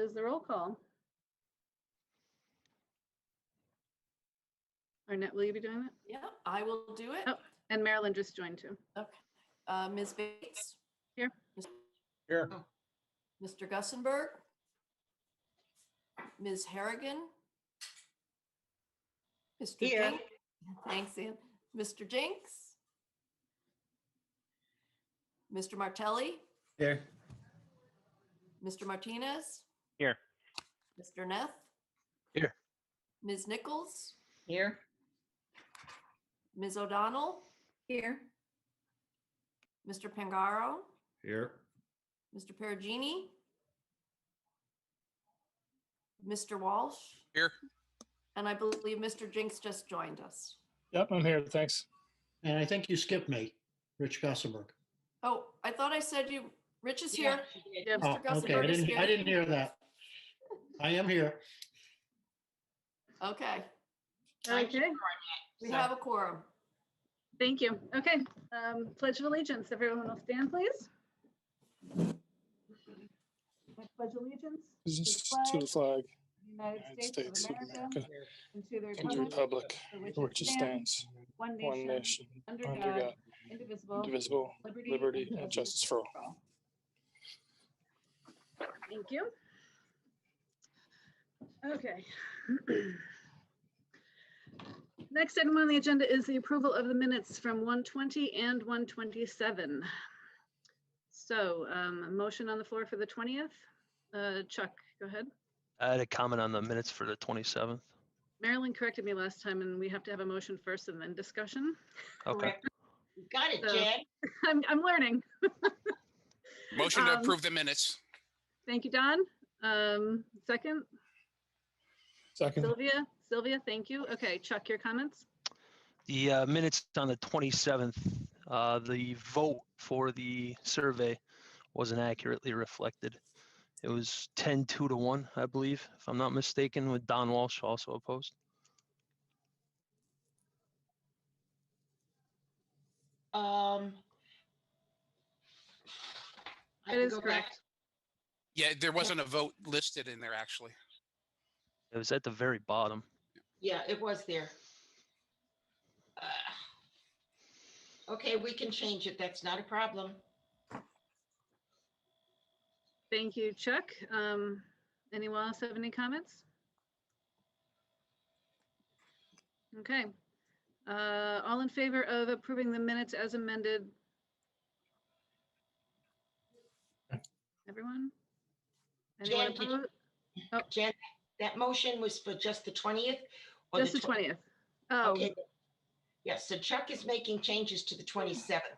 is the roll call. Arnett, will you be doing that? Yeah, I will do it. Oh, and Marilyn just joined too. Okay. Ms. Bates? Here. Here. Mr. Gussenberg? Ms. Harrigan? Mr. Here. Jinks? Thanks, Ann. Mr. Jinks? Mr. Martelli? Here. Mr. Martinez? Here. Mr. Neff? Here. Ms. Nichols? Here. Ms. O'Donnell? Here. Mr. Pangaro? Here. Mr. Perugini? Mr. Walsh? Here. And I believe Mr. Jinks just joined us. Yep, I'm here. Thanks. And I think you skipped me, Rich Gussenberg. Oh, I thought I said you, Rich is here. Yeah. Mr. Oh, okay, Gussenberg is here. I didn't hear that. I am here. Okay, Okay, we have a quorum. thank you. Okay, Pledge of Allegiance. Everyone will stand, please. I pledge allegiance To the flag, of the United States of America and to the and the republic for which it stands, stands, one one nation, nation, under under God, God, indivisible, indivisible, liberty and justice for all. Thank you. Okay. Next item on the agenda is the approval of the minutes from 120 and 127. So a motion on the floor for the 20th. Chuck, go ahead. I had a comment on the minutes for the 27th. Marilyn corrected me last time, and we have to have a motion first and then discussion. Okay. Correct. Got it, So- Jen. I'm learning. Motion to approve the minutes. Thank you, Don. Second, Second, Sylvia, thank you. Okay, Chuck, your comments? The minutes on the 27th, the vote for the survey wasn't accurately reflected. It was 10-2 to 1, I believe, if I'm not mistaken, with Don Walsh also opposed. I That can is go back. correct. Yeah, there wasn't a vote listed in there, actually. It was at the very bottom. Yeah, it was there. Okay, we can change it. That's not a problem. Thank you, Chuck. Anyone else have any comments? Okay. All in favor of approving the minutes as amended? Everyone? Anyone Jan, did you- opposed? Oh. Jen, that motion was for just the 20th? or Just the 20th. Oh, Okay. Yes, so Chuck is making changes to the 27th.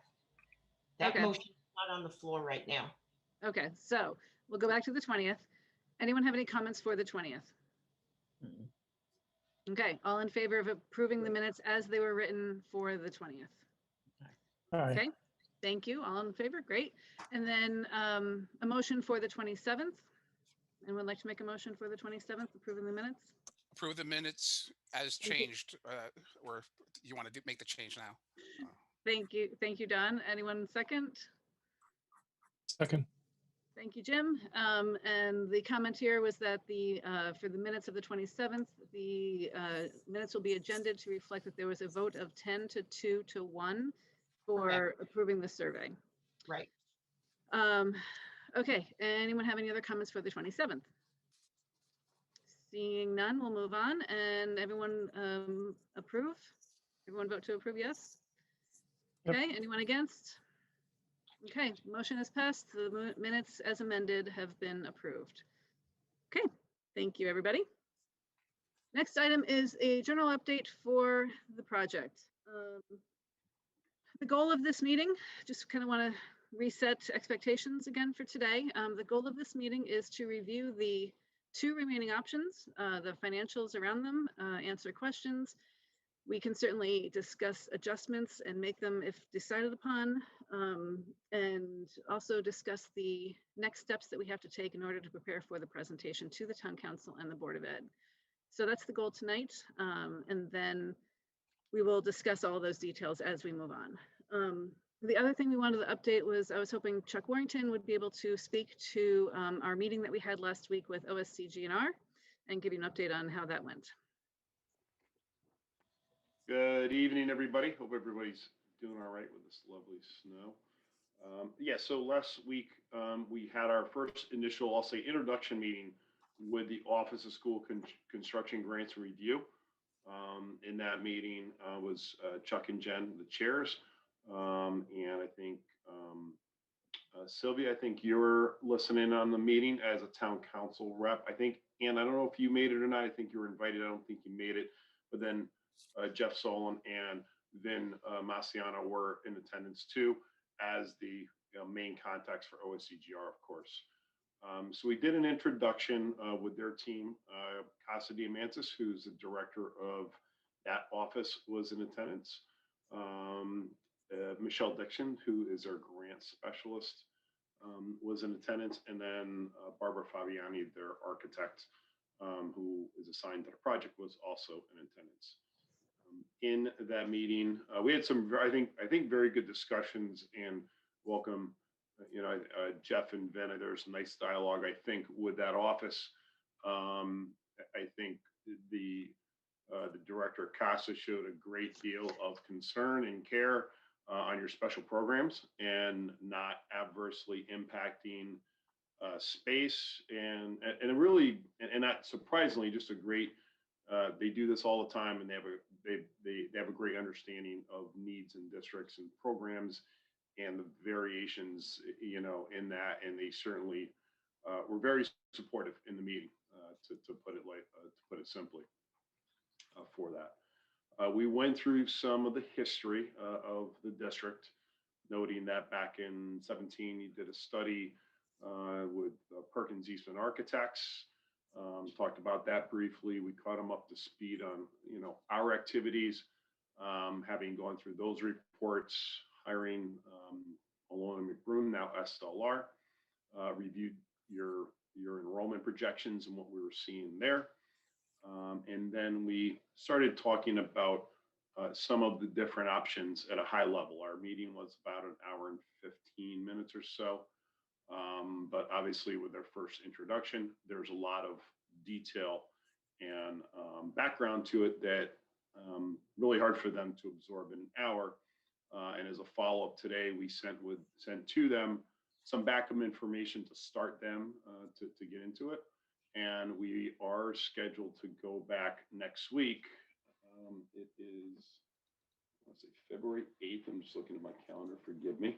That Okay. motion is not on the floor right now. okay. So we'll go back to the 20th. Anyone have any comments for the 20th? Okay, all in favor of approving the minutes as they were written for the 20th? aye. Okay, thank you. All in favor, great. And then a motion for the 27th. Anyone would like to make a motion for the 27th, approving the minutes? Approve the minutes as changed, or you want to make the change now? Thank you, Don. Anyone second? Second, Thank you, Jim. And the comment here was that for the minutes of the 27th, the minutes will be agended to reflect that there was a vote of 10-2 to 1 for approving the survey. Right. Okay, anyone have any other comments for the 27th? Seeing none, we'll move on. And everyone approve? Everyone vote to approve, yes? Yep. Okay, anyone against? Okay, motion is passed. The minutes as amended have been approved. Okay, thank you, everybody. Next item is a general update for the project. The goal of this meeting, just kind of want to reset expectations again for today. The goal of this meeting is to review the 2 remaining options, the financials around them, answer questions. We can certainly discuss adjustments and make them if decided upon, and also discuss the next steps that we have to take in order to prepare for the presentation to the Town Council and the Board of Ed. So that's the goal tonight, and then we will discuss all those details as we move on. The other thing we wanted to update was I was hoping Chuck Warrington would be able to speak to our meeting that we had last week with OSCGNR and give you an update on how that went. Good evening, everybody. Hope everybody's doing all right with this lovely snow. Yeah, so last week we had our first initial, I'll say, introduction meeting with the Office of School Construction Grants Review. In that meeting was Chuck and Jen, the chairs, and I think Sylvia, I think you were listening on the meeting as a town council rep. I think, and I don't know if you made it or not. I think you were invited. I don't think you made it. But then Jeff Solon and Vin Massiano were in attendance too, as the main contacts for OSCGR, of course. So we did an introduction with their team. Casa Diamantis, who's the director of that office, was in attendance. Michelle Dixon, who is our grant specialist, was in attendance, and then Barbara Fabiani, their architect, who is assigned to the project, was also in attendance. In that meeting, we had some, I think, very good discussions and welcome. Jeff and Vin, there was some nice dialogue, I think, with that office. I think the director, Casa, showed a great deal of concern and care on your special programs and not adversely impacting space and really, and not surprisingly, just a great, they do this all the time, and they have a great understanding of needs in districts and programs and the variations, in that, and they certainly were very supportive in the meeting, to put it simply, for that. We went through some of the history of the district, noting that back in 2017, you did a study with Perkins Eastman Architects. Talked about that briefly. We caught them up to speed on, our activities, having gone through those reports, hiring Alona McBroom, now SLR, reviewed your enrollment projections and what we were seeing there. And then we started talking about some of the different options at a high level. Our meeting was about an hour and 15 minutes or so. But obviously with their first introduction, there's a lot of detail and background to it that really hard for them to absorb in an hour. And as a follow-up today, we sent to them some backup information to start them to get into it. And we are scheduled to go back next week. It is, let's see, February 8th. I'm just looking at my calendar, forgive me.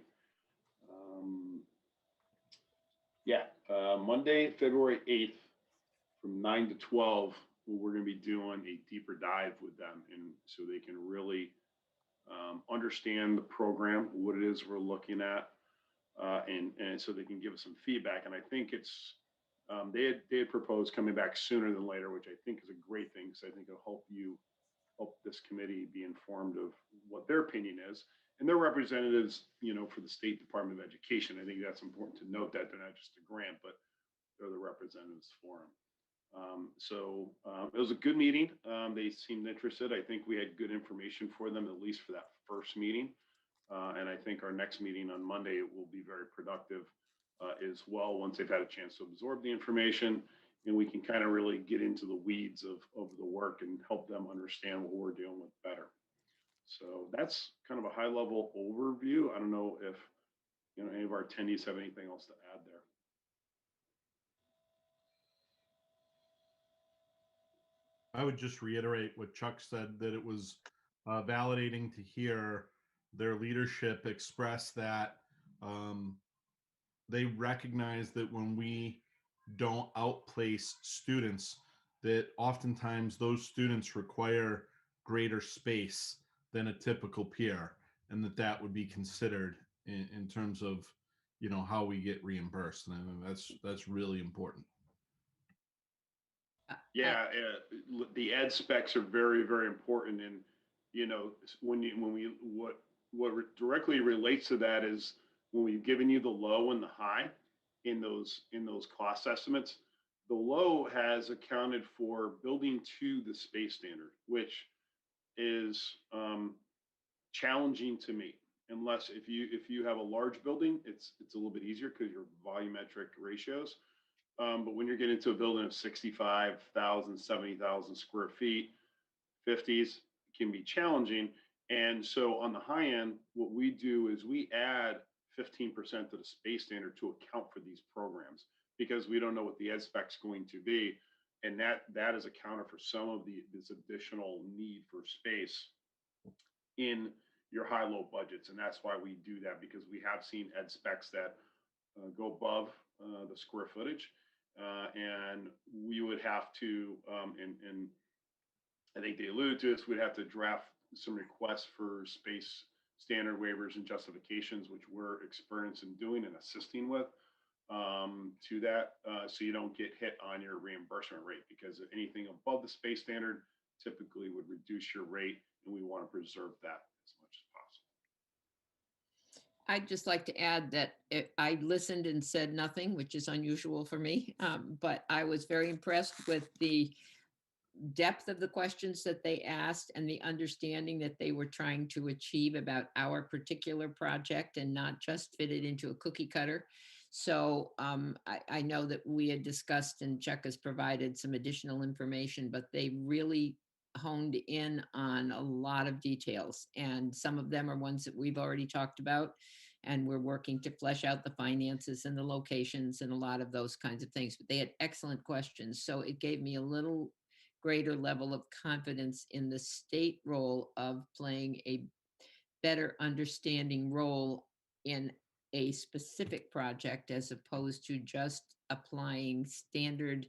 Monday, February 8th from 9 to 12, we're going to be doing a deeper dive with them, and so they can really understand the program, what it is we're looking at, and so they can give us some feedback. And I think it's, they had proposed coming back sooner than later, which I think is a great thing, because I think it'll help this committee be informed of what their opinion is. And their representatives, for the State Department of Education. I think that's important to note, that they're not just a grant, but they're the representatives for them. So it was a good meeting. They seemed interested. I think we had good information for them, at least for that first meeting. And I think our next meeting on Monday will be very productive as well, once they've had a chance to absorb the information, and we can kind of really get into the weeds of the work and help them understand what we're dealing with better. So that's kind of a high level overview. I don't know if any of our attendees have anything else to add there. I would just reiterate what Chuck said, that it was validating to hear their leadership express that they recognize that when we don't outplace students, that oftentimes those students require greater space than a typical peer, and that would be considered in terms of how we get reimbursed. And I think that's really important. Yeah, the ed specs are very, very important, and what directly relates to that is when we've given you the low and the high in those cost estimates. The low has accounted for building to the space standard, which is challenging to meet. unless if you have a large building, it's a little bit easier because your volumetric ratios. But when you're getting into a building of 65,000, 70,000 square feet, 50s can be challenging. And so on the high end, what we do is we add 15% to the space standard to account for these programs because we don't know what the ed spec's going to be. And that is accounted for some of this additional need for space in your high-low budgets. And that's why we do that, because we have seen ed specs that go above the square footage. And we would have to, and I think they alluded to this, we'd have to draft some requests for space standard waivers and justifications, which we're experienced in doing and assisting with to that. So you don't get hit on your reimbursement rate, because anything above the space standard typically would reduce your rate, and we want to preserve that as much as possible. I'd just like to add that I listened and said nothing, which is unusual for me, but I was very impressed with the depth of the questions that they asked and the understanding that they were trying to achieve about our particular project and not just fit it into a cookie cutter. So I know that we had discussed and Chuck has provided some additional information, but they really honed in on a lot of details. And some of them are ones that we've already talked about. And we're working to flesh out the finances and the locations and a lot of those kinds of things. But they had excellent questions. So it gave me a little greater level of confidence in the state role of playing a better understanding role in a specific project, as opposed to just applying standard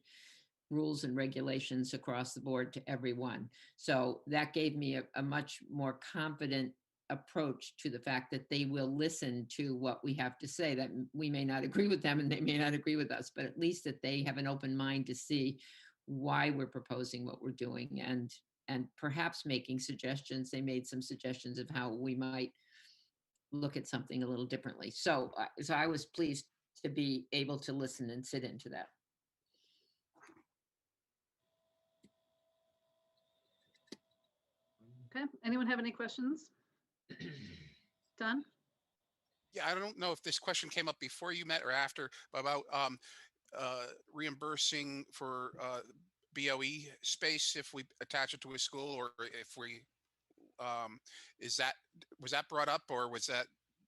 rules and regulations across the board to everyone. So that gave me a much more confident approach to the fact that they will listen to what we have to say, that we may not agree with them and they may not agree with us, but at least that they have an open mind to see why we're proposing what we're doing, and perhaps making suggestions. They made some suggestions of how we might look at something a little differently. So I was pleased to be able to listen and sit into that. Okay, anyone have any questions? Don? Yeah, I don't know if this question came up before you met or after, but about reimbursing for BOE space if we attach it to a school, or if we was that brought up, or was that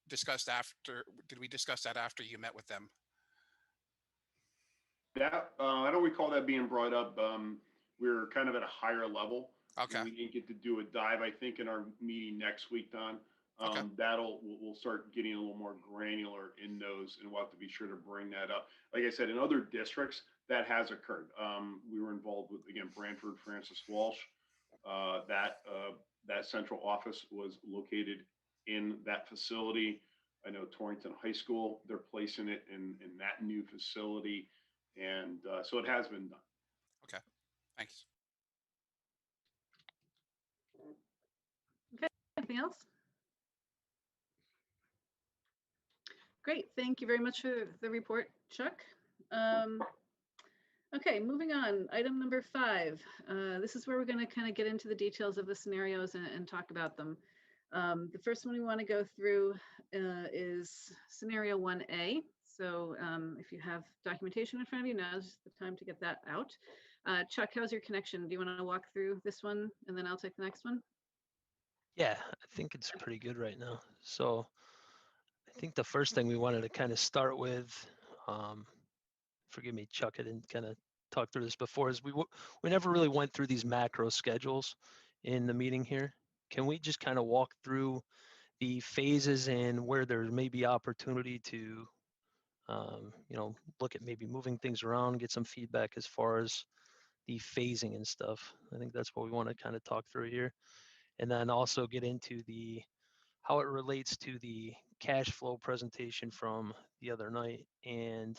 discussed after? Did we discuss that after you met with them? That I don't recall that being brought up. We were kind of at a higher level. Okay. We didn't get to do a dive, I think, in our meeting next week, Don. Okay. We'll start getting a little more granular in those, and we'll have to be sure to bring that up. Like I said, in other districts, that has occurred. We were involved with, again, Branford Francis Walsh. That central office was located in that facility. I know Torrington High School, they're placing it in that new facility. And so it has been done. Okay, thanks. Okay, anything else? Great, thank you very much for the report, Chuck. Okay, moving on, item number 5. This is where we're going to kind of get into the details of the scenarios and talk about them. The first one we want to go through is scenario 1A. So if you have documentation in front of you, now's the time to get that out. Chuck, how's your connection? Do you want to walk through this one and then I'll take the next one? Yeah, I think it's pretty good right now. So I think the first thing we wanted to kind of start with, forgive me, Chuck, I didn't kind of talk through this before, is we never really went through these macro schedules in the meeting here. Can we just kind of walk through the phases and where there may be opportunity to, look at maybe moving things around, get some feedback as far as the phasing and stuff. I think that's what we want to kind of talk through here. And then also get into how it relates to the cash flow presentation from the other night, and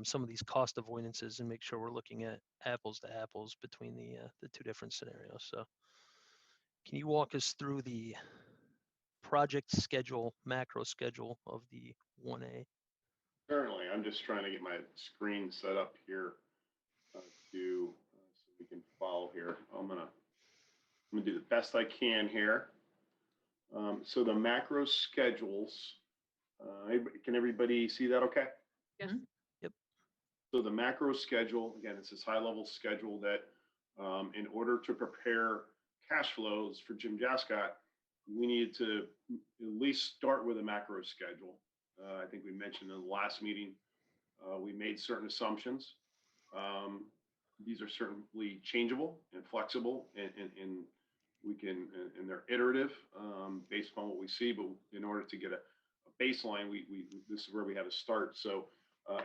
some of these cost avoidances, and make sure we're looking at apples to apples between the two different scenarios. So can you walk us through the project schedule, macro schedule of the 1A? Certainly, I'm just trying to get my screen set up here so we can follow here. I'm gonna do the best I can here. So the macro schedules, can everybody see that okay? Yes. So the macro schedule, again, it's this high level schedule that in order to prepare cash flows for Jim Jascott, we needed to at least start with a macro schedule. I think we mentioned in the last meeting, we made certain assumptions. These are certainly changeable and flexible, and we can, and they're iterative based upon what we see. But in order to get a baseline, this is where we had to start. So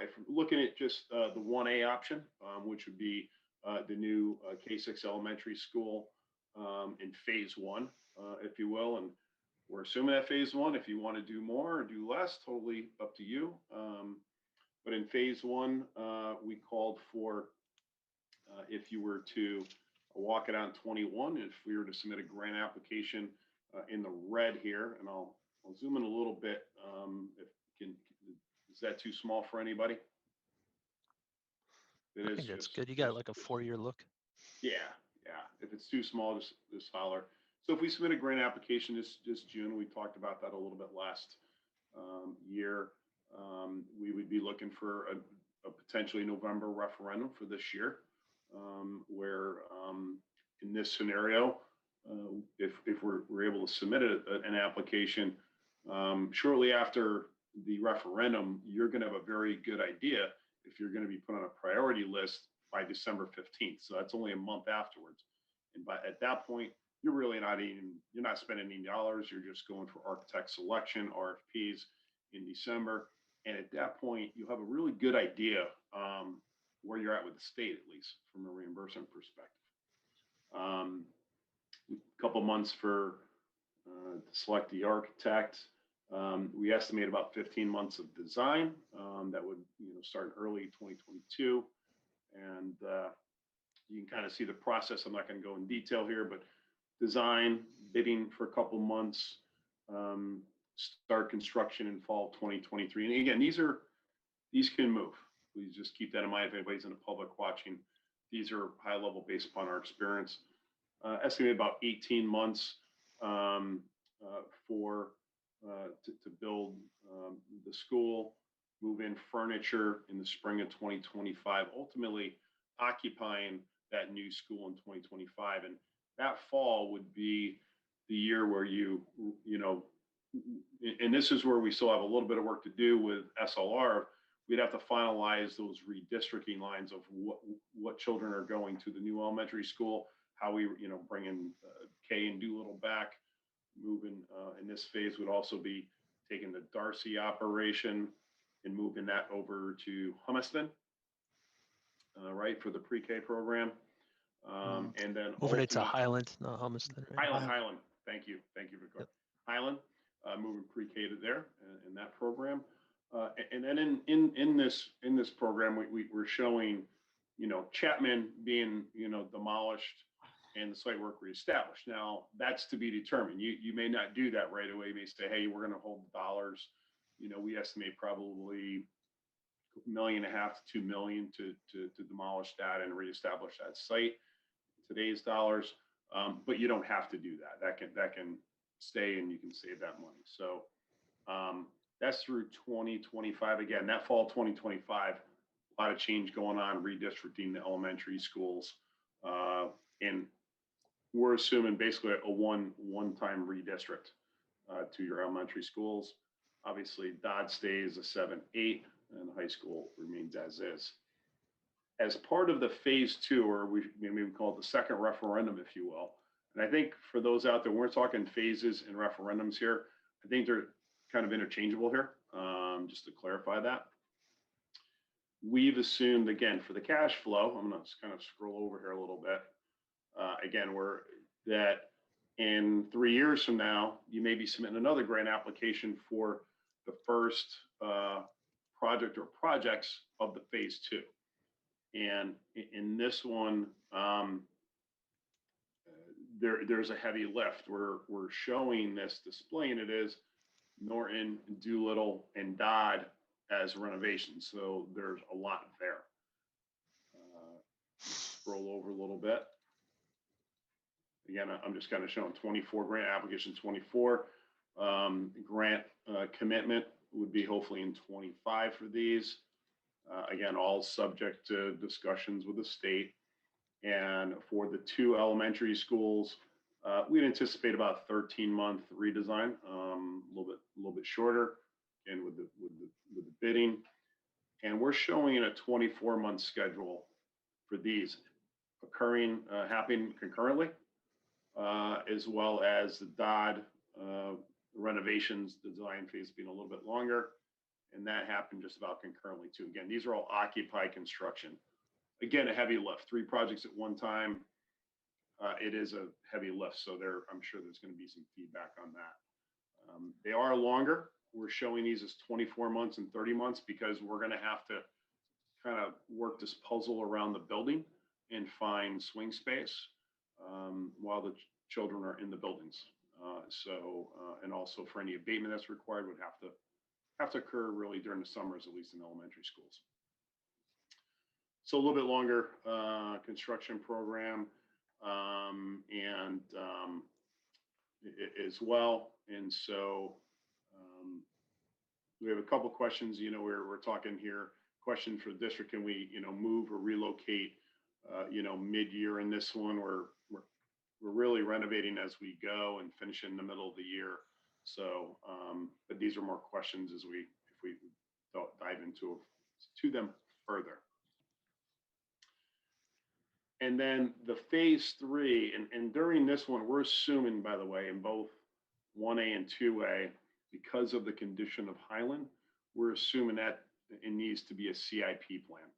if we're looking at just the 1A option, which would be the new K-6 elementary school in phase 1, if you will, and we're assuming that phase 1. If you want to do more or do less, totally up to you. But in phase 1, we called for if you were to walk it out in 21, if we were to submit a grant application in the red here, and I'll zoom in a little bit. Is that too small for anybody? I think that's good. You got like a 4-year look. Yeah. If it's too small, just holler. So if we submit a grant application this June, we talked about that a little bit last year. We would be looking for a potentially November referendum for this year, where in this scenario, if we're able to submit an application shortly after the referendum, you're going to have a very good idea if you're going to be put on a priority list by December 15th. So that's only a month afterwards. And at that point, you're really you're not spending any dollars. You're just going for architect selection, RFPs in December. And at that point, you have a really good idea where you're at with the state, at least from a reimbursement perspective. A couple months to select the architect. We estimate about 15 months of design that would start early 2022. And you can kind of see the process. I'm not going to go in detail here, but design, bidding for a couple months, start construction in fall of 2023. And again, these can move. Please just keep that in mind if anybody's in the public watching. These are high level based upon our experience. Estimated about 18 months to build the school, move in furniture in the spring of 2025, ultimately occupying that new school in 2025. And that fall would be the year where and this is where we still have a little bit of work to do with SLR. We'd have to finalize those redistricting lines of what children are going to the new elementary school, how we, bring in K and Doolittle back, moving in this phase would also be taking the Darcy operation and moving that over to Humiston, right, for the pre-K program. And then Moving it to Highland, not Humiston. Right? Highland. Thank you, Victor. Yep. Highland, moving pre-K to there in that program. And then in this program, we're showing, Chapman being, demolished and the site work reestablished. Now that's to be determined. You may not do that right away. You may say, hey, we're going to hold the dollars. We estimate probably $1.5 million to $2 million to demolish that and reestablish that site. Today's dollars, but you don't have to do that. That can stay and you can save that money. So that's through 2025. Again, that fall 2025, a lot of change going on, redistricting the elementary schools, and we're assuming basically a one-time redistrict to your elementary schools. Obviously, Dodd stays a 7-8, and high school remains as is. As part of the phase 2, or we call it the second referendum, if you will. And I think for those out there, we're talking phases and referendums here. I think they're kind of interchangeable here, just to clarify that. We've assumed, again, for the cash flow, I'm going to kind of scroll over here a little bit. Again, that in 3 years from now, you may be submitting another grant application for the first project or projects of the phase 2. And in this one, there's a heavy lift. We're showing this, displaying it as Norton, Doolittle, and Dodd as renovations. So there's a lot there. Scroll over a little bit. Again, I'm just kind of showing 24 grant application 24. Grant commitment would be hopefully in 25 for these. Again, all subject to discussions with the state. And for the 2 elementary schools, we'd anticipate about a 13-month redesign, a little bit shorter, and with the bidding. And we're showing a 24-month schedule for these happening concurrently, as well as the Dodd renovations design phase being a little bit longer. And that happened just about concurrently too. Again, these are all occupied construction. Again, a heavy lift, 3 projects at one time. It is a heavy lift. So I'm sure there's going to be some feedback on that. They are longer. We're showing these as 24 months and 30 months because we're going to have to kind of work this puzzle around the building and find swing space while the children are in the buildings. And also for any abatement that's required would have to occur really during the summers, at least in elementary schools. So a little bit longer construction program as well. And so we have a couple questions, we're talking here, question for the district, can we, move or relocate, mid-year in this one? We're really renovating as we go and finish in the middle of the year. So, but these are more questions if we dive into them further. And then the phase 3, and during this one, we're assuming, by the way, in both 1A and 2A, because of the condition of Highland, we're assuming that it needs to be a CIP plan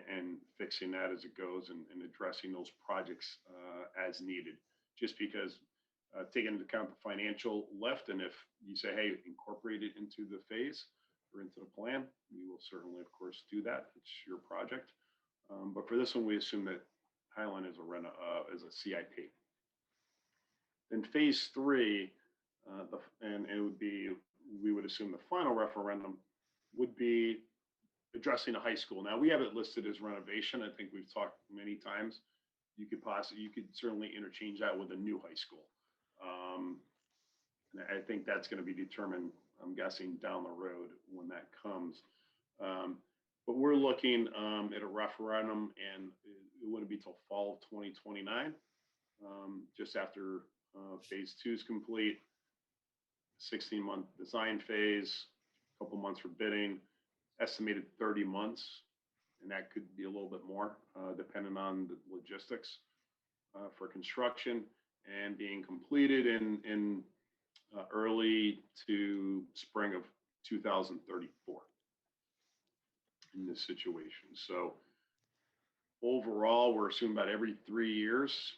and fixing that as it goes and addressing those projects as needed, just because taking into account the financial lift. And if you say, hey, incorporate it into the phase or into the plan, we will certainly, of course, do that. It's your project. But for this one, we assume that Highland is a CIP. Then phase 3, and it would be, we would assume the final referendum would be addressing a high school. Now we have it listed as renovation. I think we've talked many times. You could certainly interchange that with a new high school. And I think that's going to be determined, I'm guessing, down the road when that comes. But we're looking at a referendum, and it wouldn't be till fall of 2029, just after phase 2 is complete, 16-month design phase, a couple months for bidding, estimated 30 months, and that could be a little bit more depending on the logistics for construction, and being completed in early to spring of 2034 in this situation. So overall, we're assuming about every 3 years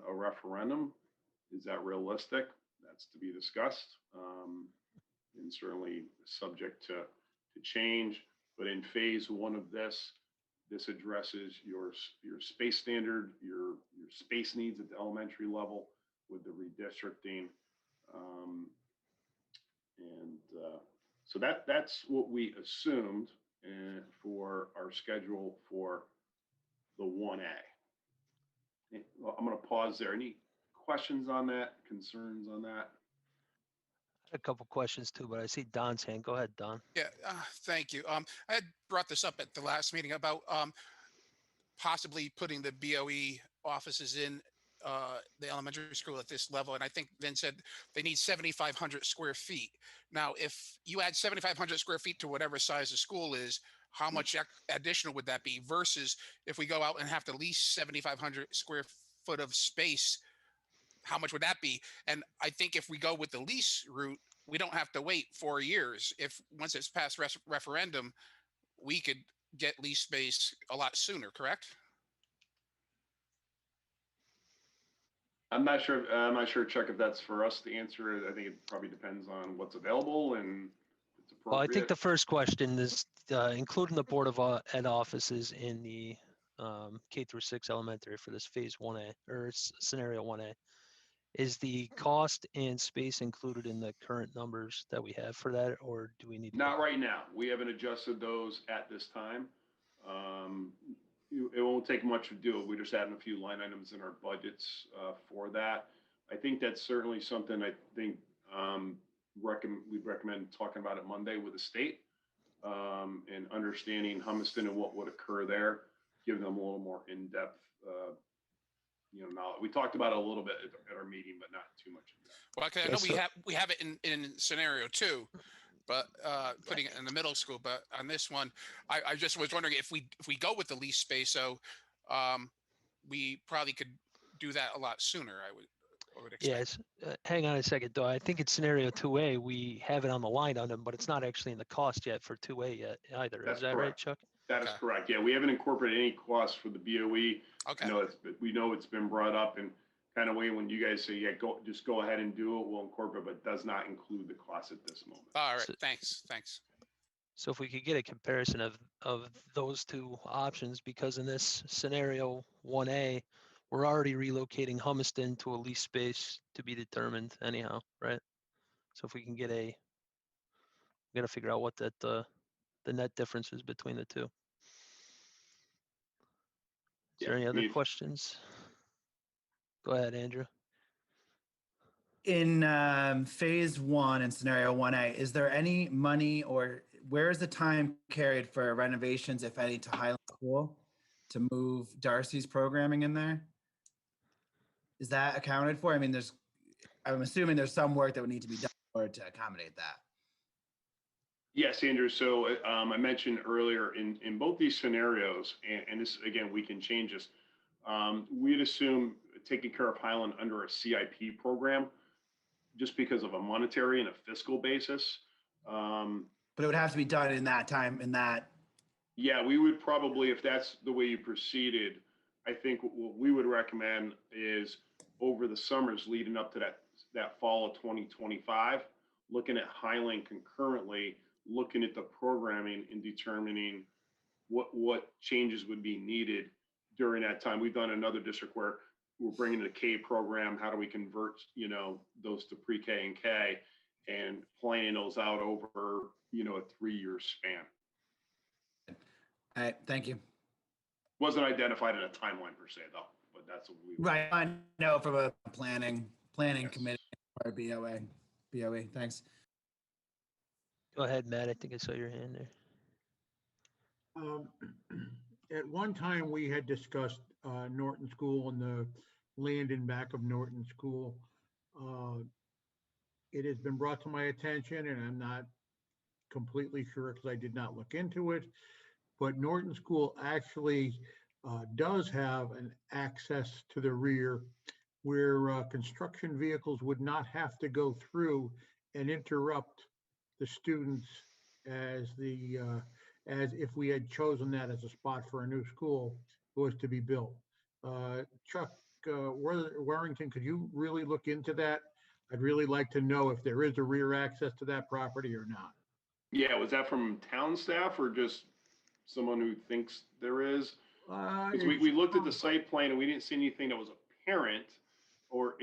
a referendum. Is that realistic? That's to be discussed, and certainly subject to change. But in phase 1 of this addresses your space standard, your space needs at the elementary level with the redistricting, so that's what we assumed for our schedule for the 1A. Well, I'm going to pause there. Any questions on that? Concerns on that? A couple questions too, but I see Don's hand. Go ahead, Don. Yeah, thank you. I had brought this up at the last meeting about possibly putting the BOE offices in the elementary school at this level. And I think Vin said they need 7,500 square feet. Now, if you add 7,500 square feet to whatever size the school is, how much additional would that be versus if we go out and have to lease 7,500 square foot of space, how much would that be? And I think if we go with the lease route, we don't have to wait 4 years. If once it's passed referendum, we could get lease space a lot sooner, correct? I'm not sure, Chuck, if that's for us to answer. I think it probably depends on what's available and it's appropriate. Well, I think the first question is including the Board of Ed offices in the K through 6 elementary for this phase 1A or scenario 1A. Is the cost and space included in the current numbers that we have for that, or do we need to? Not right now. We haven't adjusted those at this time. It won't take much to do it. We're just adding a few line items in our budgets for that. I think that's certainly something I think We'd recommend talking about it Monday with the state, and understanding Humiston and what would occur there, giving them a little more in-depth, knowledge. We talked about it a little bit at our meeting, but not too much. Well, 'cause I know we have it in scenario 2, but putting it in the middle school. But on this one, I just was wondering if we go with the lease space, so we probably could do that a lot sooner. I would expect. Yes. Hang on a second, though. I think it's scenario 2A. We have it on the line on them, but it's not actually in the cost yet for 2A yet either. That's Is that right, correct. Chuck? That is Okay. correct. Yeah, we haven't incorporated any costs for the BOE. Okay. We know it's been brought up, and kind of way when you guys say, yeah, just go ahead and do it, we'll incorporate, but does not include the cost at this moment. All right. So- Thanks. So if we could get a comparison of those two options, because in this scenario 1A, we're already relocating Humiston to a lease space to be determined anyhow, right? So if we can get we got to figure out what the net difference is between the two. Is there Yeah, any I other mean, questions? Go ahead, Andrew. In phase 1 and scenario 1A, is there any money or where is the time carried for renovations, if any, to Highland School to move Darcy's programming in there? Is that accounted for? I mean, I'm assuming there's some work that would need to be done in order to accommodate that. Yes, Andrew. So I mentioned earlier in both these scenarios, and this, again, we can change this. We'd assume taking care of Highland under a CIP program, just because of a monetary and a fiscal basis. But it would have to be done in that time, Yeah, we would probably, if that's the way you proceeded, I think what we would recommend is over the summers leading up to that fall of 2025, looking at Highland concurrently, looking at the programming and determining what changes would be needed during that time. We've done another district where we're bringing the K program. How do we convert, those to pre-K and K, and planning those out over, a 3-year span. All right, thank you. Wasn't identified in a timeline per se, though, but that's what we. Right, I know from a planning Yes. committee or BOE, thanks. Go ahead, Matt. I think I saw your hand there. At one time, we had discussed Norton School and the land in back of Norton School. It has been brought to my attention, and I'm not completely sure because I did not look into it, but Norton School actually does have an access to the rear where construction vehicles would not have to go through and interrupt the students as if we had chosen that as a spot for a new school was to be built. Chuck Warrington, could you really look into that? I'd really like to know if there is a rear access to that property or not. Yeah, was that from town staff or just someone who thinks there is? Because we looked at the site plan and we didn't see anything that was apparent, or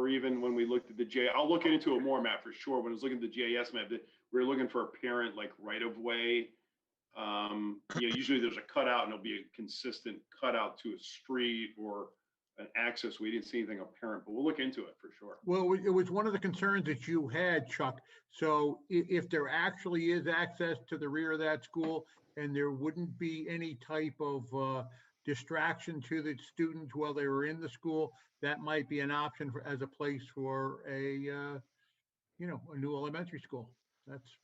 even when we looked at the I'll look into it more, Matt, for sure. When I was looking at the GIS map, we were looking for apparent like right of way. Usually there's a cutout and there'll be a consistent cutout to a street or an access. We didn't see anything apparent, but we'll look into it for sure. Well, it was one of the concerns that you had, Chuck. So if there actually is access to the rear of that school and there wouldn't be any type of distraction to the students while they were in the school, that might be an option as a place for a new elementary school.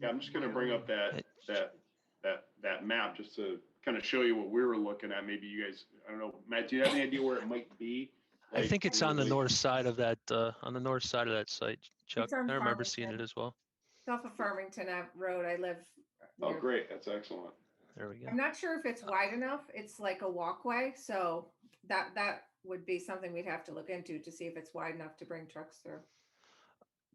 Yeah, I'm just going to bring up that map just to kind of show you what we were looking at. Maybe you guys, I don't know, Matt, do you have any idea where it might be? I think it's on the really? north side of that site, Chuck. It's on I remember seeing it Farmington. as well. Off of Farmington Road. I live Oh, near. great. That's excellent. There we go. I'm not sure if it's wide enough. It's like a walkway, so that would be something we'd have to look into to see if it's wide enough to bring trucks through.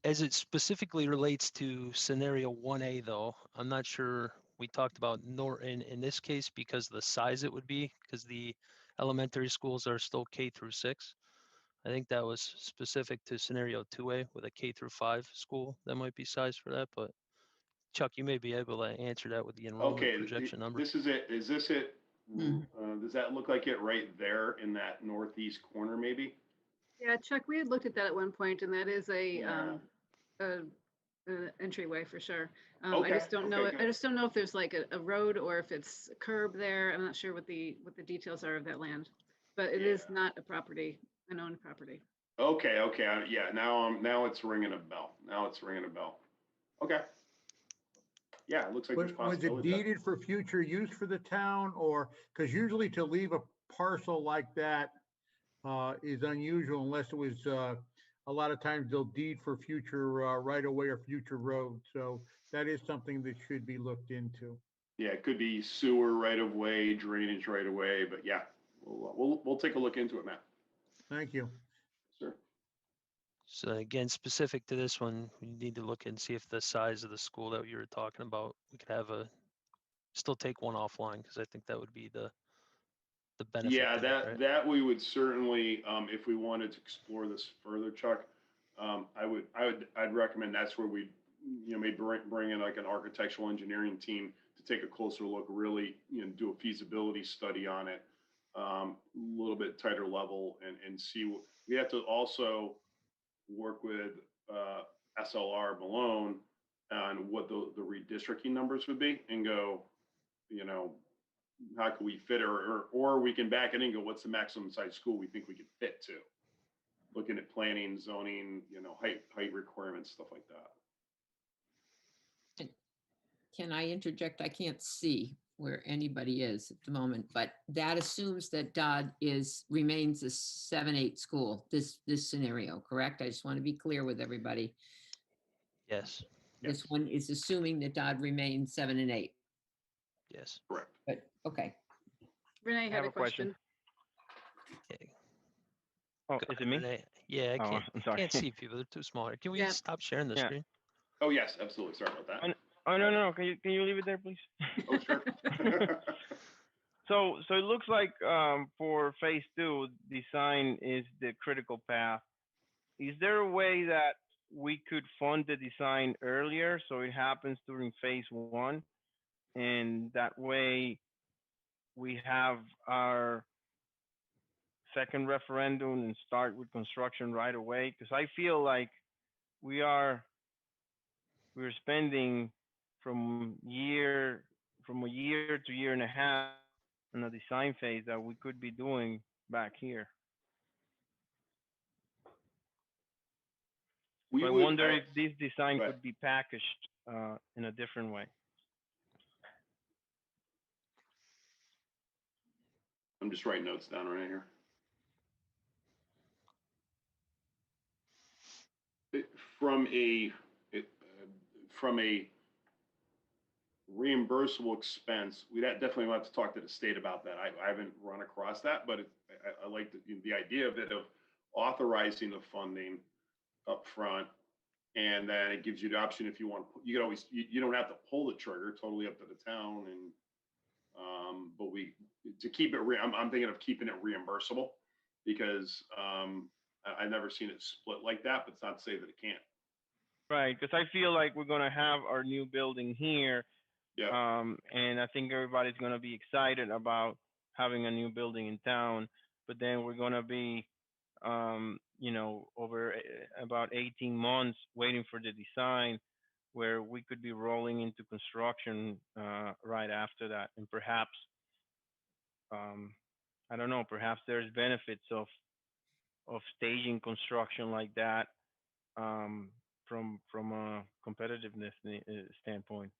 As it specifically relates to scenario 1A, though, I'm not sure we talked about Norton in this case because of the size it would be, because the elementary schools are still K through 6. I think that was specific to scenario 2A with a K through 5 school that might be sized for that. But Chuck, you may be able to answer that with the enrollment Okay, projection number. this is it. Is this it? Mhm. Does that look like it right there in that northeast corner, maybe? Yeah, Chuck, we had looked at that at one point, and that is a Yeah. entryway for sure. I Okay, just don't know, okay, I just don't know if there's like a road or if it's a curb there. I'm not sure what the details are of that land. But it is Yeah. not a property, an owned property. Okay, okay, yeah, now it's ringing a bell. Now it's ringing a bell. Okay. Yeah, it looks like there's Was it possibility. deeded for future use for the town or, because usually to leave a parcel like that is unusual unless it was, a lot of times they'll deed for future right of way or future road. So that is something that should be looked into. Yeah, it could be sewer right of way, drainage right of way, but yeah, we'll take a look into it, Matt. Thank you. Sure. So again, specific to this one, we need to look and see if the size of the school that you were talking about, we could have still take one offline, because I think that would be the benefit. Yeah, to it, right? that we would certainly, if we wanted to explore this further, Chuck, I'd recommend that's where we, maybe bring in like an architectural engineering team to take a closer look, really, do a feasibility study on it, a little bit tighter level, and see what we have to also work with SLR Malone on what the redistricting numbers would be, and go, how can we fit, or we can back it and go, what's the maximum size school we think we could fit to? Looking at planning, zoning, height requirements, stuff like that. Can I interject? I can't see where anybody is at the moment, but that assumes that Dodd remains a 7-8 school, this scenario, correct? I just want to be clear with everybody. Yes, This one is assuming that Dodd remains 7 and 8. yes. Correct. But, okay. Renee had a question. Okay. Oh, Go is it ahead, me? Renee. Yeah, I Oh, can't, I'm sorry. can't see people. They're too small. Can we Yeah. stop sharing the Yeah. screen? Oh, yes, absolutely. Sorry about that. Oh, no. Can you leave it there, please? Oh, sure. So it looks like for phase 2, design is the critical path. Is there a way that we could fund the design earlier so it happens during phase 1? And that way we have our second referendum and start with construction right away? Because I feel like we're spending from a year to year and a half in a design phase that we could be doing back here. So I wonder if this design Right. could be packaged in a different way. I'm just writing notes down right here. From a reimbursable expense, we definitely want to talk to the state about that. I haven't run across that, but I like the idea of it, of authorizing the funding up front, and then it gives you the option if you want. You can always, you don't have to pull the trigger. Totally up to the town, and but to keep it, I'm thinking of keeping it reimbursable, because I've never seen it split like that, but it's not to say that it can't. Right, because I feel like we're gonna have our new building here. Yeah. And I think everybody's gonna be excited about having a new building in town. But then we're gonna be, over about 18 months waiting for the design, where we could be rolling into construction right after that. And perhaps, I don't know, perhaps there's benefits of staging construction like that from a competitiveness standpoint.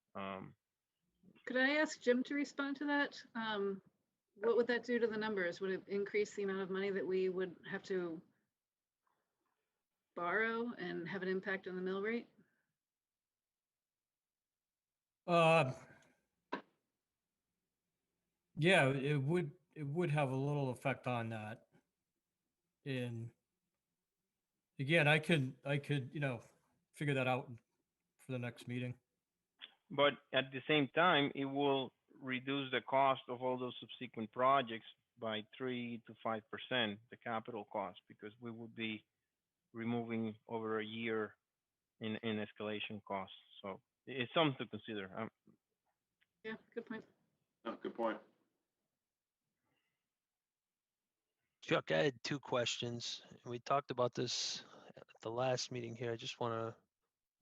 Could I ask Jim to respond to that? What would that do to the numbers? Would it increase the amount of money that we would have to borrow and have an impact on the mill rate? Yeah, it would have a little effect on that. And again, I could, figure that out for the next meeting. But at the same time, it will reduce the cost of all those subsequent projects by 3 to 5%, the capital cost, because we would be removing over a year in escalation costs. So it's something to consider. Yeah, good point. Oh, good point. Chuck, I had 2 questions. We talked about this at the last meeting here. I just want to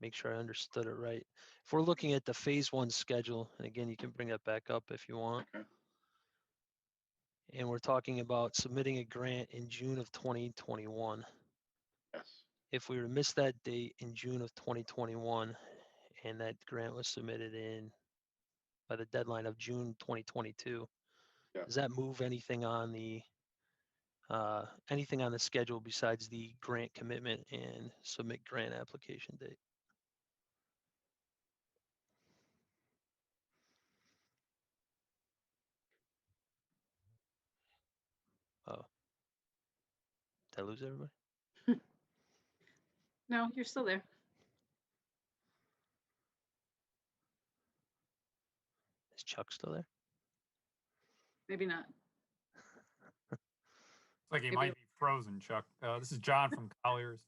make sure I understood it right. If we're looking at the phase one schedule, and again, you can bring that back up if you want. Okay. And we're talking about submitting a grant in June of 2021. Yes. If we were to miss that date in June of 2021, and that grant was submitted in by the deadline of June 2022, Yeah. does that move anything on the schedule besides the grant commitment and submit grant application date? Oh, did I lose everybody? No, you're still there. Is Chuck still there? Maybe not. It's like he Maybe- might be frozen, Chuck. This is John from Colliers.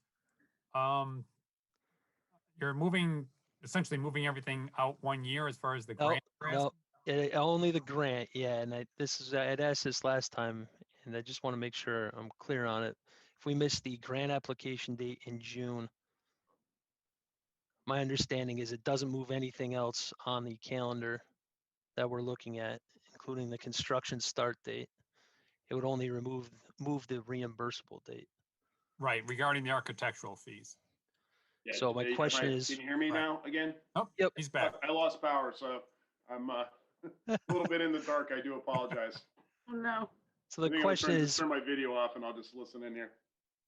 You're essentially moving everything out 1 year as far as the grant. No, only the grant. Yeah, and I had asked this last time, and I just want to make sure I'm clear on it. If we miss the grant application date in June, my understanding is it doesn't move anything else on the calendar that we're looking at, including the construction start date. It would only move the reimbursable date. Right, regarding the architectural fees. Yeah, So my question is, can you hear me Right. now again? Oh, Yep. he's back. I lost power, so I'm a little bit in the dark. I do apologize. Oh, no. so I the think I'm gonna question is, turn my video off and I'll just listen in here.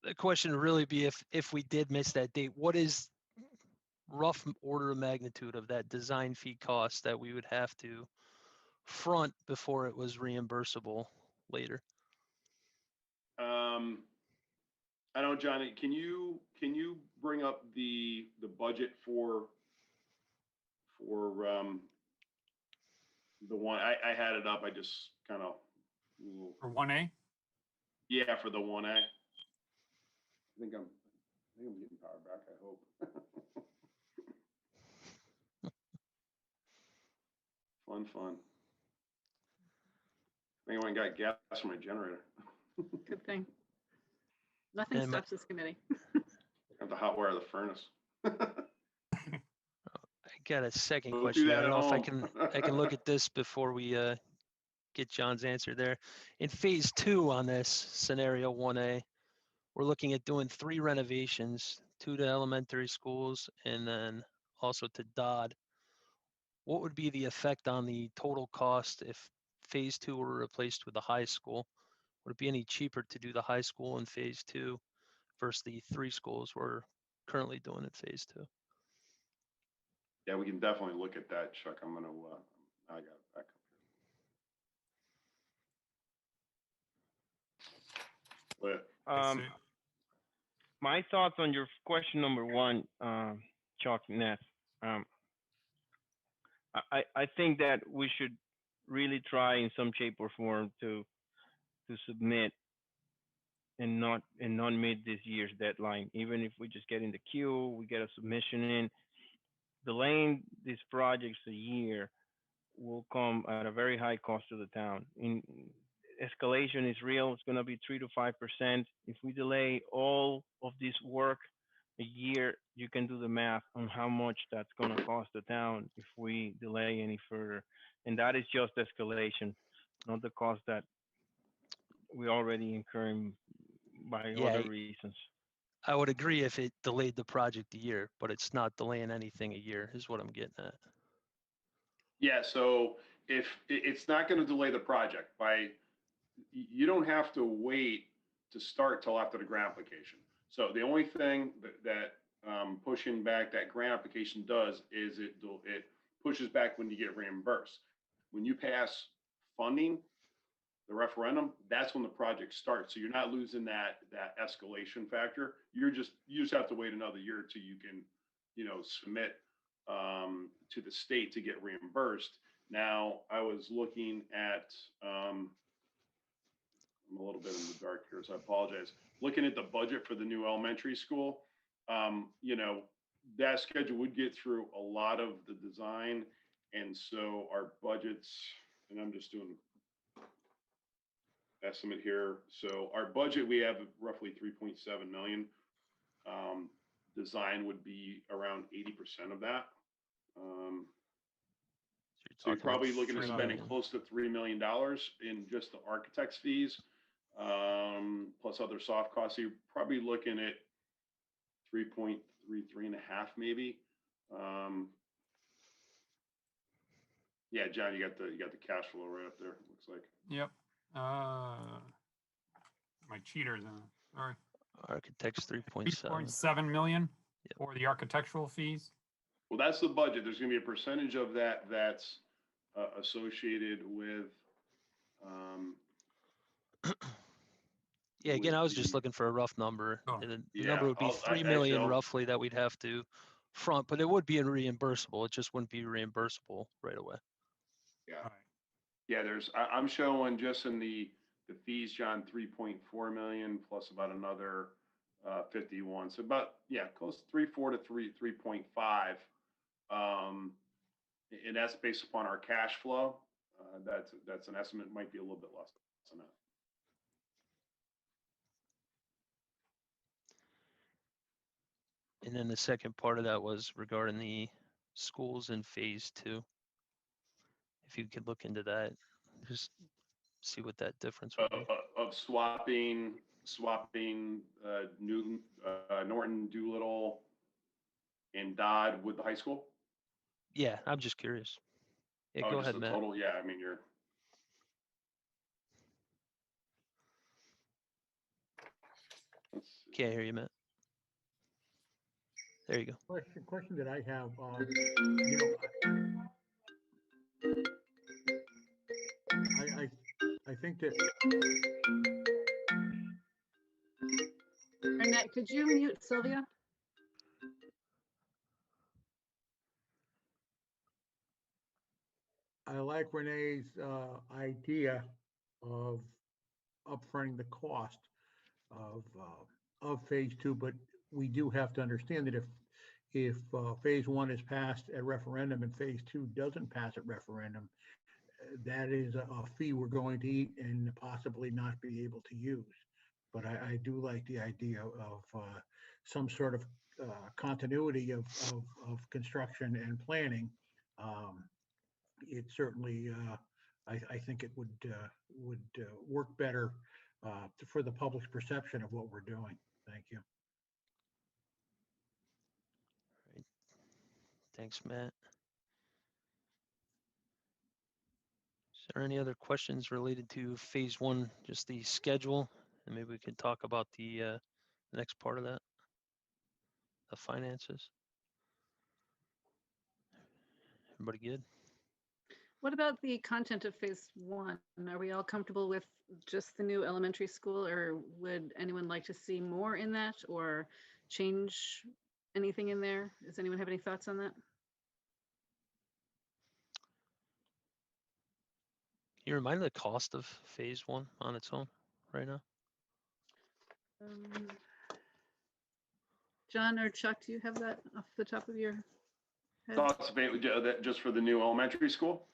the question would really be if we did miss that date, what is rough order of magnitude of that design fee cost that we would have to front before it was reimbursable later? I know, Johnny, can you bring up the budget for the one I had it up. I just kind of For 1A? yeah, for the 1A. I think I'm getting power back, I hope. Fun. I think I went and got gas from my generator. Good thing. Nothing And stops this committee. Got the hot wire of the furnace. I got a second We'll do question. I that don't at know if home. I can look at this before we get John's answer there. In phase two on this scenario 1A, we're looking at doing 3 renovations, 2 to elementary schools and then also to Dodd. What would be the effect on the total cost if phase 2 were replaced with the high school? Would it be any cheaper to do the high school in phase 2 versus the 3 schools we're currently doing in phase 2? Yeah, we can definitely look at that, Chuck. I got it back up here. But My thoughts on your question number 1, Chuck Ness. I think that we should really try in some shape or form to submit and not meet this year's deadline. Even if we just get in the queue, we get a submission in. Delaying these projects a year will come at a very high cost to the town. Escalation is real. It's going to be 3 to 5%. If we delay all of this work a year, you can do the math on how much that's going to cost the town if we delay any further. And that is just escalation, not the cost that we already incurring by other reasons. I would agree if it delayed the project a year, but it's not delaying anything a year is what I'm getting at. yeah, so if it's not going to delay the project you don't have to wait to start till after the grant application. So the only thing that pushing back that grant application does is it pushes back when you get reimbursed. When you pass funding, the referendum, that's when the project starts. So you're not losing that escalation factor. You just have to wait another year till you can, submit to the state to get reimbursed. Now, I was looking at, I'm a little bit in the dark here, so I apologize. Looking at the budget for the new elementary school, that schedule would get through a lot of the design. And so our budgets, and I'm just doing estimate here. So our budget, we have roughly 3.7 million. design would be around 80% of that. So you're talking like probably looking at 3 spending million. close to $3 million in just the architect's fees, plus other soft costs. So you're probably looking at 3.3, 3.5 maybe. Yeah, John, you got the cash flow right up there. Looks like. Yep. My cheaters. Sorry. Architects 3.7. 3.7 million for the architectural fees. Well, that's the budget. There's going to be a percentage of that that's associated with. Yeah, again, with I was just the- looking for a rough number. Oh. And the Yeah, number would be I'll- 3 actually, million I'll- roughly that we'd have to front, but it would be reimbursable. It just wouldn't be reimbursable right away. Yeah. All right. Yeah, I'm showing just in the fees, John, 3.4 million plus about another 51. So about, close to 3.4 to 3.5. And that's based upon our cash flow. That's an estimate, might be a little bit less than that. And then the second part of that was regarding the schools in phase 2. If you could look into that, just see what that difference would be. Of swapping Newton, Norton, Doolittle, and Dodd with the high school. Yeah, I'm just curious. Yeah, Oh, go just ahead, the Matt. total. Yeah, I mean you're. Let's see. Can't hear you, Matt. There you go. Question that I have, I think that Annette, could you mute Sylvia? I like Renee's idea of upfronting the cost of phase 2, but we do have to understand that if phase 1 is passed at referendum and phase 2 doesn't pass at referendum, that is a fee we're going to eat and possibly not be able to use. But I do like the idea of some sort of continuity of construction and planning. It certainly, I think it would work better for the public's perception of what we're doing. Thank you. Thanks, Matt. Is there any other questions related to phase 1, just the schedule? And maybe we could talk about the next part of that, the finances. Everybody good? What about the content of phase 1? Are we all comfortable with just the new elementary school, or would anyone like to see more in that or change anything in there? Does anyone have any thoughts on that? Can you remind me the cost of phase 1 on its own right now? John or Chuck, do you have that off the top of your head? Thoughts that just for the new elementary school?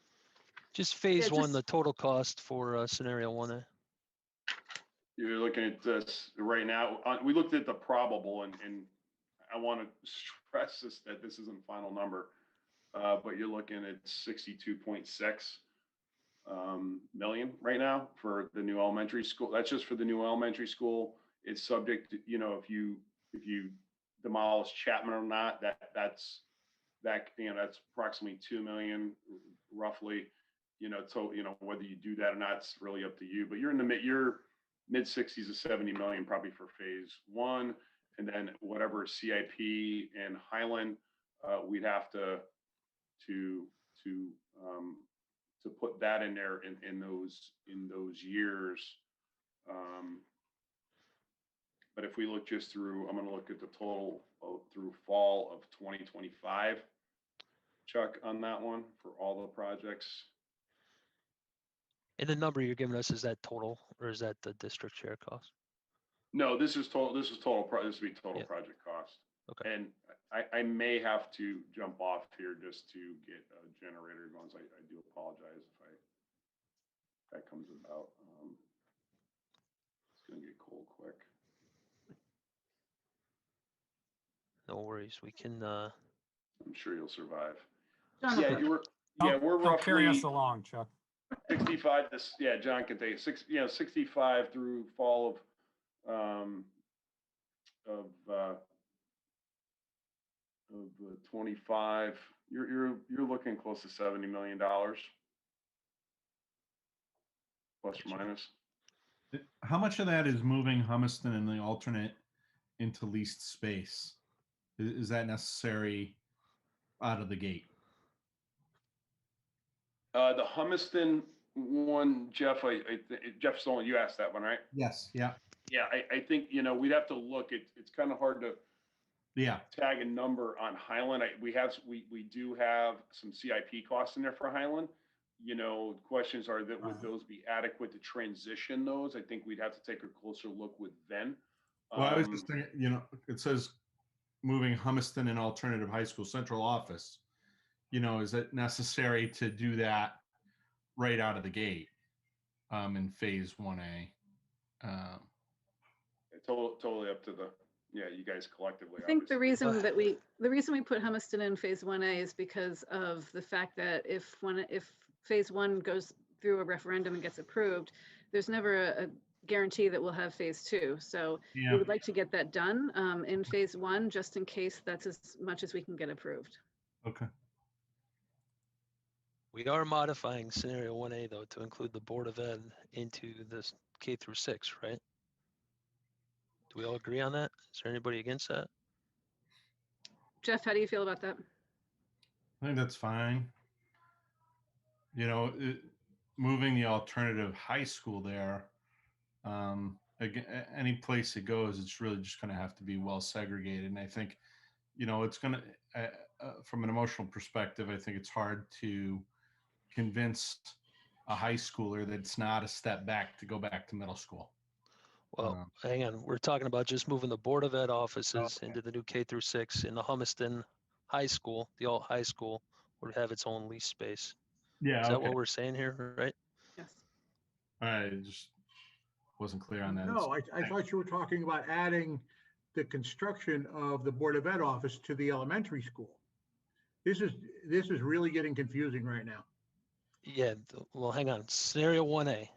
Just phase 1, just- the total cost for scenario 1A. You're looking at this right now. We looked at the probable, and I want to stress this that this isn't final number, but you're looking at 62.6 million right now for the new elementary school. That's just for the new elementary school. It's subject to, if you demolish Chapman or not, that's approximately 2 million roughly. So whether you do that or not, it's really up to you. But you're in the mid 60s to 70 million probably for phase 1, and then whatever CIP and Highland, we'd have to put that in there in those years. But if we look just through, I'm going to look at the total through fall of 2025, Chuck, on that one for all the projects. And the number you're giving us, is that total, or is that the district share cost? No, this is total. This would be total Yeah. project cost. Okay. And I may have to jump off here just to get a generator going. So I do apologize if that comes about. It's gonna get cold quick. No No worries. We can, I'm sure you'll survive. Jonathan. Yeah, we're Don't carry us roughly along, Chuck. 65 to, yeah, John can take it, 65 through fall of 25. You're looking close to $70 million. Plus or minus. How much of that is moving Humiston and the alternate into leased space? Is that necessary out of the gate? The Humiston one, Jeff, Jeff Stolen, you asked that one, right? Yes. Yeah. Yeah, I think, we'd have to look. It's kind of hard to Yeah. tag a number on Highland. We do have some CIP costs in there for Highland. Questions are that would those be adequate to transition those? I think we'd have to take a closer look with then. Well, I was just thinking, it says moving Humiston and alternative high school central office. Is it necessary to do that right out of the gate in phase 1A? Totally up to you guys collectively. I think the obviously. reason we put Humiston in phase 1A is because of the fact that if phase 1 goes through a referendum and gets approved, there's never a guarantee that we'll have phase 2. So we would like to get that done in phase 1, just in case that's as much as we can get approved. Okay. we are modifying scenario 1A though to include the Board of Ed into this K through 6, right? Do we all agree on that? Is there anybody against that? Jeff, how do you feel about that? I think that's fine. Moving the alternative high school there, again, any place it goes, it's really just going to have to be well segregated. And I think, it's going to, from an emotional perspective, I think it's hard to convince a high schooler that it's not a step back to go back to middle school. Well, hang on. We're talking about just moving the Board of Ed offices into the new K through 6 in the Humiston High School. The alt high school would have its own lease space. Yeah. Is that what we're saying here, right? Yes. I just wasn't clear on that. No, I thought you were talking about adding the construction of the Board of Ed office to the elementary school. This is really getting confusing right now. Yeah. Well, hang on. Scenario 1A.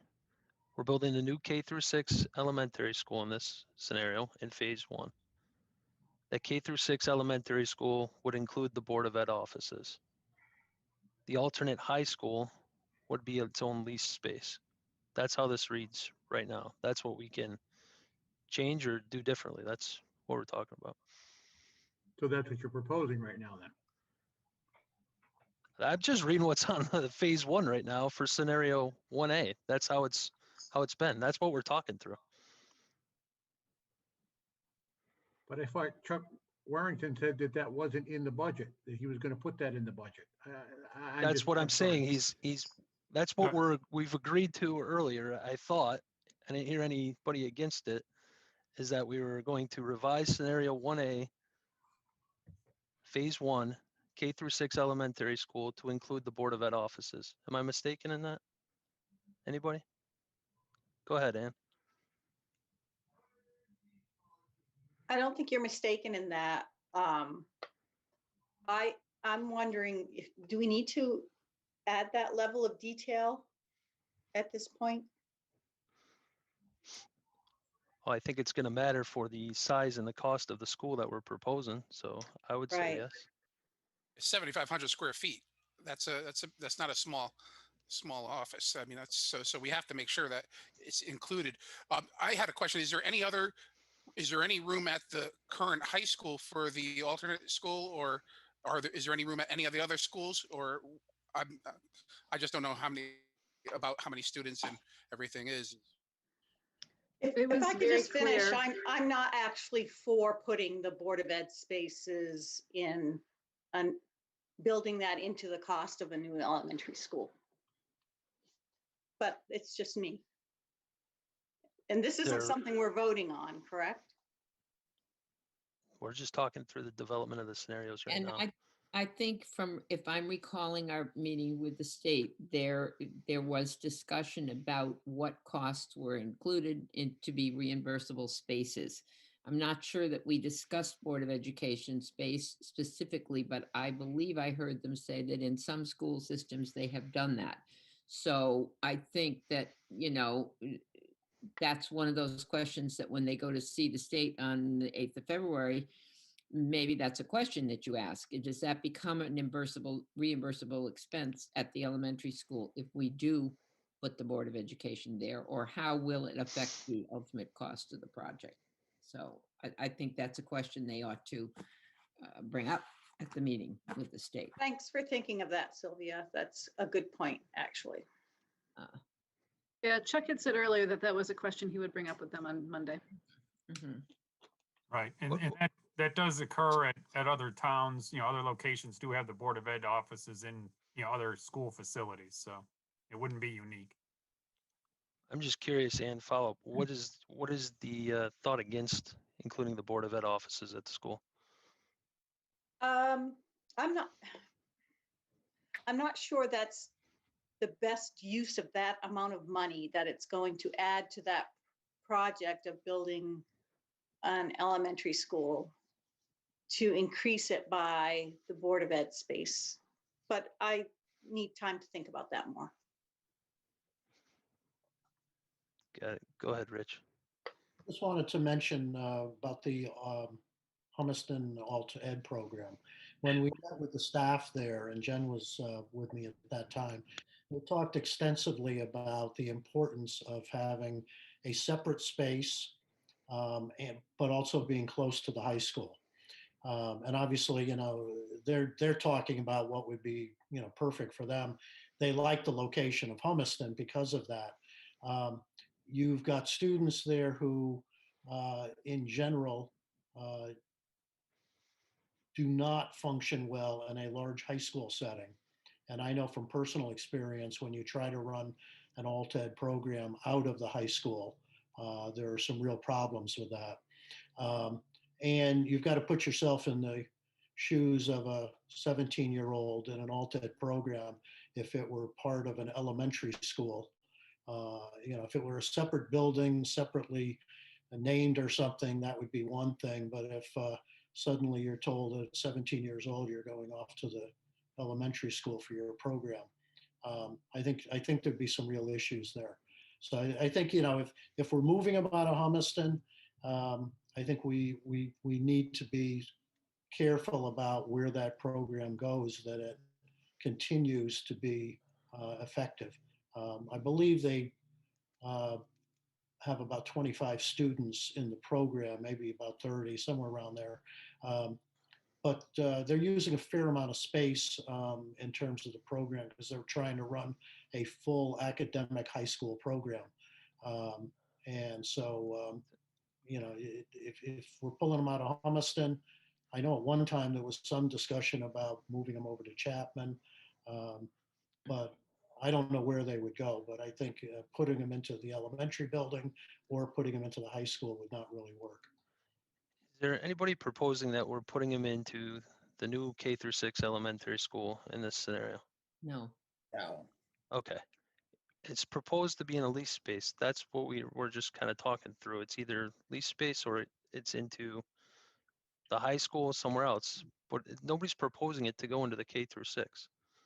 We're building a new K through 6 elementary school in this scenario in phase 1. That K through 6 elementary school would include the Board of Ed offices. The alternate high school would be its own lease space. That's how this reads right now. That's what we can change or do differently. That's what we're talking about. So that's what you're proposing right now then. I'm just reading what's on the phase 1 right now for scenario 1A. That's how it's been. That's what we're talking through. But I thought Chuck Warrington said that wasn't in the budget, that he was going to put that in the budget. That's what I'm saying. That's what we've agreed to earlier. I thought, I didn't hear anybody against it, is that we were going to revise scenario 1A, phase 1, K through 6 elementary school to include the Board of Ed offices. Am I mistaken in that? Anybody? Go ahead, Ann. I don't think you're mistaken in that. I'm wondering, do we need to add that level of detail at this point? Well, I think it's going to matter for the size and the cost of the school that we're proposing. So I would say Right. yes. 7,500 square feet. That's not a small office. I mean, that's so we have to make sure that it's included. I had a question. Is there any room at the current high school for the alternate school, or is there any room at any of the other schools? Or I just don't know how many students and everything is. If I could just finish, I'm not actually for putting the Board of Ed spaces in and building that into the cost of a new elementary school. But it's just me. And this isn't something we're voting on, correct? We're just talking through the development of the scenarios right now. I think if I'm recalling our meeting with the state, there was discussion about what costs were included to be reimbursable spaces. I'm not sure that we discussed Board of Education space specifically, but I believe I heard them say that in some school systems, they have done that. So I think that, that's one of those questions that when they go to see the state on the 8th of February, maybe that's a question that you ask. Does that become an reimbursable expense at the elementary school if we do put the Board of Education there, or how will it affect the ultimate cost of the project? So I think that's a question they ought to bring up at the meeting with the state. Thanks for thinking of that, Sylvia. That's a good point, actually. Yeah, Chuck had said earlier that that was a question he would bring up with them on Monday. Mhm. Right, and that does occur at other towns, other locations do have the Board of Ed offices in, other school facilities, so it wouldn't be unique. I'm just curious, and follow up, what is the thought against including the Board of Ed offices at the school? I'm not sure that's the best use of that amount of money that it's going to add to that project of building an elementary school to increase it by the Board of Ed space. But I need time to think about that more. Got it. Go ahead, Rich. Just wanted to mention about the Humiston Alt Ed program. When we met with the staff there, and Jen was with me at that time, we talked extensively about the importance of having a separate space, but also being close to the high school. And obviously, they're talking about what would be, perfect for them. They like the location of Humiston because of that. You've got students there who, in general, do not function well in a large high school setting. And I know from personal experience, when you try to run an alt ed program out of the high school, there are some real problems with that. And you've got to put yourself in the shoes of a 17-year-old in an alt ed program if it were part of an elementary school. If it were a separate building, separately named or something, that would be one thing. But if suddenly you're told at 17 years old you're going off to the elementary school for your program, I think there'd be some real issues there. So I think if we're moving them out of Humiston, I think we need to be careful about where that program goes, that it continues to be effective. I believe they have about 25 students in the program, maybe about 30, somewhere around there. But they're using a fair amount of space in terms of the program because they're trying to run a full academic high school program. And so, if we're pulling them out of Humiston, I know at one time there was some discussion about moving them over to Chapman, but I don't know where they would go. But I think putting them into the elementary building or putting them into the high school would not really work. Is there anybody proposing that we're putting them into the new K-6 elementary school in this scenario? No. No. Okay. It's proposed to be in a lease space. That's what we're just kind of talking through. It's either lease space or it's into the high school or somewhere else, but nobody's proposing it to go into the K-6.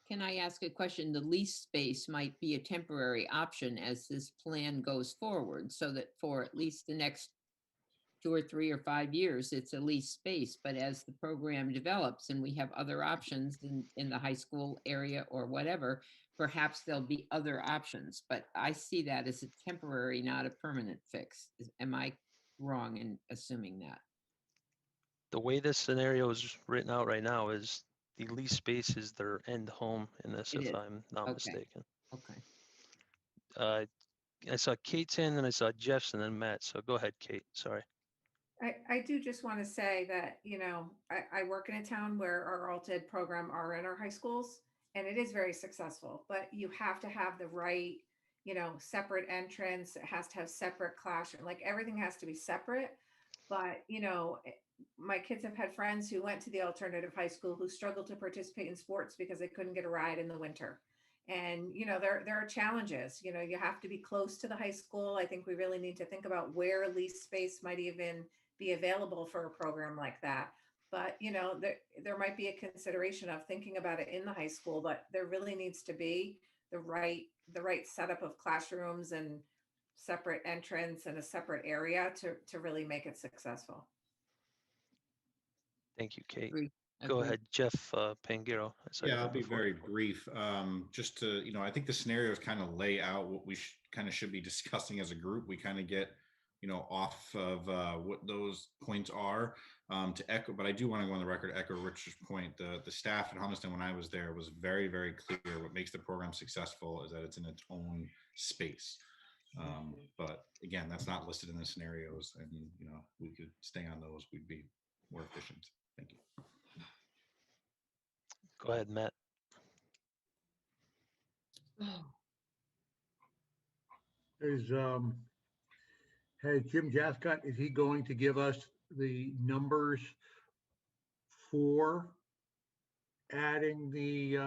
Can I ask a question? The lease space might be a temporary option as this plan goes forward, so that for at least the next 2 or 3 or 5 years, it's a lease space. But as the program develops and we have other options in the high school area or whatever, perhaps there'll be other options. But I see that as a temporary, not a permanent fix. Am I wrong in assuming that? The way this scenario is written out right now is the lease space is their end home in this, It if is. I'm not Okay. mistaken. Okay. I saw Kate's in and I saw Jeff's and then Matt. So go ahead, Kate. Sorry. I do just want to say that, I work in a town where our alt ed program are in our high schools, and it is very successful, but you have to have the right, separate entrance. It has to have separate classroom, like everything has to be separate. But, my kids have had friends who went to the alternative high school who struggled to participate in sports because they couldn't get a ride in the winter. And, there are challenges, you have to be close to the high school. I think we really need to think about where lease space might even be available for a program like that. But, you know, there might be a consideration of thinking about it in the high school, but there really needs to be the right setup of classrooms and separate entrance and a separate area to really make it successful. Thank you, Kate. Agree. Go Agree. ahead, Jeff Pangiro. I saw your Yeah, I'll hand be before. very brief. Just to, I think the scenarios kind of lay out what we kind of should be discussing as a group. We kind of get, off of what those points are to echo, but I do want to go on the record, echo Richard's point. The staff at Humiston, when I was there, was very, very clear. What makes the program successful is that it's in its own space. But again, that's not listed in the scenarios, and we could stay on those. We'd be more efficient. Thank you. Go ahead, Matt. Has Jim Jascott, is he going to give us the numbers for adding the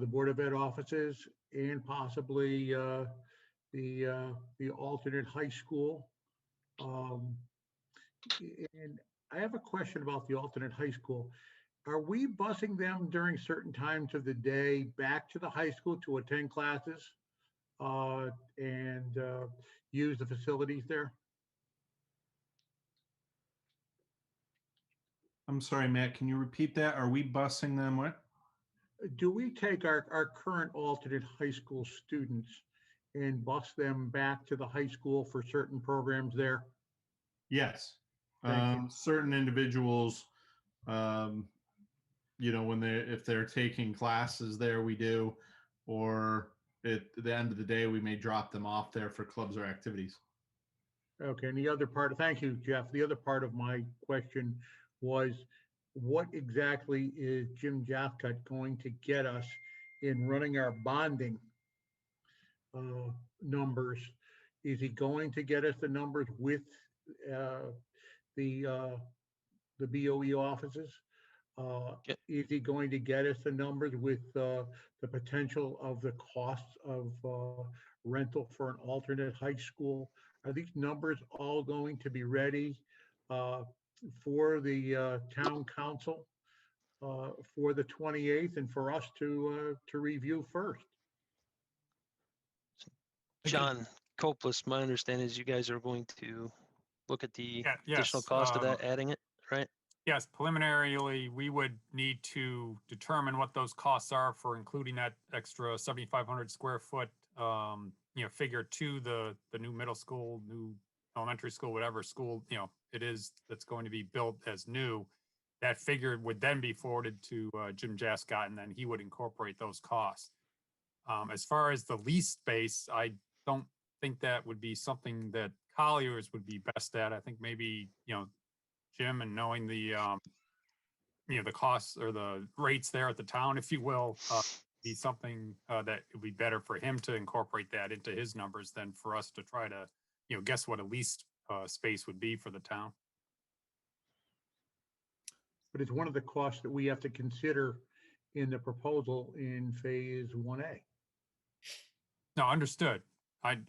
Board of Ed offices and possibly the alternate high school? And I have a question about the alternate high school. Are we busing them during certain times of the day back to the high school to attend classes and use the facilities there? I'm sorry, Matt, can you repeat that? Are we busing them? What? Do we take our current alternate high school students and bus them back to the high school for certain programs there? Yes. Thank you. Certain individuals, if they're taking classes there, we do, or at the end of the day, we may drop them off there for clubs or activities. Okay, and the other part, thank you, Jeff. The other part of my question was, what exactly is Jim Jascott going to get us in running our bonding numbers? Is he going to get us the numbers with the BOE offices? Yep. Is he going to get us the numbers with the potential of the costs of rental for an alternate high school? Are these numbers all going to be ready for the town council for the 28th and for us to review first? John Copeless, my understanding is you guys are going to look at the additional Yes, cost of that, adding it, right? Yes, preliminarily, we would need to determine what those costs are for including that extra 7,500 square foot, figure to the new middle school, new elementary school, whatever school, it is that's going to be built as new. That figure would then be forwarded to Jim Jascott, and then he would incorporate those costs. As far as the lease space, I don't think that would be something that Colliers would be best at. I think maybe, Jim, and knowing the the costs or the rates there at the town, if you will, be something that would be better for him to incorporate that into his numbers than for us to try to guess what a leased space would be for the town. But it's one of the costs that we have to consider in the proposal in phase 1A. No, understood.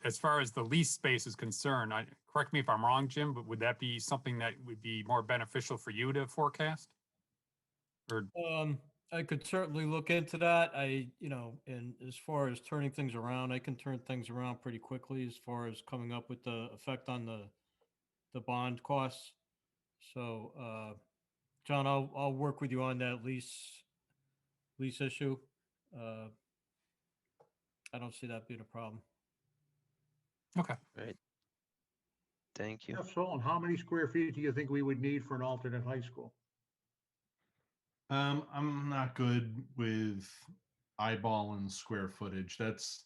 As far as the lease space is concerned, correct me if I'm wrong, Jim, but would that be something that would be more beneficial for you to forecast? Or I could certainly look into that. And as far as turning things around, I can turn things around pretty quickly as far as coming up with the effect on the bond costs. So, John, I'll work with you on that lease issue. I don't see that being a problem. Okay. Right. Thank you. Jeff Solon, how many square feet do you think we would need for an alternate high school? I'm not good with eyeballing square footage. That's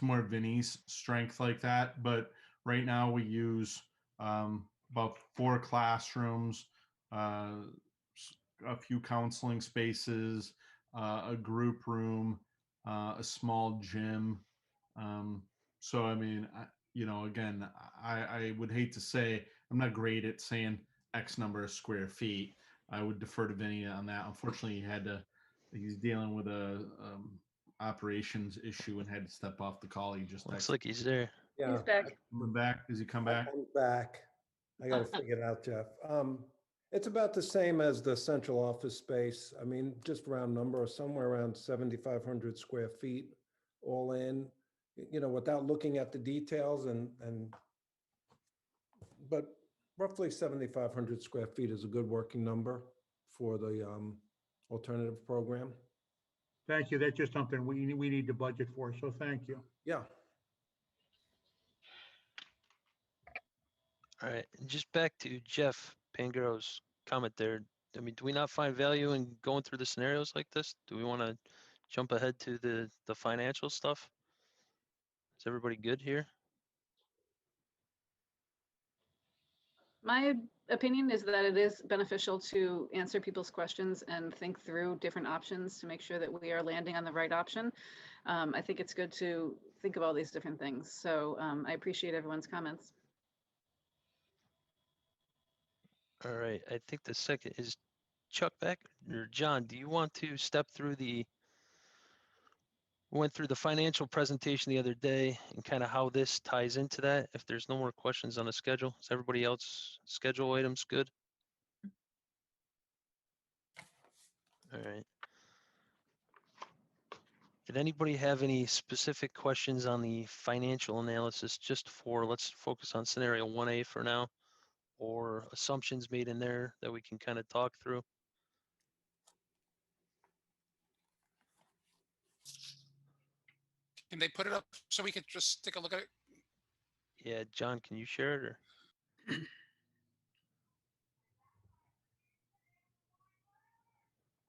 more Vinny's strength like that. But right now we use about 4 classrooms, a few counseling spaces, a group room, a small gym. So I mean, again, I would hate to say I'm not great at saying X number of square feet. I would defer to Vinny on that. Unfortunately, he's dealing with a operations issue and had to step off the call. He just Looks like he's there. Yeah. He's back. coming back. Does he come back? I'm back. I got to figure it out, Jeff. It's about the same as the central office space. I mean, just round number, somewhere around 7,500 square feet all in, without looking at the details but roughly 7,500 square feet is a good working number for the alternative program. Thank you. That's just something we need to budget for, so thank you. Yeah. All right, and just back to Jeff Pangaro's comment there. I mean, do we not find value in going through the scenarios like this? Do we want to jump ahead to the financial stuff? Is everybody good here? My opinion is that it is beneficial to answer people's questions and think through different options to make sure that we are landing on the right option. I think it's good to think of all these different things. So I appreciate everyone's comments. All right, I think the second is Chuck back, or John, do you want to step through we went through the financial presentation the other day and kind of how this ties into that? If there's no more questions on the schedule, is everybody else schedule items good? All right. Did anybody have any specific questions on the financial analysis just for, let's focus on scenario 1A for now, or assumptions made in there that we can kind of talk through? Can they put it up so we could just take a look at it? Yeah, John, can you share it or?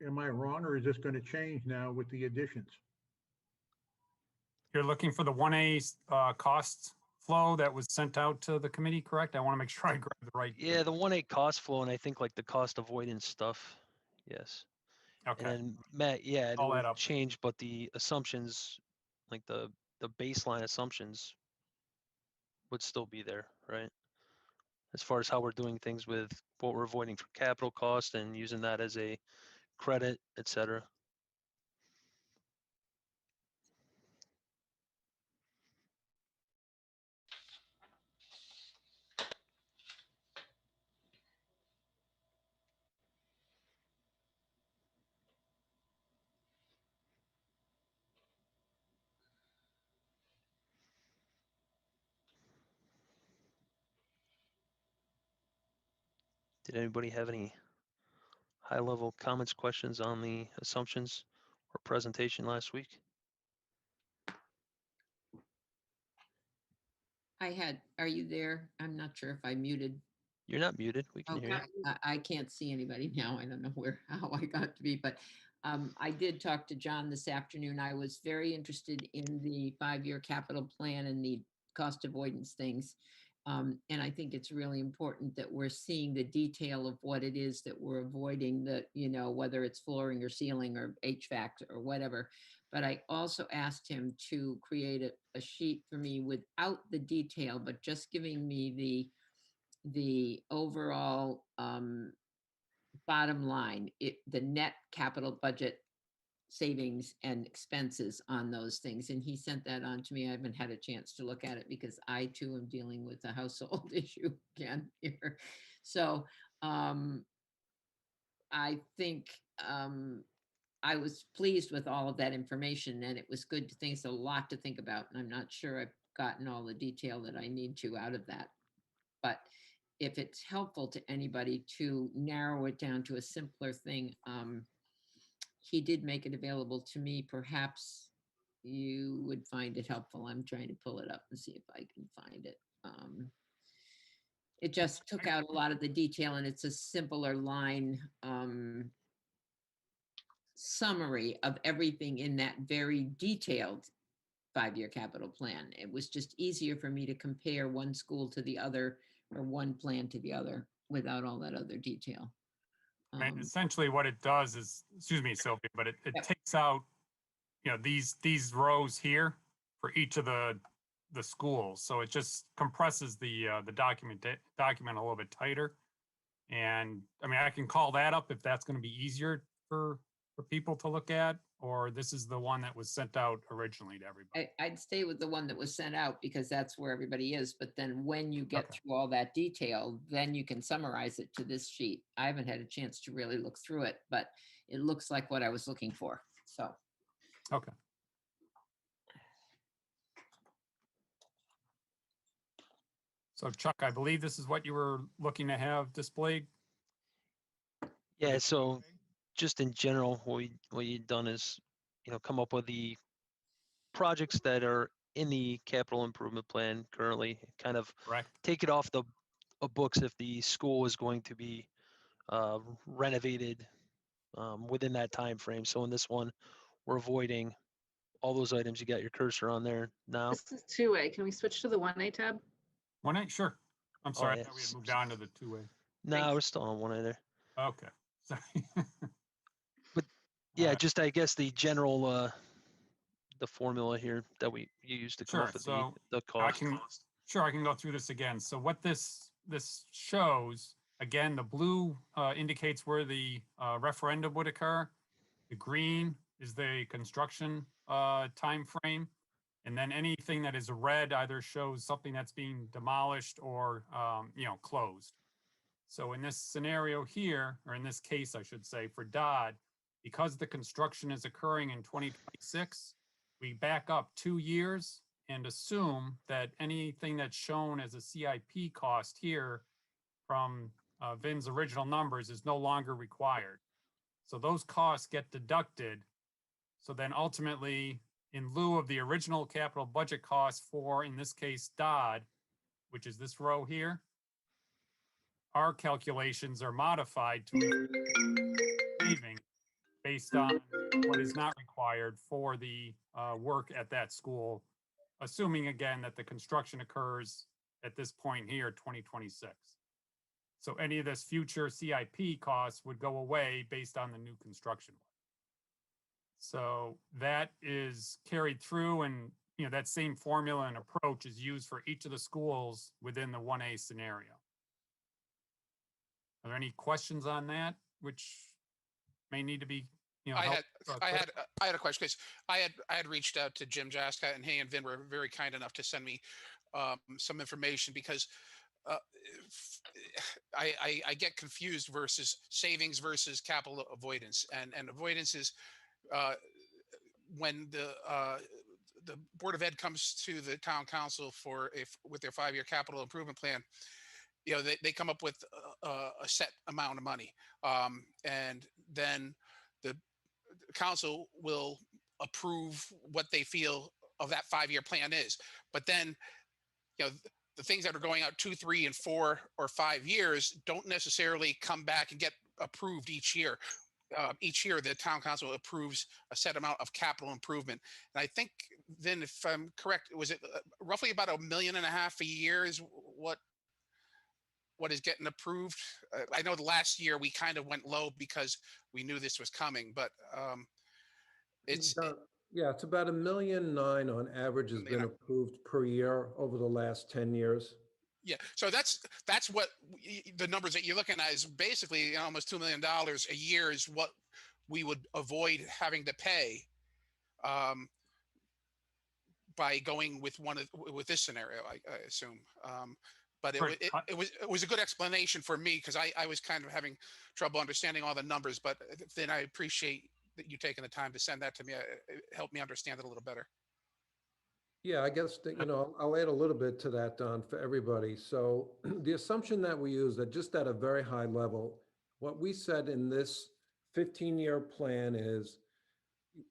Am I wrong, or is this going to change now with the additions? You're looking for the 1A cost flow that was sent out to the committee, correct? I want to make sure I grab the right. Yeah, the 1A cost flow and I think like the cost avoidance stuff. Yes. Okay. And then Matt, yeah, it All that will up. change, but the assumptions, like the baseline assumptions would still be there, right? As far as how we're doing things with what we're avoiding for capital cost and using that as a credit, et cetera. Did anybody have any high-level comments, questions on the assumptions or presentation last week? Are you there? I'm not sure if I muted. You're not muted. We can hear Okay, you. I can't see anybody now. I don't know how I got to be, but I did talk to John this afternoon. I was very interested in the 5-year capital plan and the cost avoidance things. And I think it's really important that we're seeing the detail of what it is that we're avoiding, whether it's flooring or ceiling or HVAC or whatever. But I also asked him to create a sheet for me without the detail, but just giving me the overall bottom line, the net capital budget savings and expenses on those things. And he sent that on to me. I haven't had a chance to look at it because I too am dealing with a household issue again here. So I think I was pleased with all of that information, and it was good to think. It's a lot to think about, and I'm not sure I've gotten all the detail that I need to out of that. But if it's helpful to anybody to narrow it down to a simpler thing, he did make it available to me. Perhaps you would find it helpful. I'm trying to pull it up and see if I can find it. It just took out a lot of the detail, and it's a simpler line summary of everything in that very detailed 5-year capital plan. It was just easier for me to compare one school to the other or one plan to the other without all that other detail. I mean, essentially what it does is, excuse me, Sylvia, but it takes out, these rows here for each of the schools. So it just compresses the document a little bit tighter. And I mean, I can call that up if that's going to be easier for people to look at, or this is the one that was sent out originally to everybody? I'd stay with the one that was sent out because that's where everybody is. But then when you get Okay. through all that detail, then you can summarize it to this sheet. I haven't had a chance to really look through it, but it looks like what I was looking for. So. Okay. So Chuck, I believe this is what you were looking to have displayed? Yeah, so just in general, what you've done is, come up with the projects that are in the capital improvement plan currently, kind of Correct. take it off the books if the school is going to be renovated within that time frame. So in this one, we're avoiding all those items. You got your cursor on there now. This is 2A. Can we switch to the 1A tab? 1A, sure. I'm sorry, yeah. I thought we had moved on to the 2A. No, Thanks. we're still on 1A there. Okay, sorry. Yeah, Alright. just I guess the general the formula here that you used to come Sure, up with so the I cost. can go through this again. So what this shows, again, the blue indicates where the referendum would occur. The green is the construction time frame. And then anything that is red either shows something that's being demolished or closed. So in this scenario here, or in this case, I should say, for Dodd, because the construction is occurring in 2026, we back up 2 years and assume that anything that's shown as a CIP cost here from Vin's original numbers is no longer required. So those costs get deducted. So then ultimately, in lieu of the original capital budget cost for, in this case, Dodd, which is this row here, our calculations are modified to saving based on what is not required for the work at that school, assuming again that the construction occurs at this point here, 2026. So any of this future CIP costs would go away based on the new construction. So that is carried through, and that same formula and approach is used for each of the schools within the 1A scenario. Are there any questions on that, which may need to be, I had a question because I had reached out to Jim Jaska, and he and Vin were very kind enough to send me some information because I get confused versus savings versus capital avoidance, and avoidance is when the Board of Ed comes to the town council with their 5-year capital improvement plan. They come up with a set amount of money, and then the council will approve what they feel of that 5-year plan is. But then, the things that are going out 2, 3, and 4 or 5 years don't necessarily come back and get approved each year. Each year, the town council approves a set amount of capital improvement. And I think then, if I'm correct, was it roughly about $1.5 million a year is what is getting approved? I know the last year we kind of went low because we knew this was coming, but it's Yeah, it's about $1.9 million on average has been approved per year over the last 10 years. yeah. So that's what the numbers that you're looking at is basically almost $2 million a year is what we would avoid having to pay by going with with this scenario, I assume. But it was a good explanation for me because I was kind of having trouble understanding all the numbers. But then I appreciate that you taking the time to send that to me. It helped me understand it a little better. Yeah, I guess that, I'll add a little bit to that, Don, for everybody. So the assumption that we use that just at a very high level, what we said in this 15-year plan is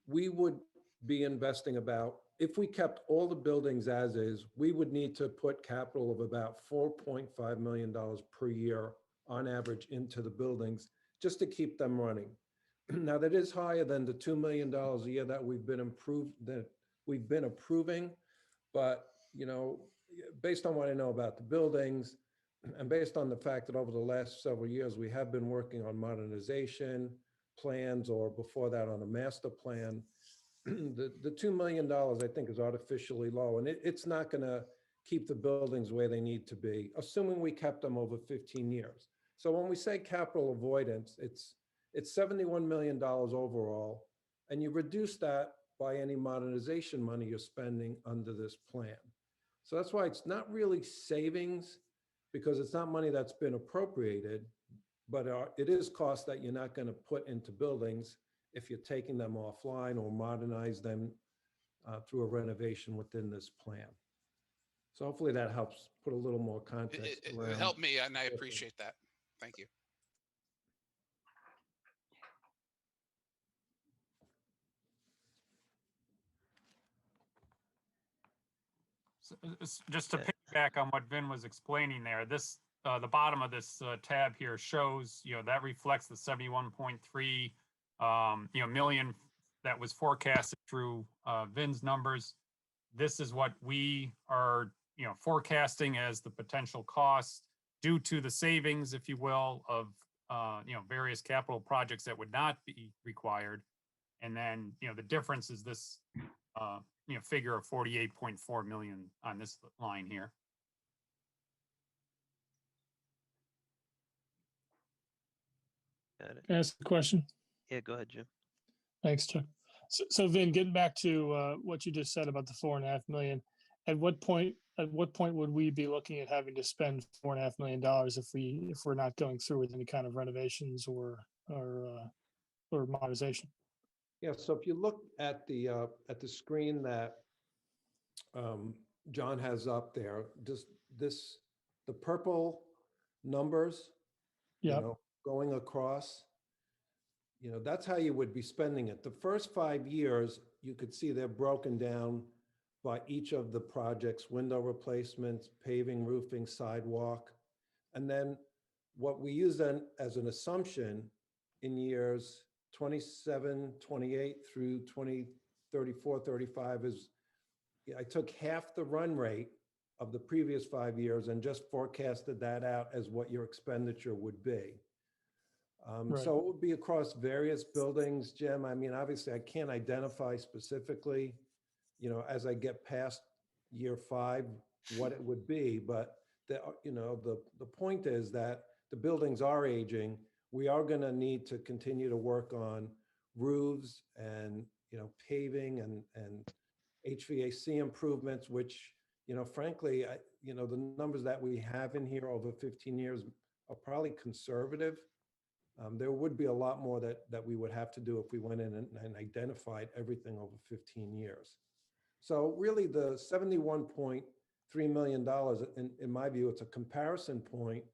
we would be investing about, if we kept all the buildings as is, we would need to put capital of about $4.5 million per year on average into the buildings just to keep them running. Now that is higher than the $2 million a year that we've been approving, but based on what I know about the buildings and based on the fact that over the last several years we have been working on modernization plans, or before that on a master plan, the $2 million I think is artificially low, and it's not going to keep the buildings where they need to be, assuming we kept them over 15 years. So when we say capital avoidance, it's $71 million overall. and you reduce that by any modernization money you're spending under this plan. So that's why it's not really savings, because it's not money that's been appropriated, but it is cost that you're not going to put into buildings if you're taking them offline or modernize them through a renovation within this plan. So hopefully that helps put a little more context It around. helped me, and I appreciate that. Thank you. Just to piggyback on what Vin was explaining there, this the bottom of this tab here shows, that reflects the 71.3 million that was forecasted through Vin's numbers. This is what we are forecasting as the potential costs due to the savings, if you will, of various capital projects that would not be required. And then the difference is this figure of 48.4 million on this line here. Got it. Can I ask a question? Yeah, go ahead, Jim. Thanks, Chuck. So Vin, getting back to what you just said about the 4.5 million, at what point would we be looking at having to spend $4.5 million if we're not going through with any kind of renovations or modernization? Yeah, so if you look at the screen that John has up there, just the purple numbers, going across, that's how you would be spending it. The first 5 years, you could see they're broken down by each of the projects: window replacements, paving, roofing, sidewalk. And then what we use then as an assumption in years 27, 28 through 2034, 35 is, I took half the run rate of the previous 5 years and just forecasted that out as what your expenditure would be. So it would be across various buildings, Jim. I mean, obviously I can't identify specifically, as I get past year 5, what it would be, but the point is that the buildings are aging. We are going to need to continue to work on roofs and, paving and HVAC improvements, which, frankly, the numbers that we have in here over 15 years are probably conservative. There would be a lot more that we would have to do if we went in and identified everything over 15 years. So really the $71.3 million, in my view, it's a comparison point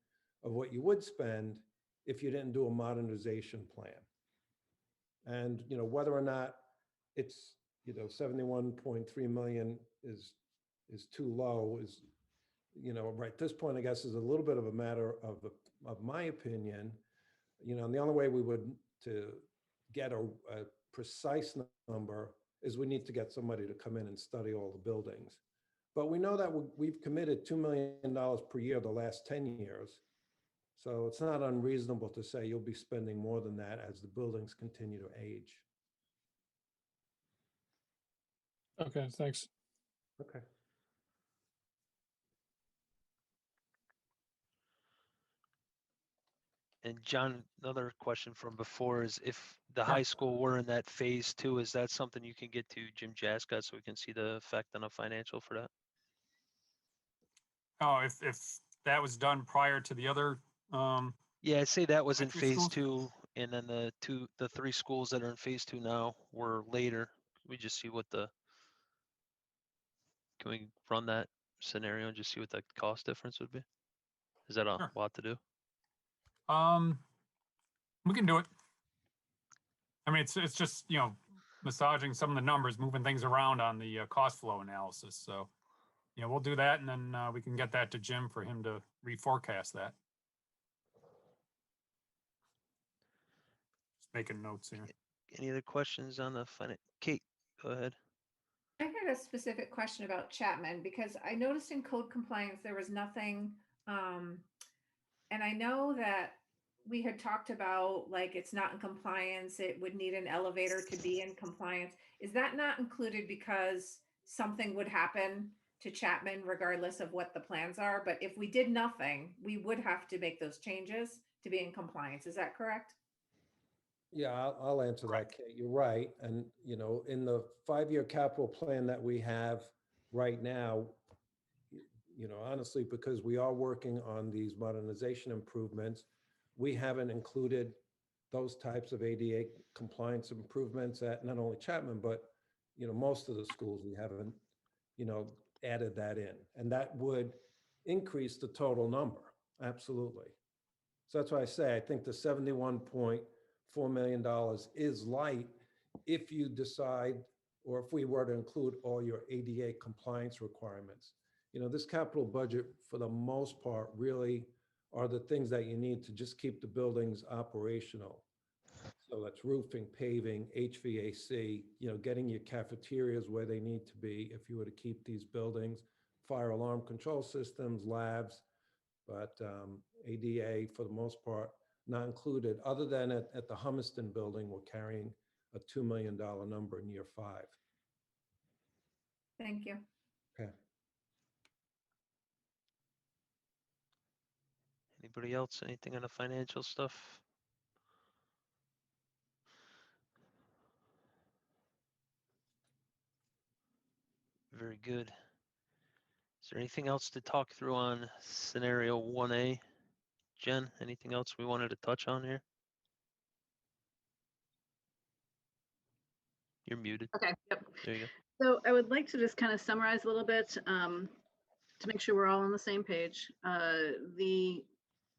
of what you would spend if you didn't do a modernization plan. And, whether or not it's, 71.3 million is too low is, right at this point, I guess, is a little bit of a matter of my opinion. And the only way we would to get a precise number is we need to get somebody to come in and study all the buildings. But we know that we've committed $2 million per year the last 10 years. So it's not unreasonable to say you'll be spending more than that as the buildings continue to age. Okay, thanks. Okay. And John, another question from before is, if the high school were in that phase 2, is that something you can get to Jim Jaskat so we can see the effect on a financial for that? Oh, if that was done prior to the other. Yeah, I'd say that was in elementary phase schools? 2, and then the 3 schools that are in phase 2 now were later. We just see what can we run that scenario and just see what the cost difference would be? Is that a Sure. lot to do? We can do it. I mean, it's just, massaging some of the numbers, moving things around on the cost flow analysis. So, we'll do that, and then we can get that to Jim for him to reforecast that. Just making notes here. Any other questions on the finance? Kate, go ahead. I had a specific question about Chapman because I noticed in code compliance there was nothing, and I know that we had talked about like it's not in compliance, it would need an elevator to be in compliance. Is that not included because something would happen to Chapman regardless of what the plans are? But if we did nothing, we would have to make those changes to be in compliance. Is that correct? Yeah, I'll answer that, Kate. You're right. And, in the 5-year capital plan that we have right now, honestly, because we are working on these modernization improvements, we haven't included those types of ADA compliance improvements at not only Chapman, but, most of the schools, we haven't, added that in. And that would increase the total number. Absolutely. So that's why I say, I think the $71.4 million is light if you decide, or if we were to include all your ADA compliance requirements. This capital budget, for the most part, really are the things that you need to just keep the buildings operational. So that's roofing, paving, HVAC, getting your cafeterias where they need to be if you were to keep these buildings, fire alarm control systems, labs, but ADA, for the most part, not included, other than at the Humiston building, we're carrying a $2 million number in year 5. Thank you. Okay. Anybody else? Anything on the financial stuff? Very good. Is there anything else to talk through on scenario 1A? Jen, anything else we wanted to touch on here? You're muted. Okay, yep. There you go. So I would like to just kind of summarize a little bit to make sure we're all on the same page. The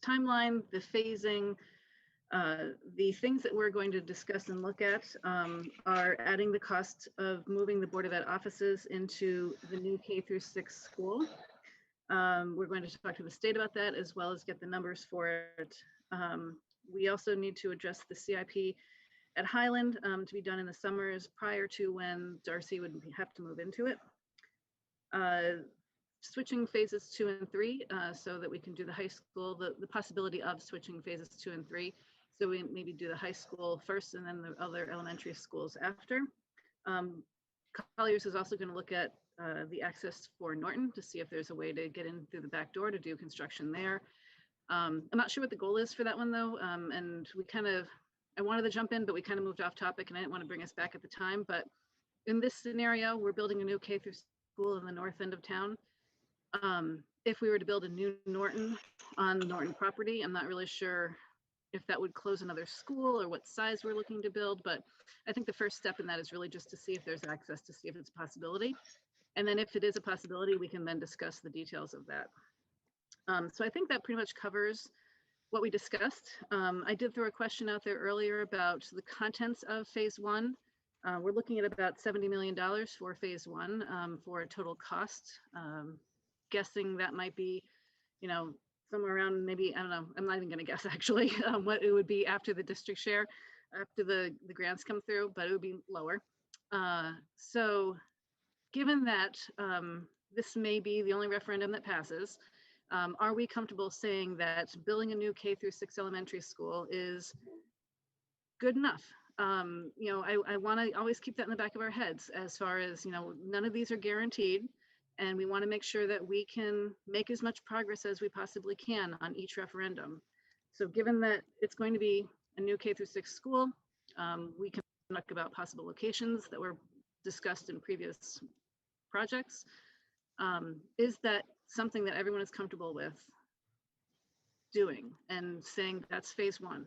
timeline, the phasing, the things that we're going to discuss and look at are adding the cost of moving the Board of Ed offices into the new K through 6 school. We're going to talk to the state about that, as well as get the numbers for it. We also need to address the CIP at Highland to be done in the summers prior to when Darcy would have to move into it. Switching phases 2 and 3 so that we can do the high school, the possibility of switching phases 2 and 3. So we maybe do the high school first and then the other elementary schools after. Colliers is also going to look at the access for Norton to see if there's a way to get in through the back door to do construction there. I'm not sure what the goal is for that one though. And we I wanted to jump in, but we kind of moved off topic and I didn't want to bring us back at the time. But in this scenario, we're building a new K through school in the north end of town. If we were to build a new Norton on Norton property, I'm not really sure if that would close another school or what size we're looking to build. But I think the first step in that is really just to see if there's access, to see if it's a possibility. And then if it is a possibility, we can then discuss the details of that. So I think that pretty much covers what we discussed. I did throw a question out there earlier about the contents of phase 1. We're looking at about $70 million for phase 1 for a total cost. Guessing that might be, somewhere around maybe, I don't know, I'm not even going to guess actually what it would be after the district share, after the grants come through, but it would be lower. So given that this may be the only referendum that passes, are we comfortable saying that building a new K through 6 elementary school is good enough? I want to always keep that in the back of our heads as far as, none of these are guaranteed. And we want to make sure that we can make as much progress as we possibly can on each referendum. So given that it's going to be a new K through 6 school, we can talk about possible locations that were discussed in previous projects. Is that something that everyone is comfortable with doing and saying that's phase 1?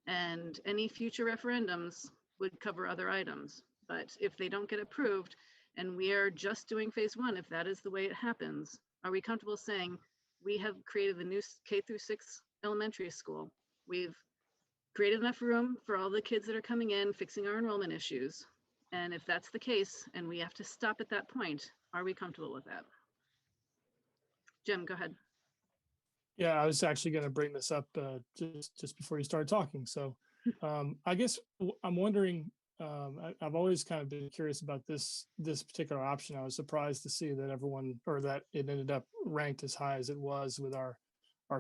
And any future referendums would cover other items. But if they don't get approved and we are just doing phase 1, if that is the way it happens, are we comfortable saying we have created the new K through 6 elementary school? We've created enough room for all the kids that are coming in, fixing our enrollment issues. And if that's the case, and we have to stop at that point, are we comfortable with that? Jim, go ahead. Yeah, I was actually going to bring this up just before you started talking. So I guess I'm wondering, I've always kind of been curious about this particular option. I was surprised to see that that it ended up ranked as high as it was with our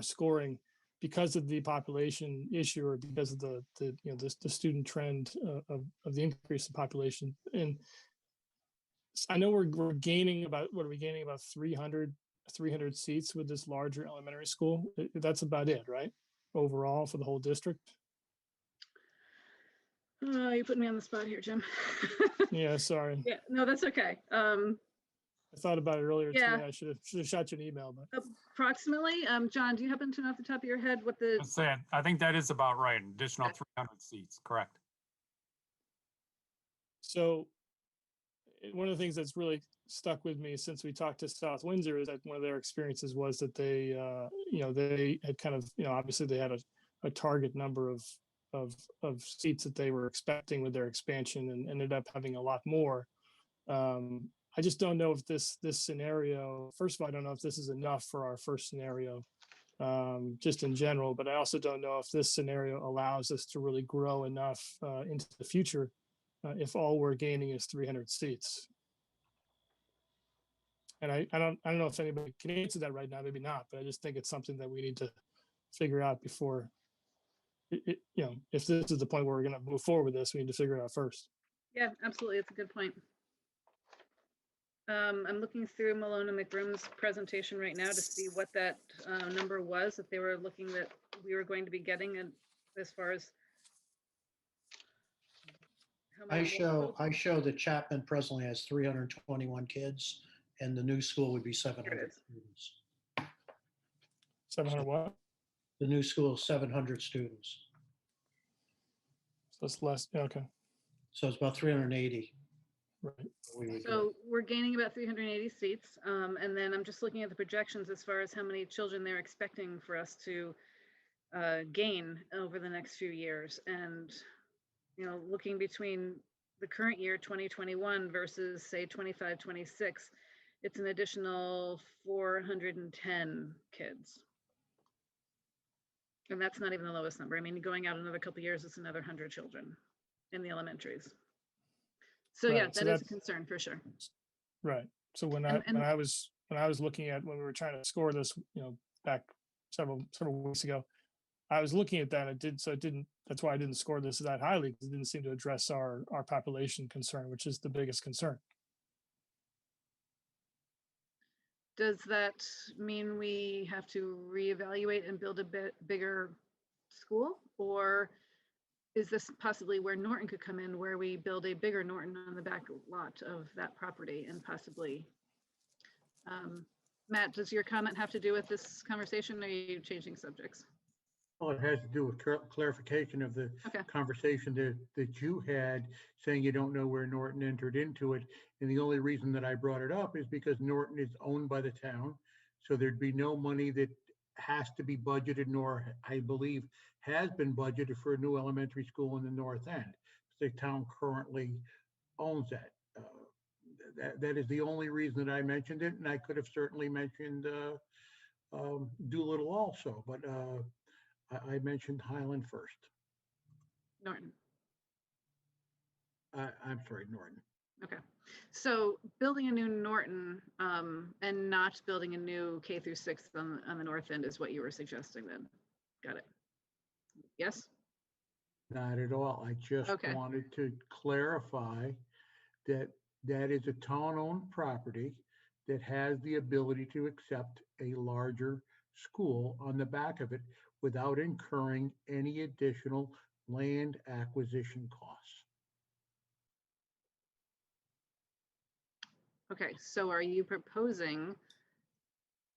scoring because of the population issue or because of the student trend of the increase in population. And I know we're gaining about, what are we gaining, about 300 seats with this larger elementary school. That's about it, right? Overall for the whole district. Oh, you put me on the spot here, Jim. Yeah, sorry. Yeah, no, that's okay. I thought about it earlier Yeah. today. I should have shot you an email, but Approximately, John, do you happen to know off the top of your head what the, Let's say, I think that is about right. An additional 300 seats, correct? so one of the things that's really stuck with me since we talked to South Windsor is that one of their experiences was that they, they had kind of, obviously they had a target number of seats that they were expecting with their expansion and ended up having a lot more. I just don't know if this scenario, first of all, I don't know if this is enough for our first scenario, just in general, but I also don't know if this scenario allows us to really grow enough into the future if all we're gaining is 300 seats. And I don't know if anybody can answer that right now, maybe not, but I just think it's something that we need to figure out before, if this is the point where we're going to move forward with this, we need to figure it out first. yeah, absolutely, it's a good point. I'm looking through Malone and McBroom's presentation right now to see what that number was, if they were looking that we were going to be getting and as far as how I many more show that Chapman presently has 321 kids and the new school would be 700 students. 700 what? The new school is 700 students. So it's less, yeah, okay, So it's about 380. right. we would get. So we're gaining about 380 seats. And then I'm just looking at the projections as far as how many children they're expecting for us to gain over the next few years. And, looking between the current year, 2021 versus say 25, 26, it's an additional 410 kids. And that's not even the lowest number. I mean, going out another couple of years, it's another 100 children in the elementaries. So yeah, Right, so that is a that- concern for sure. Right. So when And- I was looking at when we were trying to score this, back several weeks ago, I was looking at that. It didn't. That's why I didn't score this that highly, because it didn't seem to address our population concern, which is the biggest concern. Does that mean we have to reevaluate and build a bit bigger school? Or is this possibly where Norton could come in, where we build a bigger Norton on the back lot of that property and possibly, Matt, does your comment have to do with this conversation, or are you changing subjects? Well, it has to do with clarification of the Okay. conversation that you had, saying you don't know where Norton entered into it. And the only reason that I brought it up is because Norton is owned by the town. So there'd be no money that has to be budgeted, nor I believe has been budgeted for a new elementary school in the north end. The town currently owns that. That is the only reason that I mentioned it. And I could have certainly mentioned Doolittle also, but I mentioned Highland first. Norton. I'm sorry, Norton. Okay. So building a new Norton and not building a new K through 6 on the north end is what you were suggesting then. Got it. Yes? Not at all. I just Okay. wanted to clarify that that is a town-owned property that has the ability to accept a larger school on the back of it without incurring any additional land acquisition costs. Okay, so are you proposing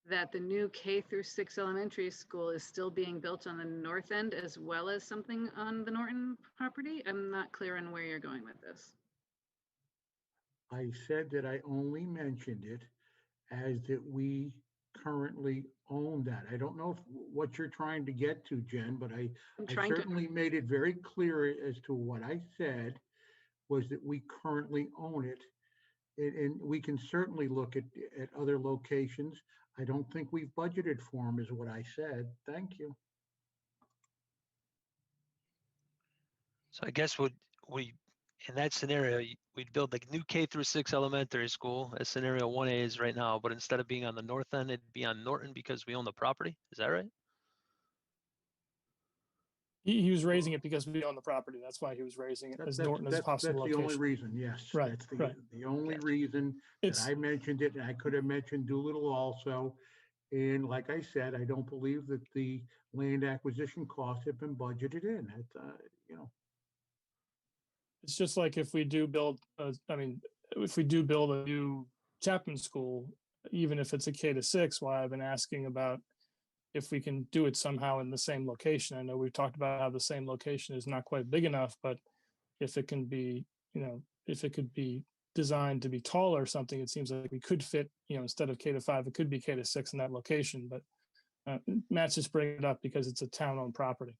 that the new K through 6 elementary school is still being built on the north end as well as something on the Norton property? I'm not clear on where you're going with this. I said that I only mentioned it as that we currently own that. I don't know what you're trying to get to, Jen, but I certainly made it very clear as to what I said was that we currently own it. And we can certainly look at other locations. I don't think we've budgeted for them, is what I said. Thank you. So I guess we in that scenario, we'd build the new K through 6 elementary school as scenario 1A is right now, but instead of being on the north end, it'd be on Norton because we own the property. Is that right? He was raising it because we own the property. That's why he was raising it as Norton as a possible That's the only location. reason, yes. Right, That's right. the only reason that I mentioned it, and I could have mentioned Doolittle also. And like I said, I don't believe that the land acquisition costs have been budgeted in. It's, It's just like if we do build, if we do build a new Chapman school, even if it's a K-6, why I've been asking about if we can do it somehow in the same location. I know we've talked about how the same location is not quite big enough, but if it can be, if it could be designed to be taller or something, it seems like we could fit, instead of K-5, it could be K-6 in that location. But Matt's just bringing it up because it's a town-owned property.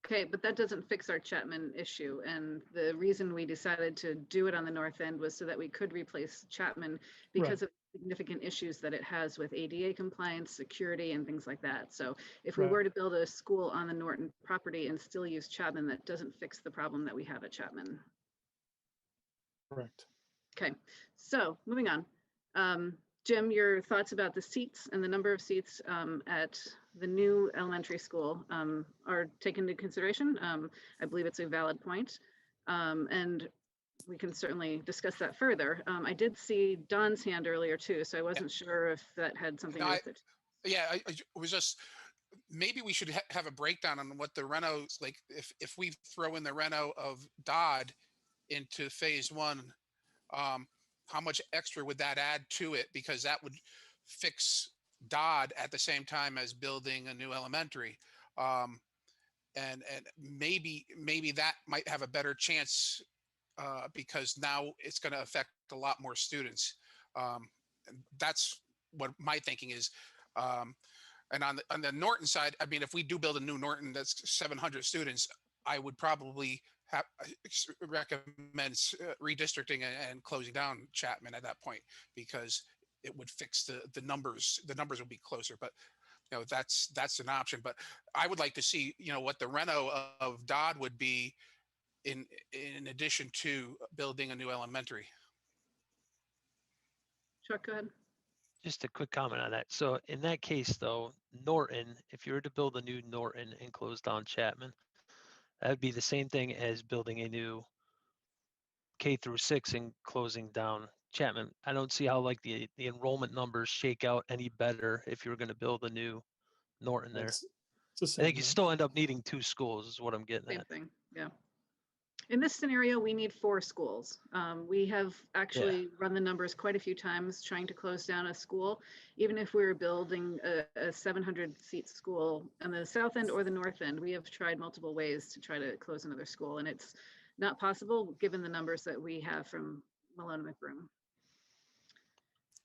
Okay, but that doesn't fix our Chapman issue. And the reason we decided to do it on the north end was so that we could replace Chapman because of significant issues that it has with ADA compliance, security, and things like that. So if we were to build a school on the Norton property and still use Chapman, that doesn't fix the problem that we have at Chapman. Correct. Okay, so moving on. Jim, your thoughts about the seats and the number of seats at the new elementary school are taken into consideration. I believe it's a valid point. And we can certainly discuss that further. I did see Don's hand earlier too, so I wasn't sure if that had something to do with it. Yeah, I was just, maybe we should have a breakdown on what the renos, like if we throw in the reno of Dodd into phase one, how much extra would that add to it? Because that would fix Dodd at the same time as building a new elementary. And maybe that might have a better chance because now it's going to affect a lot more students. And that's what my thinking is. And on the Norton side, I mean, if we do build a new Norton that's 700 students, I would probably recommend redistricting and closing down Chapman at that point, because it would fix the numbers. The numbers would be closer, but that's an option. But I would like to see what the reno of Dodd would be in addition to building a new elementary. Chuck, go ahead. Just a quick comment on that. So in that case, though, Norton, if you were to build a new Norton and close down Chapman, that would be the same thing as building a new K-6 and closing down Chapman. I don't see how like the enrollment numbers shake out any better if you were going to build a new Norton there. I think you still end up needing 2 schools is what I'm getting Same at. thing, yeah. In this scenario, we need 4 schools. We have actually run the numbers quite a few times trying to close down a school. Even if we were building a 700-seat school on the south end or the north end, we have tried multiple ways to try to close another school, and it's not possible given the numbers that we have from Malone and McBroom.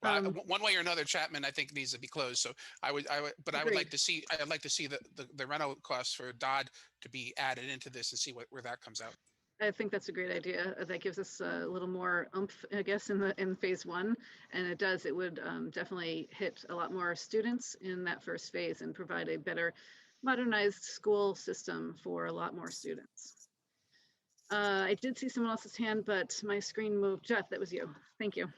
Well, one way or another, Chapman, I think, needs to be closed. So I would like to see, I'd like to see the rental costs for Dodd to be added into this and see where that comes out. I think that's a great idea. That gives us a little more oomph, I guess, in phase one, and it would definitely hit a lot more students in that first phase and provide a better modernized school system for a lot more students. I did see someone else's hand, but my screen moved. Jeff, that was you. Thank you.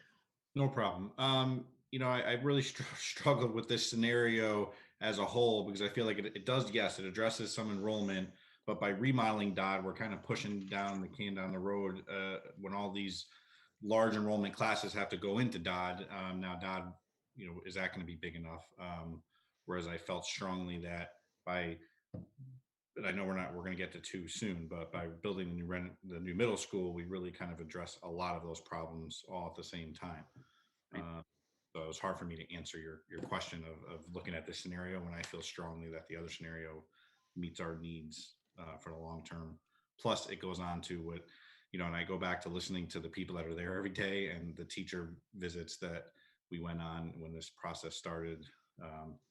No problem. I really struggled with this scenario as a whole because I feel like it does, yes, it addresses some enrollment, but by remodeling Dodd, we're kind of pushing down the can down the road when all these large enrollment classes have to go into Dodd. Now Dodd, is that going to be big enough? Whereas I felt strongly that but I know we're going to get to 2 soon, but by building the new middle school, we really kind of address a lot of those problems all at the same time. So it was hard for me to answer your question of looking at this scenario when I feel strongly that the other scenario meets our needs for the long term. Plus it goes on to what, and I go back to listening to the people that are there every day and the teacher visits that we went on when this process started.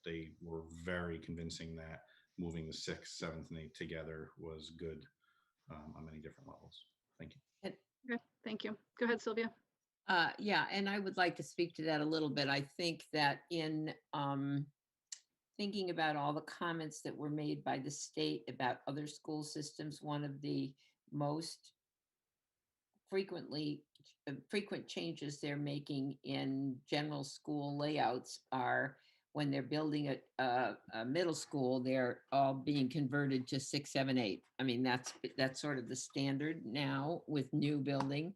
They were very convincing that moving the 6th, 7th, and 8th together was good on many different levels. Thank you. Okay, thank you. Go ahead, Sylvia. Yeah, and I would like to speak to that a little bit. I think that in thinking about all the comments that were made by the state about other school systems, one of the most frequent changes they're making in general school layouts are when they're building a middle school, they're all being converted to 6, 7, 8. I mean, that's sort of the standard now with new building.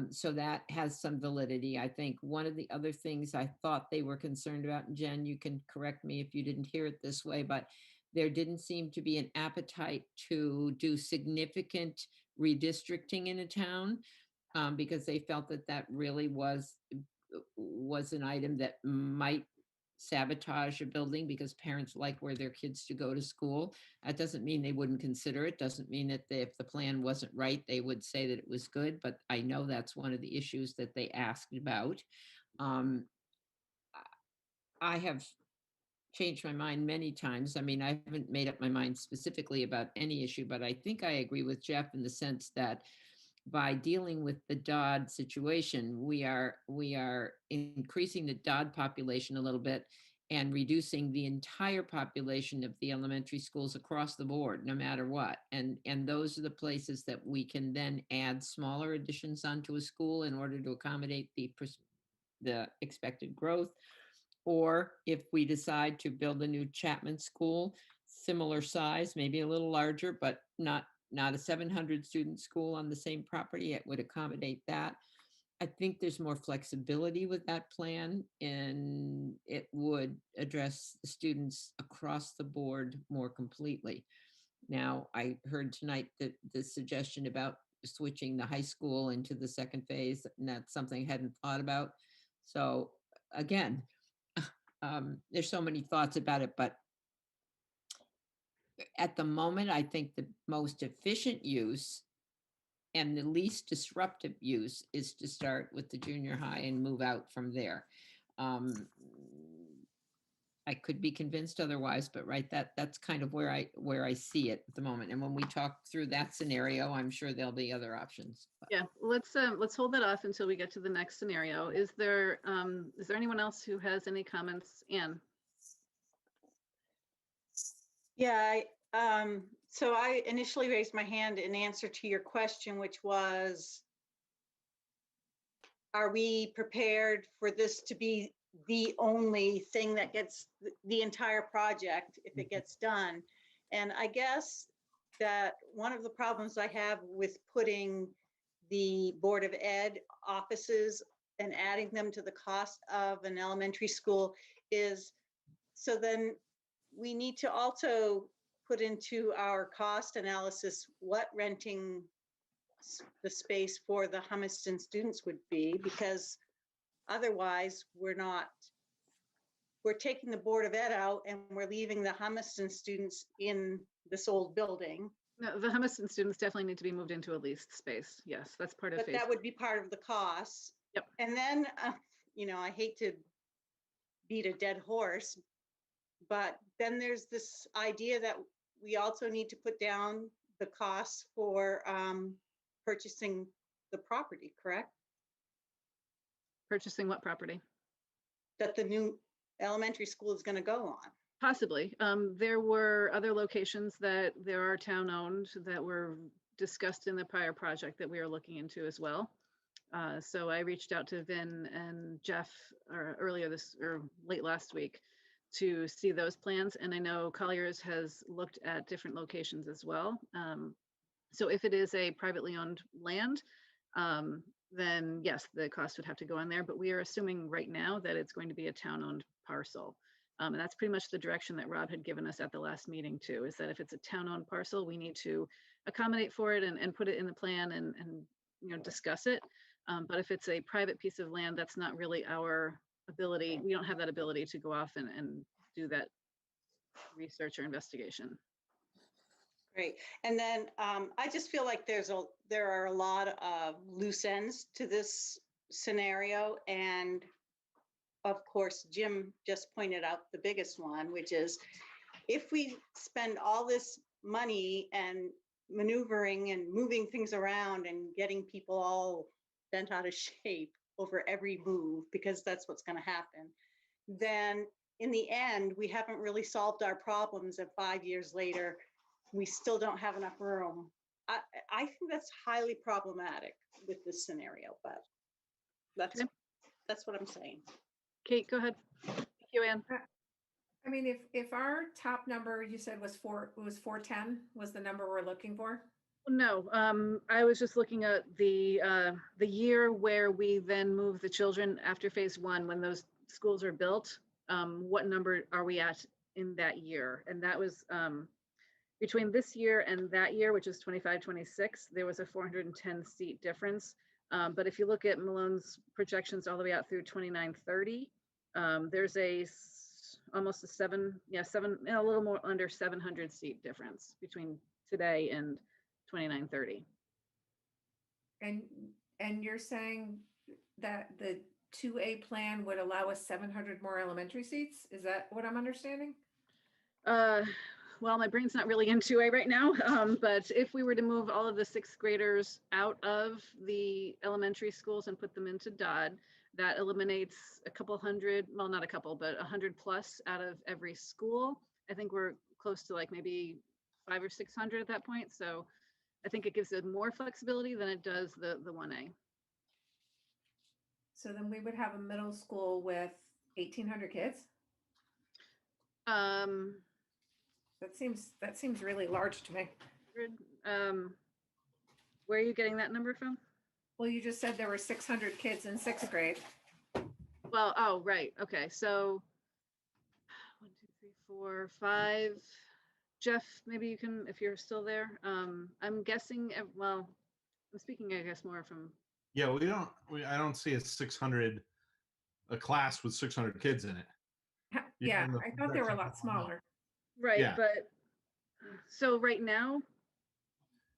So that has some validity. I think one of the other things I thought they were concerned about, and Jen, you can correct me if you didn't hear it this way, but There didn't seem to be an appetite to do significant redistricting in a town, because they felt that that really was an item that might sabotage a building because parents like where their kids to go to school. That doesn't mean they wouldn't consider it. Doesn't mean that if the plan wasn't right, they would say that it was good. But I know that's one of the issues that they asked about. I have changed my mind many times. I mean, I haven't made up my mind specifically about any issue, but I think I agree with Jeff in the sense that by dealing with the Dodd situation, we are increasing the Dodd population a little bit and reducing the entire population of the elementary schools across the board, no matter what. And those are the places that we can then add smaller additions onto a school in order to accommodate the expected growth. Or if we decide to build a new Chapman school, similar size, maybe a little larger, but not a 700 student school on the same property, it would accommodate that. I think there's more flexibility with that plan, and it would address the students across the board more completely. Now, I heard tonight that the suggestion about switching the high school into the second phase, and that's something I hadn't thought about. So again, there's so many thoughts about it, but at the moment, I think the most efficient use and the least disruptive use is to start with the junior high and move out from there. I could be convinced otherwise, but right, that's kind of where I see it at the moment. And when we talk through that scenario, I'm sure there'll be other options. Yeah, let's hold that off until we get to the next scenario. Is there anyone else who has any comments? Anne? Yeah, so I initially raised my hand in answer to your question, which was, are we prepared for this to be the only thing that gets the entire project if it gets done? And I guess that one of the problems I have with putting the Board of Ed offices and adding them to the cost of an elementary school is, so then we need to also put into our cost analysis what renting the space for the Humiston students would be, because otherwise we're taking the Board of Ed out and we're leaving the Humiston students in this old building. No, the Humiston students definitely need to be moved into a leased space. Yes, that's part of But phase. that would be part of the cost. Yep. And then, I hate to beat a dead horse, but then there's this idea that we also need to put down the costs for purchasing the property, correct? Purchasing what property? That the new elementary school is going to go on. Possibly. There were other locations that there are town-owned that were discussed in the prior project that we are looking into as well. So I reached out to Vin and Jeff earlier or late last week to see those plans. And I know Colliers has looked at different locations as well. So if it is a privately owned land, then yes, the cost would have to go on there. But we are assuming right now that it's going to be a town-owned parcel. And that's pretty much the direction that Rob had given us at the last meeting too, is that if it's a town-owned parcel, we need to accommodate for it and put it in the plan and discuss it. But if it's a private piece of land, that's not really our ability. We don't have that ability to go off and do that research or investigation. Great. And then I just feel like there are a lot of loose ends to this scenario. And of course, Jim just pointed out the biggest one, which is if we spend all this money and maneuvering and moving things around and getting people all bent out of shape over every move, because that's what's going to happen, then in the end, we haven't really solved our problems. And 5 years later, we still don't have enough room. I think that's highly problematic with this scenario, but that's what I'm saying. Kate, go ahead. Thank you, Anne. I mean, if our top number you said was 410 was the number we're looking for. No, I was just looking at the year where we then move the children after phase one, when those schools are built. What number are we at in that year. And that was between this year and that year, which is 25-26, there was a 410 seat difference. But if you look at Malone's projections all the way out through 29-30, there's almost a a little more under 700 seat difference between today and 29-30. And you're saying that the 2A plan would allow us 700 more elementary seats? Is that what I'm understanding? Well, my brain's not really in 2A right now, but if we were to move all of the sixth graders out of the elementary schools and put them into Dodd, that eliminates a couple hundred, well, not a couple, but 100 plus out of every school. I think we're close to like maybe 500 or 600 at that point. So I think it gives it more flexibility than it does the 1A. So then we would have a middle school with 1,800 kids? That seems really large to me. Where are you getting that number from? Well, you just said there were 600 kids in sixth grade. Well, oh, right. Okay. So 1, 2, 3, 4, 5. Jeff, maybe you can, if you're still there. I'm guessing, well, I'm speaking, I guess, more from. Yeah, I don't see a class with 600 kids in it. Yeah, I thought they were a lot smaller. Right, Yeah. but so right now,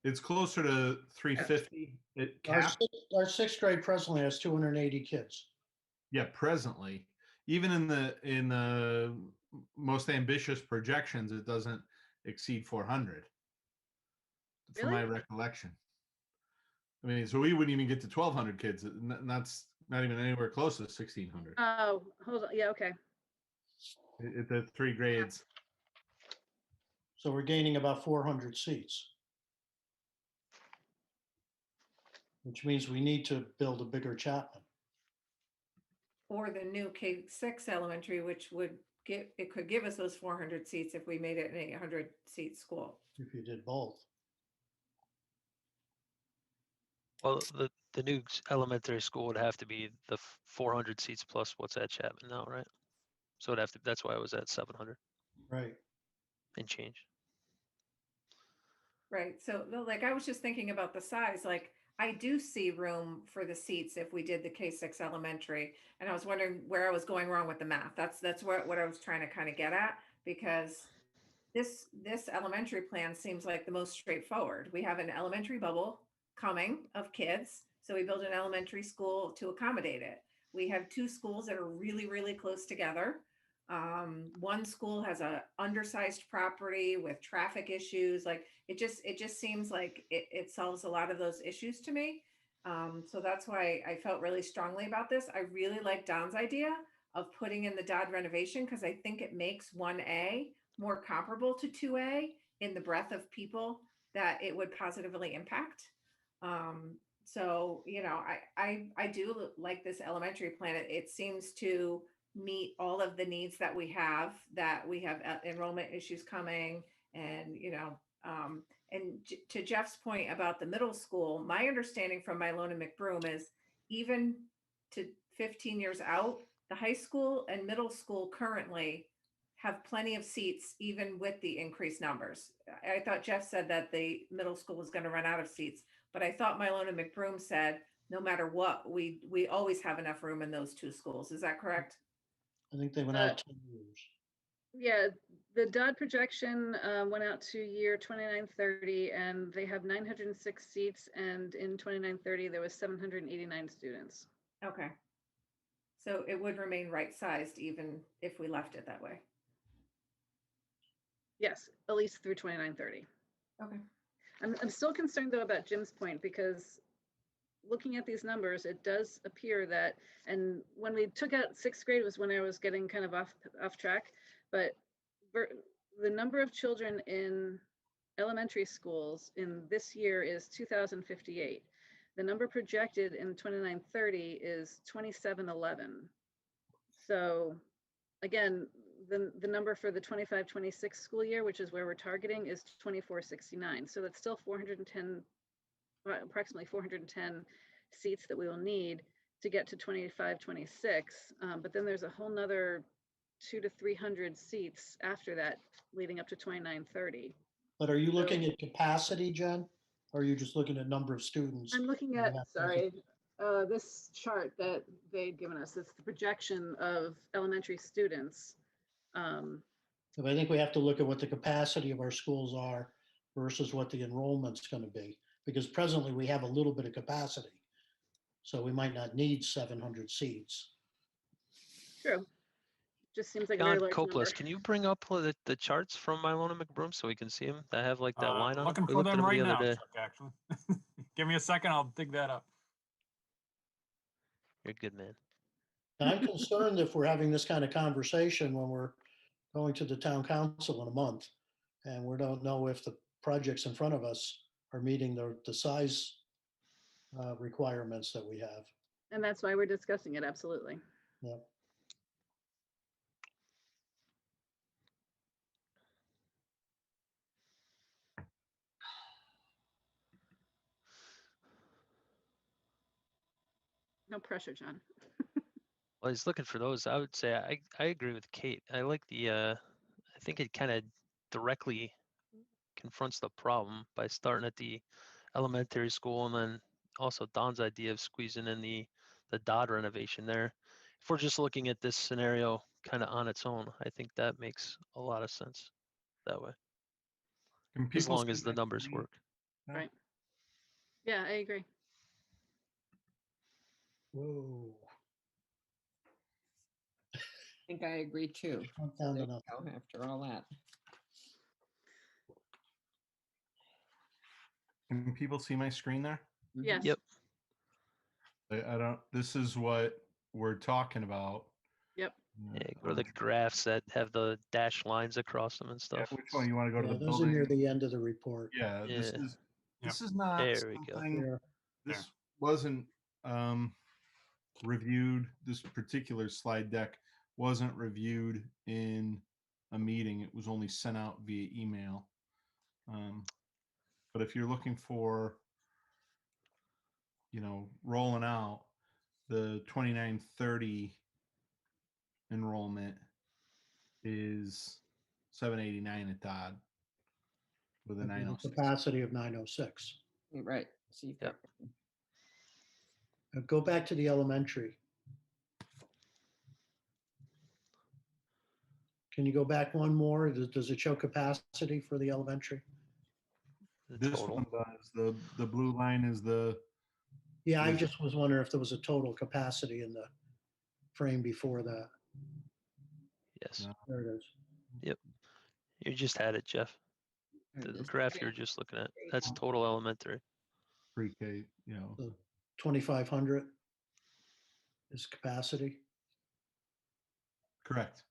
It's closer to 350 at Our cap. sixth grade presently has 280 kids. Yeah, presently, even in the most ambitious projections, it doesn't exceed 400 from my recollection. I mean, so we wouldn't even get to 1,200 kids. That's not even anywhere close to 1,600 oh, hold on. Yeah, okay. at the 3 grades. So we're gaining about 400 seats. Which means we need to build a bigger Chapman. Or the new K-6 elementary, which could give us those 400 seats if we made it an 800 seat school. If you did both. Well, the new elementary school would have to be the 400 seats plus what's at Chapman now, right? So it'd have to, that's why it was at 700 Right. and change. Right. So like, I was just thinking about the size, like I do see room for the seats if we did the K-6 elementary. And I was wondering where I was going wrong with the math. That's what I was trying to kind of get at, because this elementary plan seems like the most straightforward. We have an elementary bubble coming of kids. So we build an elementary school to accommodate it. We have 2 schools that are really, really close together. One school has a undersized property with traffic issues. Like it just seems like it solves a lot of those issues to me. So that's why I felt really strongly about this. I really like Don's idea of putting in the Dodd renovation, because I think it makes 1A more comparable to 2A in the breadth of people that it would positively impact. So, you know, I do like this elementary plan. It seems to meet all of the needs that we have enrollment issues coming, and, you know, and to Jeff's point about the middle school, my understanding from Mylone and McBroom is even to 15 years out, the high school and middle school currently have plenty of seats, even with the increased numbers. I thought Jeff said that the middle school was going to run out of seats, but I thought Mylone and McBroom said, no matter what, we always have enough room in those 2 schools. Is that correct? I think they went out 10 years. Yeah, the Dodd projection went out to year 29-30, and they have 906 seats, and in 29-30 there was 789 students. Okay. So it would remain right-sized even if we left it that way. Yes, at least through 29-30. Okay. I'm still concerned though about Jim's point, because looking at these numbers, it does appear that, and when we took out 6th grade was when I was getting kind of off track, but the number of children in elementary schools in this year is 2,058. The number projected in 29-30 is 2,711. So again, the number for the 25-26 school year, which is where we're targeting, is 2,469. So that's still 410, approximately 410 seats that we will need to get to 25-26. But then there's a whole nother 200 to 300 seats after that, leading up to 2930. But are you looking at capacity, Jen? Or are you just looking at number of students? I'm looking You at, have to- sorry, this chart that they'd given us. It's the projection of elementary students. So I think we have to look at what the capacity of our schools are versus what the enrollment's going to be. Because presently we have a little bit of capacity. So we might not need 700 seats. True. Just seems like a very John large number. Copeless, can you bring up the charts from Mylona McBroom so we can see them that have like that line on Looking them? We for looked at them them right the now, other day. Chuck, actually. Give me a second, I'll dig that up. You're a good man. I'm concerned if we're having this kind of conversation when we're going to the town council in a month and we don't know if the projects in front of us are meeting the size requirements that we have. And that's why we're discussing it, absolutely. Yeah. No pressure, John. Well, he's looking for those. I would say I agree with Kate. I like the I think it kind of directly confronts the problem by starting at the elementary school and then also Don's idea of squeezing in the Dodd renovation there. If we're just looking at this scenario kind of on its own, I think that makes a lot of sense that way. Can As people long see as the my numbers screen? work. Yeah. Right. Yeah, I agree. Whoa. I think I agree too. Shrunk down There to you nothing. go, after all that. Can people see my screen there? Yes. Yep. I don't, this is what we're talking about. Yep. Yeah, go to the graphs that have the dashed lines across them and Yeah, stuff. which one? You want to go to Yeah, the those are near building? the end of the report. Yeah, this Yeah. is this is not There we go. something There. this wasn't reviewed. This particular slide deck wasn't reviewed in a meeting. It was only sent out via email. But if you're looking for, you know, rolling out the 2930 enrollment is 789 at Dodd with a With a 906. capacity of 906. You're right. See if Yep. Go back to the elementary. Can you go back one more? Does it show capacity for the elementary? The This total. one does. The blue line is the Yeah, I just was wondering if there was a total capacity in the frame before that. Yes. No. There it is. Yep. You just had it, Jeff. The graph you're just looking at. That's total elementary. pre-K, you know. So 2,500 is capacity. Correct.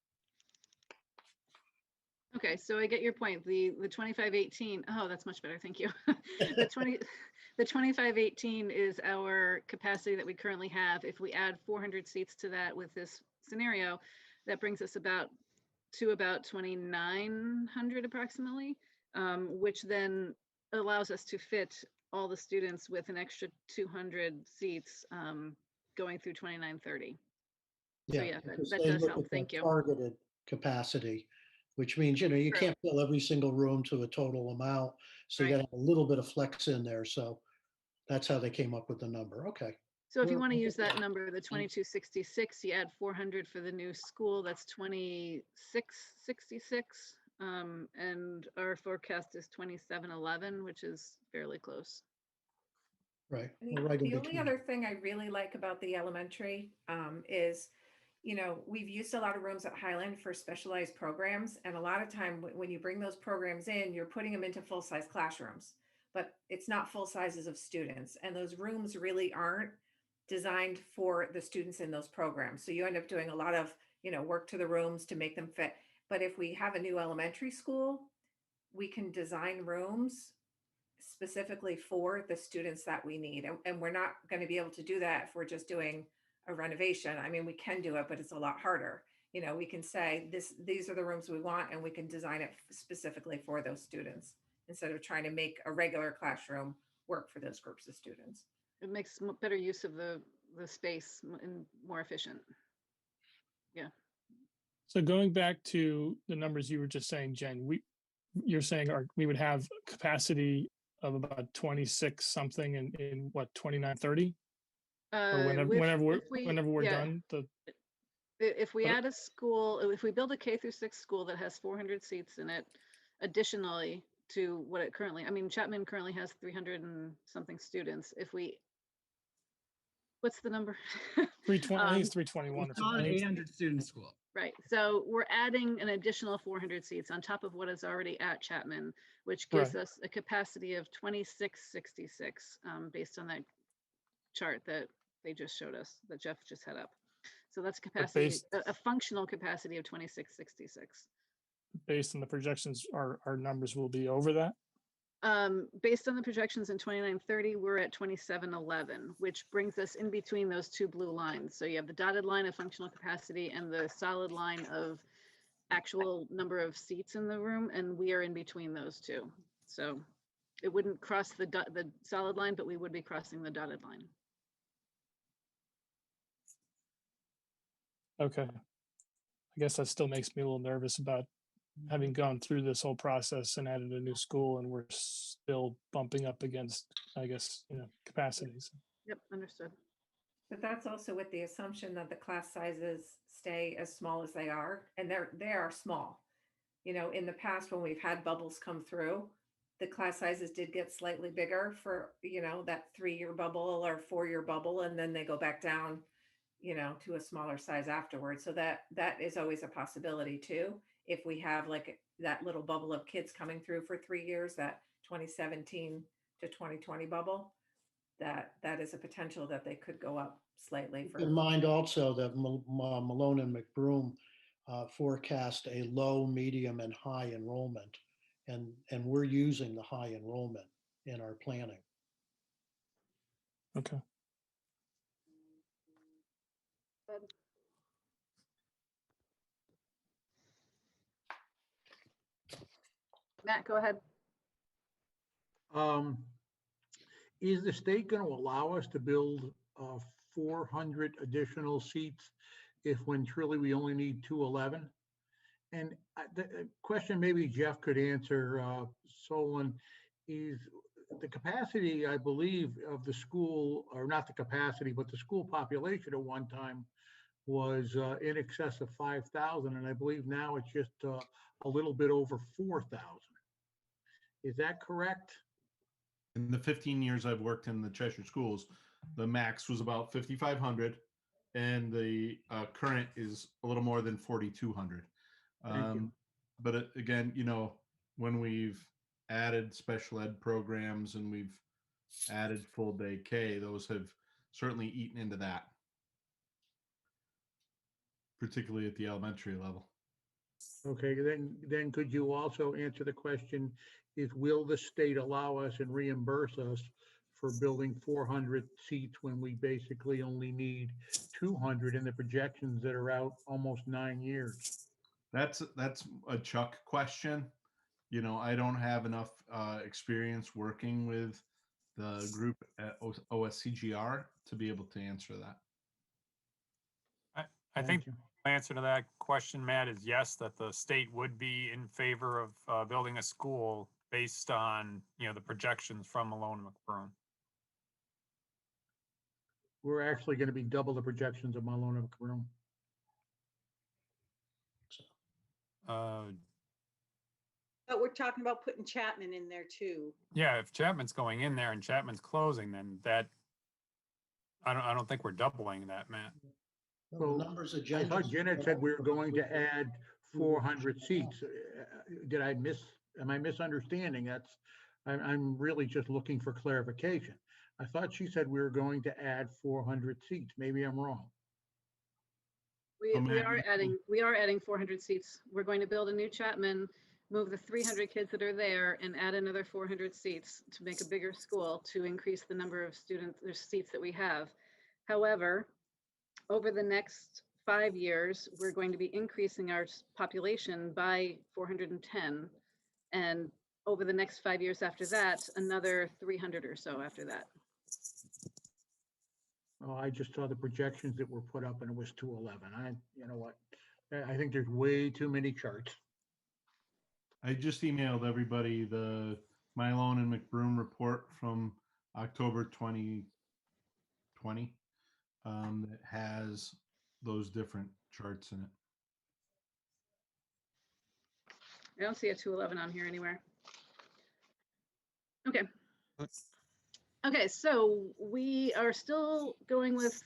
Okay, so I get your point. The 2518, oh, that's much better. Thank you. The 2518 is our capacity that we currently have. If we add 400 seats to that with this scenario, that brings us about 2,900 approximately, which then allows us to fit all the students with an extra 200 seats going through 2930. So yeah, because that they does look help. at Thank that you. Targeted capacity, which means, you know, you True. can't fill every single room to a total amount. So you Right. got to have a little bit of flex in there. So that's how they came up with the number. Okay. So if you We're- want to use that number, the 2266, you add 400 for the new school, that's 2666. And our forecast is 2711, which is fairly close. Right. The We're right in the only between. other thing I really like about the elementary is, you know, we've used a lot of rooms at Highland for specialized programs. And a lot of time when you bring those programs in, you're putting them into full-size classrooms, but it's not full sizes of students. And those rooms really aren't designed for the students in those programs. So you end up doing a lot of, you know, work to the rooms to make them fit. But if we have a new elementary school, we can design rooms specifically for the students that we need. And we're not going to be able to do that if we're just doing a renovation. I mean, we can do it, but it's a lot harder. You know, we can say these are the rooms we want, and we can design it specifically for those students instead of trying to make a regular classroom work for those groups of students. It makes better use of the space and more efficient. Yeah. So going back to the numbers you were just saying, Jen, you're saying we would have capacity of about 26 something in what, 29, 30? Or whenever we're yeah, done, if we But- add a school, if we build a K through 6 school that has 400 seats in it, additionally to what it currently, I mean, Chapman currently has 300 and something students. What's the number? 320, I think it's 321 or Call it something. 800 student school. Right. So we're adding an additional 400 seats on top of what is already at Chapman, which gives Right. us a capacity of 2666 based on that chart that they just showed us, that Jeff just had up. So that's capacity, a functional capacity of 2666. Based on the projections, our numbers will be over that. Based on the projections in 2930, we're at 2711, which brings us in between those two blue lines. So you have the dotted line of functional capacity and the solid line of actual number of seats in the room, and we are in between those two. So it wouldn't cross the solid line, but we would be crossing the dotted line. Okay. I guess that still makes me a little nervous about having gone through this whole process and added a new school, and we're still bumping up against, I guess, capacities. Yep, understood. But that's also with the assumption that the class sizes stay as small as they are, and they are small. In the past, when we've had bubbles come through, the class sizes did get slightly bigger for, that 3-year bubble or 4-year bubble, and then they go back down, to a smaller size afterwards. So that is always a possibility too. If we have like that little bubble of kids coming through for 3 years, that 2017 to 2020 bubble, that is a potential that they could go up slightly. Keep in mind also that Malone and McBroom forecast a low, medium, and high enrollment, and we're using the high enrollment in our planning. Okay. Matt, go ahead. Is the state going to allow us to build 400 additional seats if when truly we only need 211? And the question maybe Jeff could answer, Solon, is the capacity, I believe, of the school, or not the capacity, but the school population at one time was in excess of 5,000. And I believe now it's just a little bit over 4,000. Is that correct? In the 15 years I've worked in the Cheshire schools, the max was about 5,500, and the current is a little more than 4,200. But again, when we've added special ed programs and we've added full day K, those have certainly eaten into that, particularly at the elementary level. Okay, then could you also answer the question, will the state allow us and reimburse us for building 400 seats when we basically only need 200 in the projections that are out almost 9 years? That's a Chuck question. I don't have enough experience working with the group at OSCGR to be able to answer that. I think the answer to that question, Matt, is yes, that the state would be in favor of building a school based on, the projections from Malone and McBroom. We're actually going to be double the projections of Malone and McBroom. But we're talking about putting Chapman in there too. Yeah, if Chapman's going in there and Chapman's closing, then I don't think we're doubling that, Matt. Well, I thought Janet said we were going to add 400 seats. Am I misunderstanding? I'm really just looking for clarification. I thought she said we were going to add 400 seats. Maybe I'm wrong. We are adding 400 seats. We're going to build a new Chapman, move the 300 kids that are there, and add another 400 seats to make a bigger school to increase the number of students or seats that we have. However, over the next 5 years, we're going to be increasing our population by 410. And over the next 5 years after that, another 300 or so after that. Oh, I just saw the projections that were put up and it was 211. You know what? I think there's way too many charts. I just emailed everybody the Mylone and McBroom report from October 2020 that has those different charts in it. I don't see a 211 on here anywhere. Okay. Okay, so we are still going with,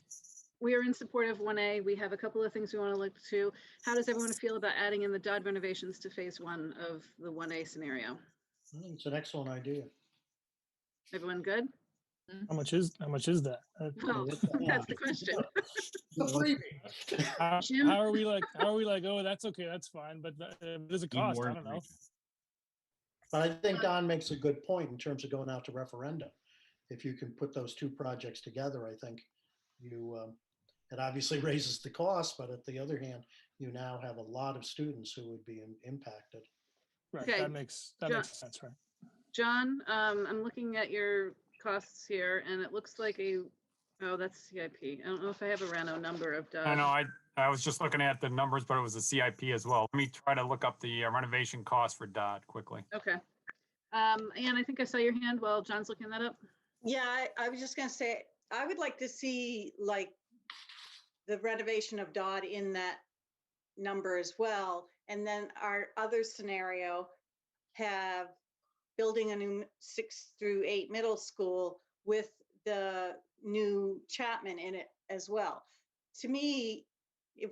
we are in support of 1A. We have a couple of things we want to look to. How does everyone feel about adding in the Dodd renovations to phase 1 of the 1A scenario? I think it's an excellent idea. Everyone good? How much is that? Well, that's the question. Jim? How are we like, oh, that's okay, that's fine, but there's a cost, I don't know. But I think Don makes a good point in terms of going out to referendum. If you can put those two projects together, I think you, it obviously raises the cost, but at the other hand, you now have a lot of students who would be impacted. Right, Okay. that makes sense, right? John, I'm looking at your costs here and it looks like oh, that's CIP. I don't know if I have a Reno number of Dodd. I know, I was just looking at the numbers, but it was a CIP as well. Let me try to look up the renovation cost for Dodd quickly. Okay. Ann, I think I saw your hand while John's looking that up. Yeah, I was just gonna say, I would like to see like the renovation of Dodd in that number as well. And then our other scenario have building a new 6 through 8 middle school with the new Chapman in it as well. To me, if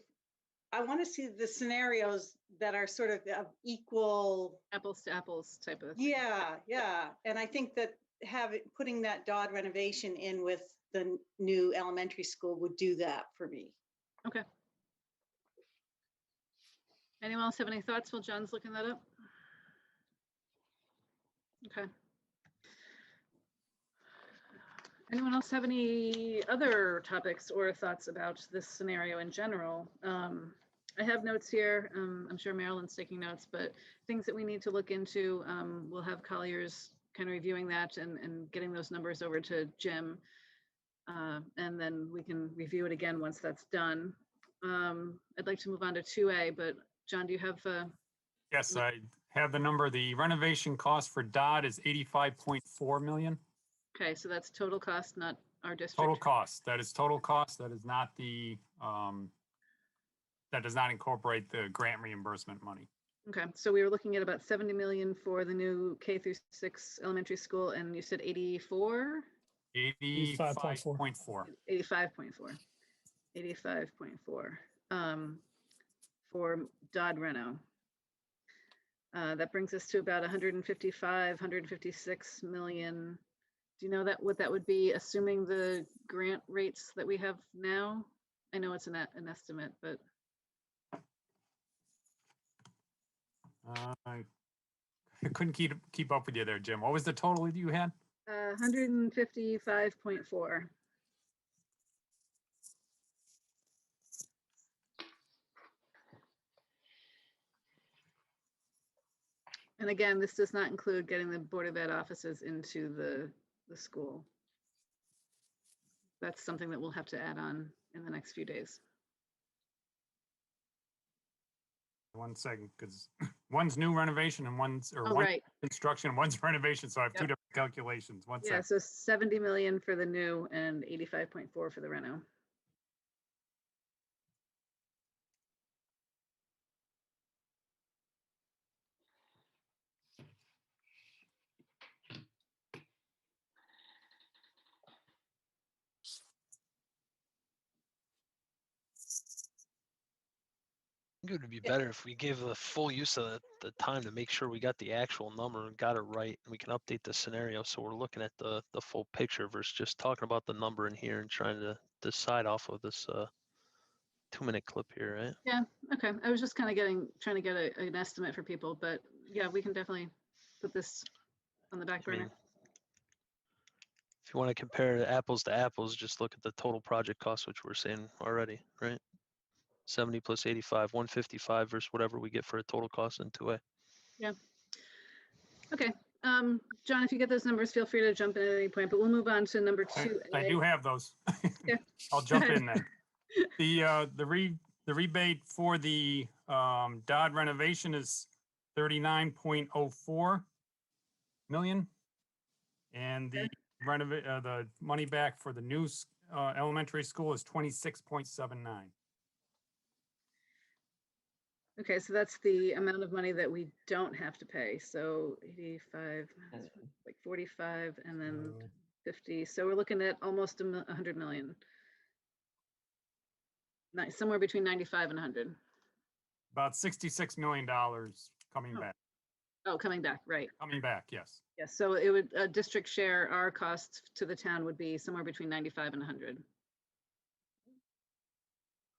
I want to see the scenarios that are sort of equal apples to apples type of thing. Yeah. And I think that putting that Dodd renovation in with the new elementary school would do that for me. Okay. Anyone else have any thoughts while John's looking that up? Okay. Anyone else have any other topics or thoughts about this scenario in general? I have notes here. I'm sure Marilyn's taking notes, but things that we need to look into, we'll have Collier's kind of reviewing that and getting those numbers over to Jim. And then we can review it again once that's done. I'd like to move on to 2A, but John, do you have? Yes, I have the number. The renovation cost for Dodd is 85.4 million. Okay, so that's total cost, not our district. Total cost. That is total cost. That is not the, that does not incorporate the grant reimbursement money. Okay, so we were looking at about 70 million for the new K through 6 elementary school, and you said 84? 85.4. 85.4. 85.4 for Dodd Reno. That brings us to about 155, 156 million. Do you know what that would be, assuming the grant rates that we have now? I know it's an estimate, but. I couldn't keep up with you there, Jim. What was the total you had? 155.4. And again, this does not include getting the Board of Ed offices into the school. That's something that we'll have to add on in the next few days. 1 second, because one's new renovation and one's right. Construction, one's renovation. So I have two different calculations. 1 second. Yeah, so 70 million for the new and 85.4 for the reno. I think it would be better if we gave the full use of the time to make sure we got the actual number and got it right, and we can update the scenario so we're looking at the full picture versus just talking about the number in here and trying to decide off of this 2-minute clip here, right? Yeah, okay. I was just kind of trying to get an estimate for people, but yeah, we can definitely put this on the back burner. If you want to compare apples to apples, just look at the total project cost, which we're saying already, right? 70 plus 85, 155 versus whatever we get for a total cost in 2A. Yeah. Okay. John, if you get those numbers, feel free to jump in at any point, but we'll move on to number 2A. I do have those. Yeah. I'll jump in then. The the rebate for the Dodd renovation is 39.04 million. And the the money back for the new elementary school is 26.79. Okay, so that's the amount of money that we don't have to pay. So 85, like 45, and then 50. So we're looking at almost 100 million. Nice, somewhere between 95 and 100. About $66 million coming back. Oh, coming back, right. Coming back, yes. Yes, so it would, district share, our cost to the town would be somewhere between 95 and 100.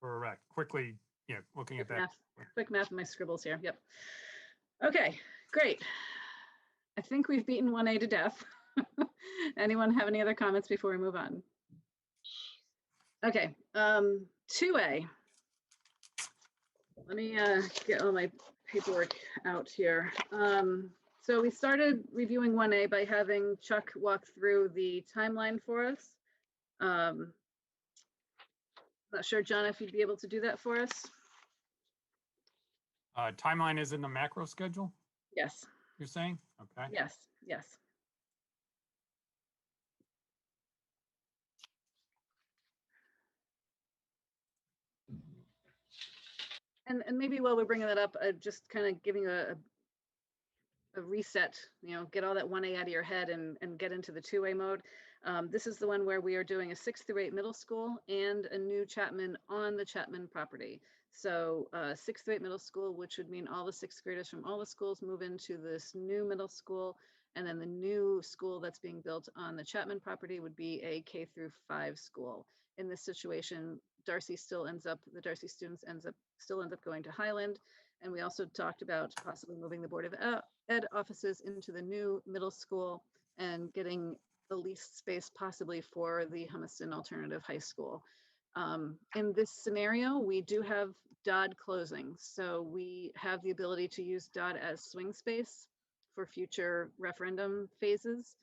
Correct. Quickly, yeah, looking at that. Quick math in my scribbles here, yep. Okay, great. I think we've beaten 1A to death. Anyone have any other comments before we move on? Okay, 2A. Let me get all my paperwork out here. So we started reviewing 1A by having Chuck walk through the timeline for us. Not sure, John, if you'd be able to do that for us. Timeline is in the macro schedule, Yes, you're saying? Okay. yes, yes. And maybe while we're bringing that up, just kind of giving a reset, you know, get all that 1A out of your head and get into the 2A mode. This is the one where we are doing a 6th through 8 middle school and a new Chapman on the Chapman property. So 6th through 8 middle school, which would mean all the 6th graders from all the schools move into this new middle school. And then the new school that's being built on the Chapman property would be a K through 5 school. In this situation, the Darcy students still end up going to Highland. And we also talked about possibly moving the Board of Ed offices into the new middle school and getting the leased space possibly for the Humiston Alternative High School. In this scenario, we do have Dodd closing. So we have the ability to use Dodd as swing space for future referendum phases.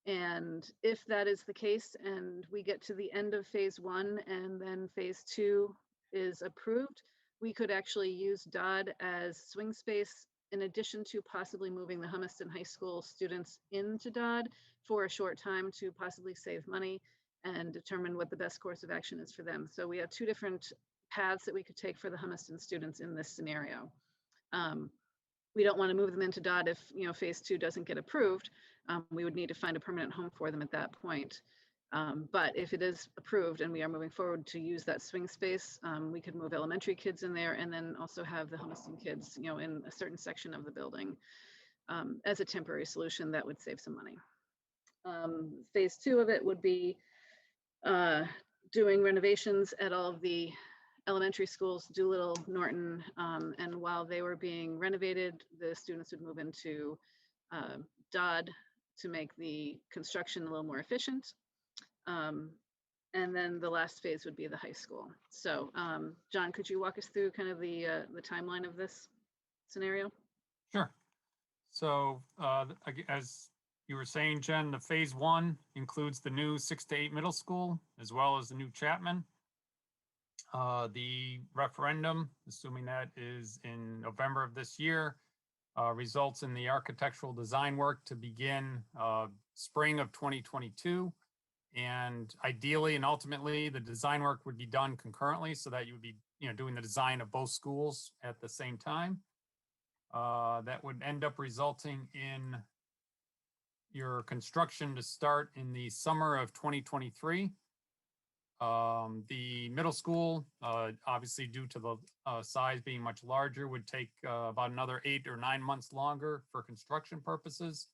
And if that is the case and we get to the end of phase 1 and then phase 2 is approved, we could actually use Dodd as swing space in addition to possibly moving the Humiston High School students into Dodd for a short time to possibly save money and determine what the best course of action is for them. So we have 2 different paths that we could take for the Humiston students in this scenario. We don't want to move them into Dodd if, you know, phase 2 doesn't get approved. We would need to find a permanent home for them at that point. But if it is approved and we are moving forward to use that swing space, we could move elementary kids in there and then also have the Humiston kids, you know, in a certain section of the building as a temporary solution that would save some money. Phase 2 of it would be doing renovations at all of the elementary schools, Doolittle, Norton, and while they were being renovated, the students would move into Dodd to make the construction a little more efficient. And then the last phase would be the high school. So John, could you walk us through kind of the timeline of this scenario? Sure. So as you were saying, Jen, the phase 1 includes the new 6 to 8 middle school, as well as the new Chapman. The referendum, assuming that is in November of this year, results in the architectural design work to begin spring of 2022. And ideally and ultimately, the design work would be done concurrently so that you would be, you know, doing the design of both schools at the same time. That would end up resulting in your construction to start in the summer of 2023. The middle school, obviously due to the size being much larger, would take about another 8 or 9 months longer for construction purposes.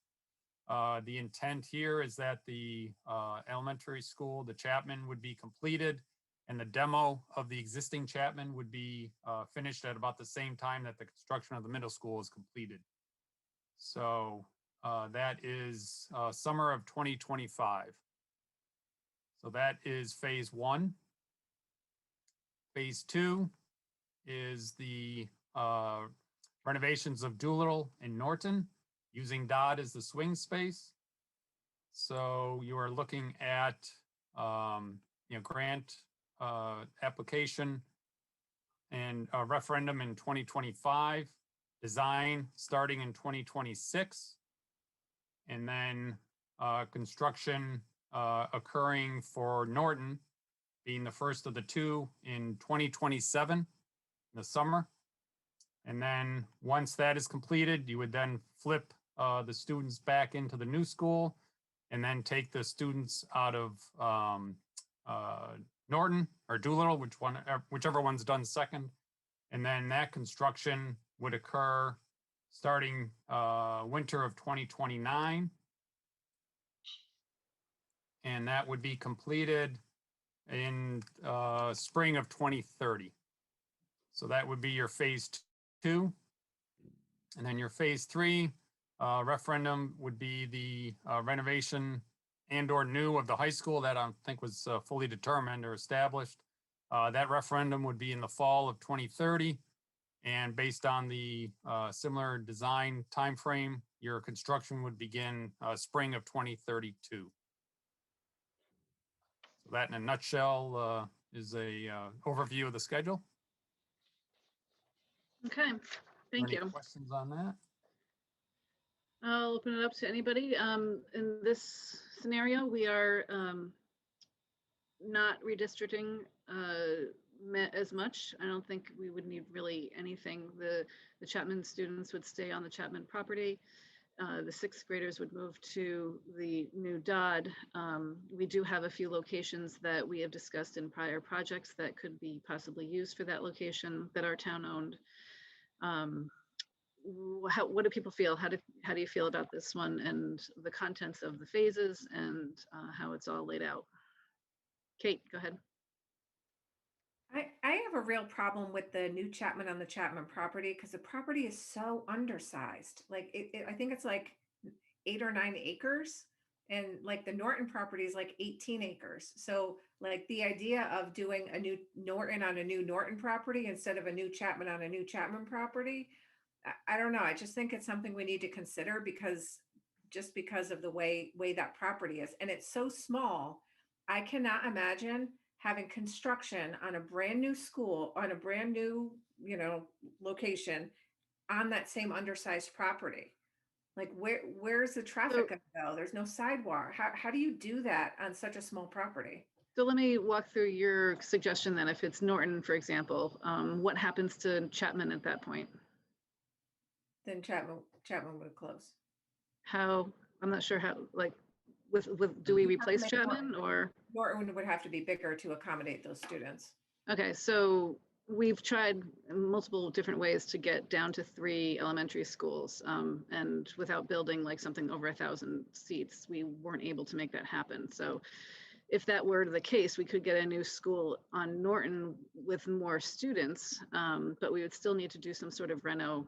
The intent here is that the elementary school, the Chapman, would be completed and the demo of the existing Chapman would be finished at about the same time that the construction of the middle school is completed. So that is summer of 2025. So that is phase 1. Phase 2 is the renovations of Doolittle and Norton using Dodd as the swing space. So you are looking at, you know, grant application and a referendum in 2025, design starting in 2026, and then construction occurring for Norton being the first of the two in 2027 in the summer. And then once that is completed, you would then flip the students back into the new school and then take the students out of Norton or Doolittle, whichever one's done second. And then that construction would occur starting winter of 2029. And that would be completed in spring of 2030. So that would be your phase 2. And then your phase 3 referendum would be the renovation and or new of the high school that I think was fully determined or established. That referendum would be in the fall of 2030. And based on the similar design timeframe, your construction would begin spring of 2032. So that in a nutshell is a overview of the schedule. Okay, thank Any you. questions on that? I'll open it up to anybody. In this scenario, we are not redistricting as much. I don't think we would need really anything. The Chapman students would stay on the Chapman property. The 6th graders would move to the new Dodd. We do have a few locations that we have discussed in prior projects that could be possibly used for that location that are town owned. What do people feel? How do you feel about this one and the contents of the phases and how it's all laid out? Kate, go ahead. I have a real problem with the new Chapman on the Chapman property because the property is so undersized. Like I think it's like 8 or 9 acres, and like the Norton property is like 18 acres. So like the idea of doing a new Norton on a new Norton property instead of a new Chapman on a new Chapman property, I don't know. I just think it's something we need to consider because of the way that property is, and it's so small. I cannot imagine having construction on a brand new school, on a brand new, location on that same undersized property. Like where's the traffic gonna go? There's no sidewalk. How do you do that on such a small property? So let me walk through your suggestion then. If it's Norton, for example, what happens to Chapman at that point? Then Chapman would close. How, I'm not sure how, like, do we replace Chapman or? Norton would have to be bigger to accommodate those students. Okay, so we've tried multiple different ways to get down to 3 elementary schools, and without building like something over 1,000 seats, we weren't able to make that happen. So if that were the case, we could get a new school on Norton with more students, but we would still need to do some sort of reno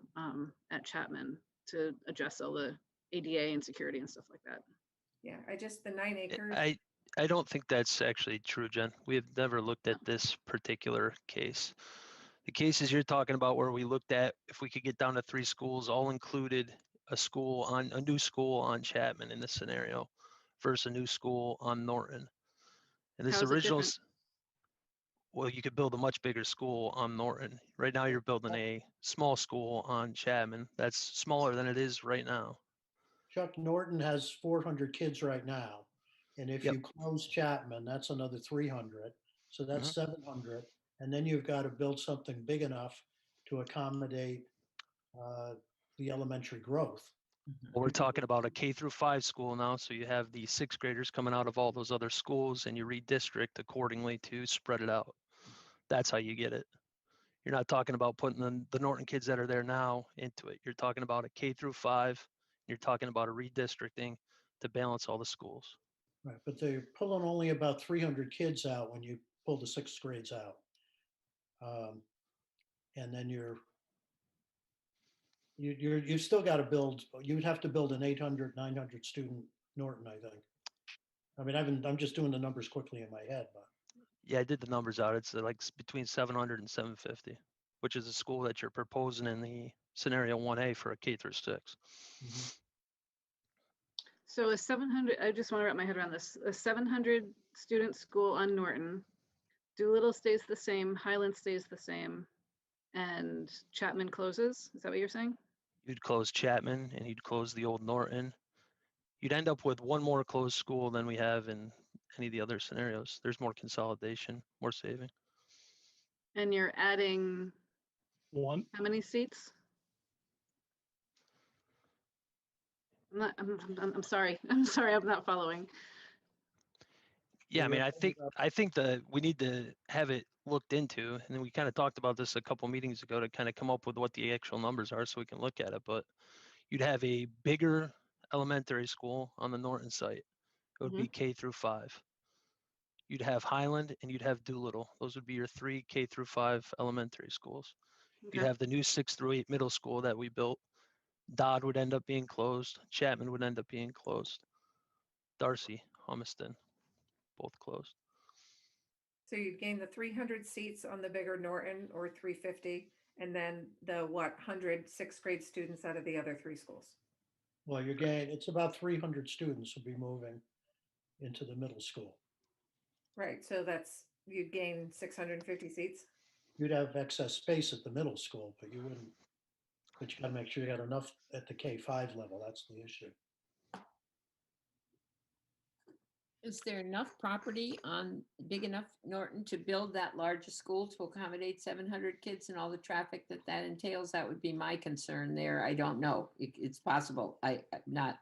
at Chapman to address all the ADA and security and stuff like that. Yeah, the 9 acres. I don't think that's actually true, Jen. We have never looked at this particular case. The cases you're talking about where we looked at if we could get down to 3 schools, all included a new school on Chapman in this scenario versus a new school on Norton. And this original, well, you could build a much bigger school on Norton. Right now you're building a small school on Chapman. That's smaller than it is right now. Chuck, Norton has 400 kids right now. And if you close Chapman, that's another 300. So that's 700. And then you've got to build something big enough to accommodate the elementary growth. Well, we're talking about a K-5 school now. So you have the 6th graders coming out of all those other schools and you redistrict accordingly to spread it out. That's how you get it. You're not talking about putting the Norton kids that are there now into it. You're talking about a K-5. You're talking about a redistricting to balance all the schools. Right, but they're pulling only about 300 kids out when you pull the 6th grades out. And then you've still got to build, you'd have to build an 800, 900 student Norton, I think. I mean, I'm just doing the numbers quickly in my head, but. Yeah, I did the numbers out. It's like between 700 and 750, which is a school that you're proposing in the scenario 1A for a K-6. Mm-hmm. So a 700, I just want to wrap my head around this, a 700 student school on Norton, Doolittle stays the same, Highland stays the same. and Chapman closes. Is that what you're saying? You'd close Chapman and you'd close the old Norton. You'd end up with one more closed school than we have in any of the other scenarios. There's more consolidation, more saving. And you're adding One. how many seats? I'm sorry. I'm sorry, I'm not following. Yeah, I mean, I think that we need to have it looked into, and then we kind of talked about this a couple meetings ago to kind of come up with what the actual numbers are so we can look at it. But you'd have a bigger elementary school on the Norton site. It would be K through 5. You'd have Highland and you'd have Doolittle. Those would be your 3 K through 5 elementary schools. You'd Okay. have the new 6 through 8 middle school that we built. Dodd would end up being closed. Chapman would end up being closed. Darcy, Humiston, both closed. So you'd gain the 300 seats on the bigger Norton, or 350, and then the 100 sixth grade students out of the other 3 schools. Well, you're getting, it's about 300 students will be moving into the middle school. Right, so you'd gain 650 seats. You'd have excess space at the middle school, but you wouldn't, but you gotta make sure you got enough at the K-5 level. That's the issue. Is there enough property on big enough Norton to build that larger school to accommodate 700 kids and all the traffic that entails? That would be my concern there. I don't know. It's possible. I'm not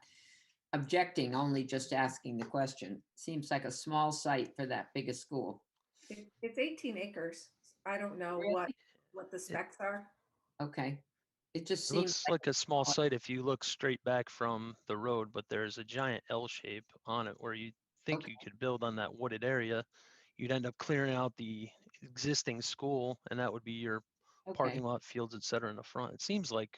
objecting, only just asking the question. Seems like a small site for that big a school. It's 18 acres. I don't know Really? what the specs are. Okay. It just It seems looks like a small site if you look straight back from the road, but there's a giant L shape on it where you think you could build on that wooded area. You'd end up clearing out the existing school, and that would be your parking lot, fields, et cetera, in the front. It seems like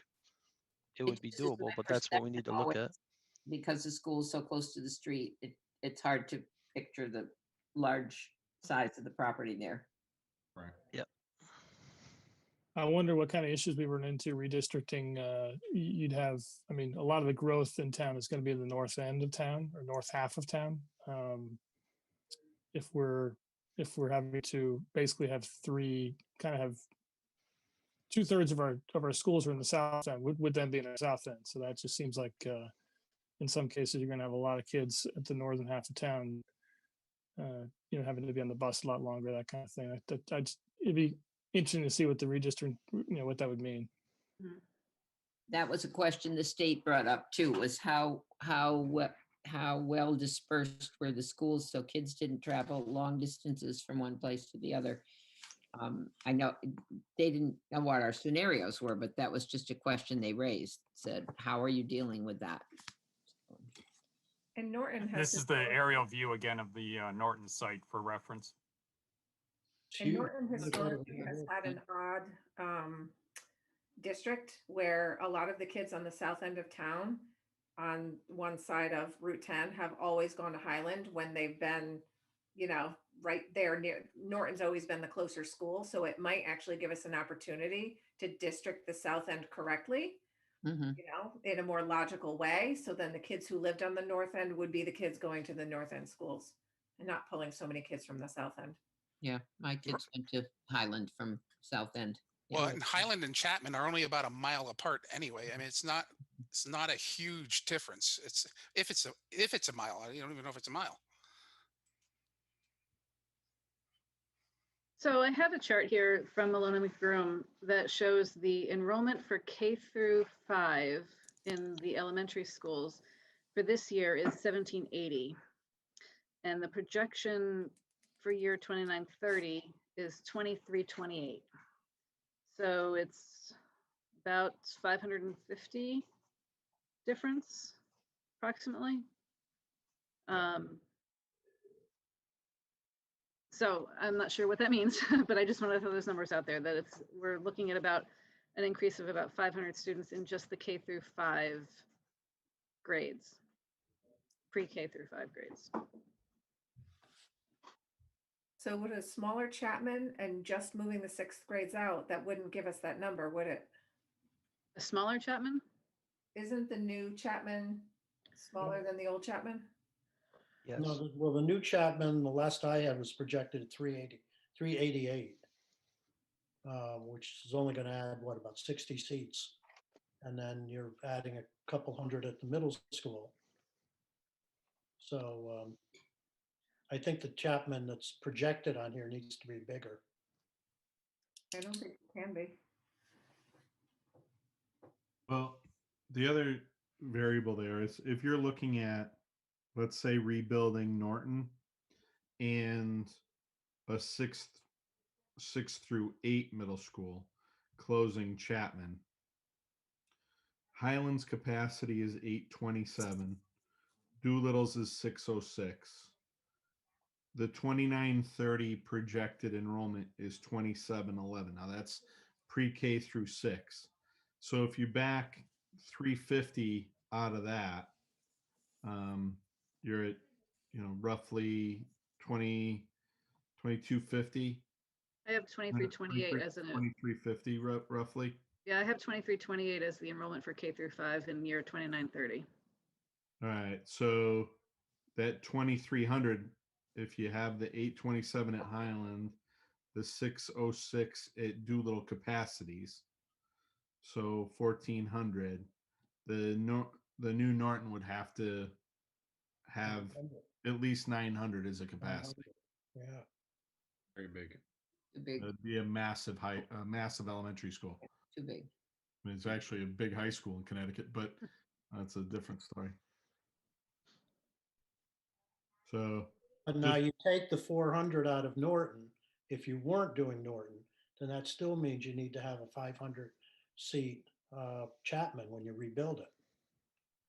it would be just is doable, my but that's what we need to look perspective at. because the school's so close to the street. It's hard to picture the large size of the property there. Right. Yep. I wonder what kind of issues we run into redistricting. You'd have, I mean, a lot of the growth in town is going to be in the north end of town or north half of town. If we're having to basically have kind of have 2/3 of our schools are in the south end, would then be in the south end. So that just seems like in some cases you're going to have a lot of kids at the northern half of town, having to be on the bus a lot longer, that kind of thing. It'd be interesting to see what the redistricting, what that would mean. That was a question the state brought up too, was how well dispersed were the schools so kids didn't travel long distances from one place to the other. I know they didn't know what our scenarios were, but that was just a question they raised, said, how are you dealing with that? And Norton has. This is the aerial view again of the Norton site for reference. And Norton historically has had an odd district where a lot of the kids on the south end of town on one side of Route 10 have always gone to Highland when they've been, right there near. Norton's always been the closer school. So it might actually give us an opportunity to district the south end correctly, in a more logical way. So then the kids who lived on the north end would be the kids going to the north end schools and not pulling so many kids from the south end. Yeah, my kids went to Highland from South End. Well, and Highland and Chapman are only about a mile apart anyway. I mean, it's not a huge difference. It's if it's a mile. I don't even know if it's a mile. So I have a chart here from Malona McGroom that shows the enrollment for K through 5 in the elementary schools for this year is 1780. And the projection for year 2930 is 2328. So it's about 550 difference approximately. So I'm not sure what that means, but I just want to throw those numbers out there that we're looking at about an increase of about 500 students in just the K through 5 grades, pre-K through 5 grades. So would a smaller Chapman and just moving the 6th grades out, that wouldn't give us that number, would it? A smaller Chapman? Isn't the new Chapman smaller than the old Chapman? Yes. No, well, the new Chapman, the last I had was projected at 388. which is only going to add, what, about 60 seats? And then you're adding a couple hundred at the middle school. So I think the Chapman that's projected on here needs to be bigger. I don't think it can be. Well, the other variable there is if you're looking at, let's say, rebuilding Norton and a sixth through 8 middle school, closing Chapman. Highlands capacity is 827. Doolittle's is 606. The 2930 projected enrollment is 2711. Now that's pre-K through 6. So if you back 350 out of that, you're at, roughly 2250. I have 2328 as an, 2350 roughly. yeah, I have 2328 as the enrollment for K through 5 in year 2930. All right, so that 2300, if you have the 827 at Highland, the 606 at Doolittle capacities, so 1400. The new Norton would have to have at least 900 as a capacity. Yeah. Very big. Too big, It'd be a massive massive elementary school. too big. I mean, it's actually a big high school in Connecticut, but that's a different story. So, But now you take the 400 out of Norton. If you weren't doing Norton, then that still means you need to have a 500 seat Chapman when you rebuild it.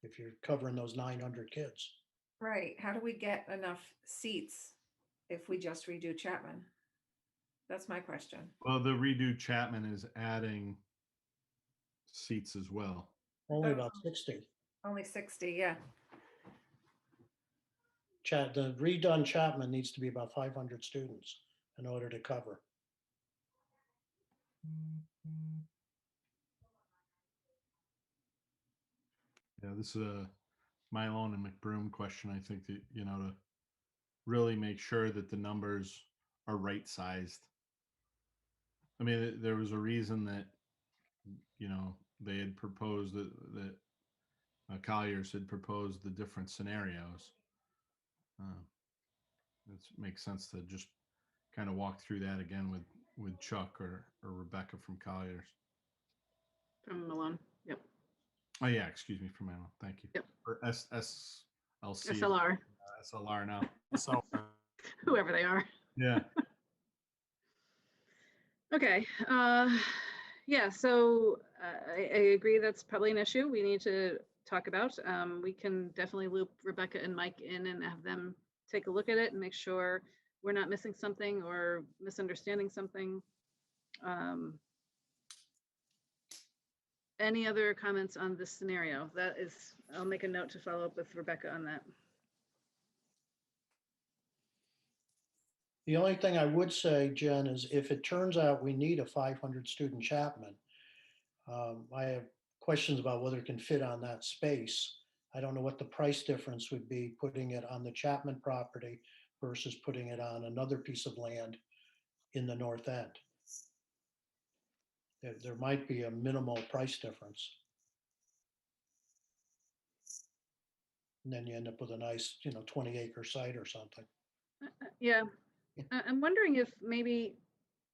If you're covering those 900 kids. Right. How do we get enough seats if we just redo Chapman? That's my question. well, the redo Chapman is adding seats as well. Only about 60. Only 60, yeah. The redone Chapman needs to be about 500 students in order to cover. Yeah, this is a Mylone and McBroom question. I think that, to really make sure that the numbers are right sized. I mean, there was a reason that, they had proposed that Colliers had proposed the different scenarios. It makes sense to just kind of walk through that again with Chuck or Rebecca from Colliers. From Malone. Yep. Oh yeah, excuse me, from Malone. Thank you. Yep. Or SLC. SLR. SLR now. So Whoever they are. Yeah. Okay. Yeah, so I agree that's probably an issue we need to talk about. We can definitely loop Rebecca and Mike in and have them take a look at it and make sure we're not missing something or misunderstanding something. Any other comments on this scenario? I'll make a note to follow up with Rebecca on that. The only thing I would say, Jen, is if it turns out we need a 500 student Chapman, I have questions about whether it can fit on that space. I don't know what the price difference would be putting it on the Chapman property versus putting it on another piece of land in the north end. There might be a minimal price difference. And then you end up with a nice, 20-acre site or something. Yeah, I'm wondering if maybe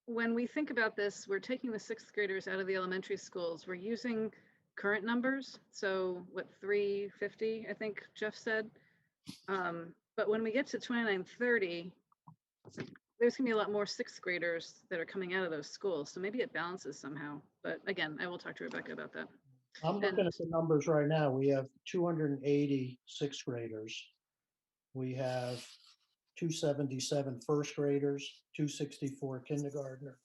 when we think about this, we're taking the 6th graders out of the elementary schools. We're using current numbers. So what, 350, I think Jeff said. But when we get to 2930, there's gonna be a lot more 6th graders that are coming out of those schools. So maybe it balances somehow. But again, I will talk to Rebecca about that. I'm looking at the numbers right now. We have 280 6th graders. We have 277 first graders, 264 kindergartners.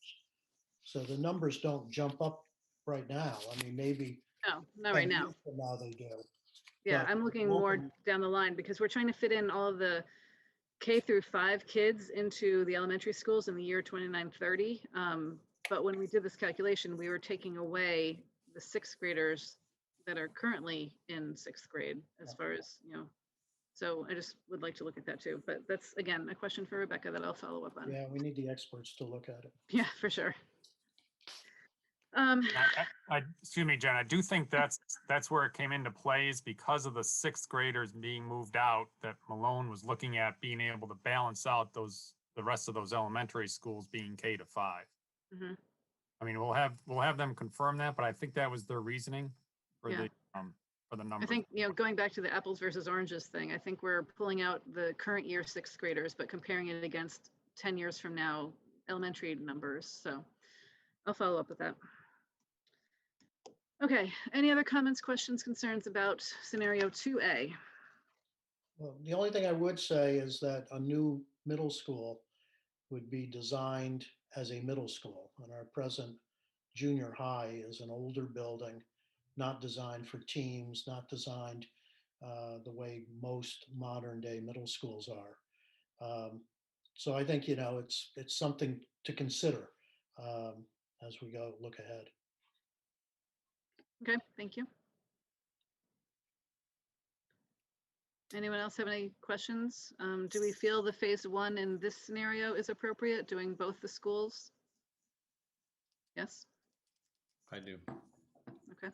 So the numbers don't jump up right now. I mean, maybe. No, not right 10 now. years from now they do. Yeah, But I'm looking more down the line because we're trying to fit in all of the K through 5 kids into the elementary schools in the year 2930. But when we did this calculation, we were taking away the 6th graders that are currently in 6th grade as far as, so I just would like to look at that too. But that's, again, a question for Rebecca that I'll follow up on. Yeah, we need the experts to look at it. Yeah, for sure. Excuse me, Jen, I do think that's where it came into play, is because of the sixth graders being moved out, that Malone was looking at being able to balance out the rest of those elementary schools being K to 5. Mhm. I mean, we'll have them confirm that, but I think that was their reasoning for Yeah. the I numbers. think, going back to the apples versus oranges thing, I think we're pulling out the current year sixth graders, but comparing it against 10 years from now, elementary numbers. So I'll follow up with that. Okay, any other comments, questions, concerns about scenario 2A? Well, the only thing I would say is that a new middle school would be designed as a middle school. And our present junior high is an older building, not designed for teams, not designed the way most modern day middle schools are. So I think, it's something to consider as we go look ahead. Okay, thank you. Anyone else have any questions? Do we feel the phase 1 in this scenario is appropriate, doing both the schools? Yes, I do. okay.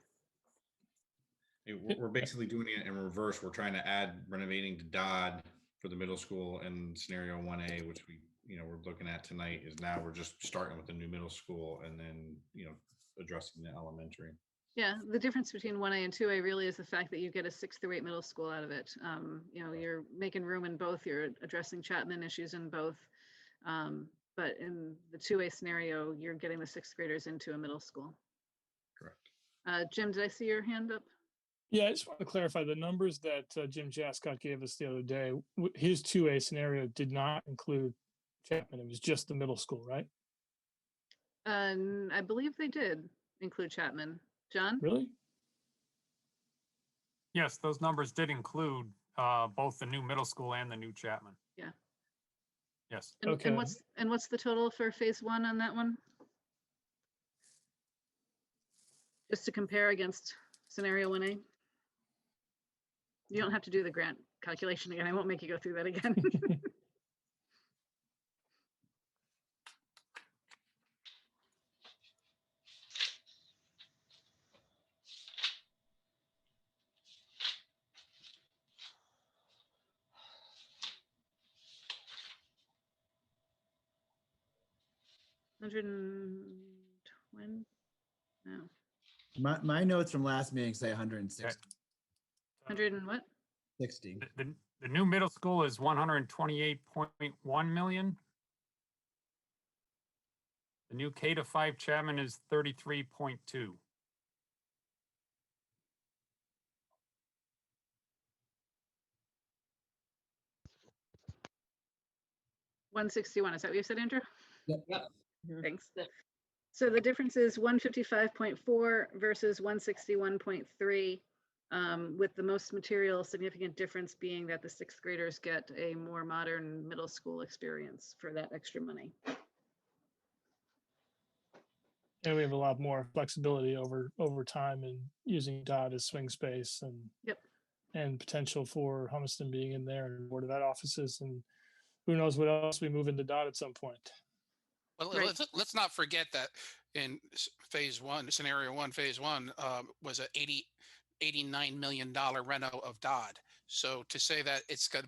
We're basically doing it in reverse. We're trying to add renovating to Dodd for the middle school, and scenario 1A, which we're looking at tonight, is now we're just starting with the new middle school and then, addressing the elementary. Yeah, the difference between 1A and 2A really is the fact that you get a 6th through 8 middle school out of it. You're making room in both, you're addressing Chapman issues in both. But in the 2A scenario, you're getting the 6th graders into a middle school. Correct. Jim, did I see your hand up? Yeah, I just want to clarify the numbers that Jim Jascott gave us the other day. His 2A scenario did not include Chapman. It was just the middle school, right? I believe they did include Chapman. John? Really? Yes, those numbers did include both the new middle school and the new Chapman. Yeah. Yes. And, Okay. and what's the total for phase 1 on that one? Just to compare against scenario 1A. You don't have to do the grant calculation again. I won't make you go through that again. $120? No. My notes from last meeting say 160. 100 and what? 60. The new middle school is 128.1 million. The new K to 5 Chapman is 33.2. 161, is that what you said, Andrew? Yep. Thanks. So the difference is 155.4 versus 161.3, with the most material significant difference being that the 6th graders get a more modern middle school experience for that extra money. And we have a lot more flexibility over time and using Dodd as swing space and Yep. and potential for Humiston being in there and Board of Ed offices, and who knows what else we move into Dodd at some point. Well, Right. let's not forget that in phase 1, scenario 1, phase 1 was a $89 million reno of Dodd. So to say that it's got,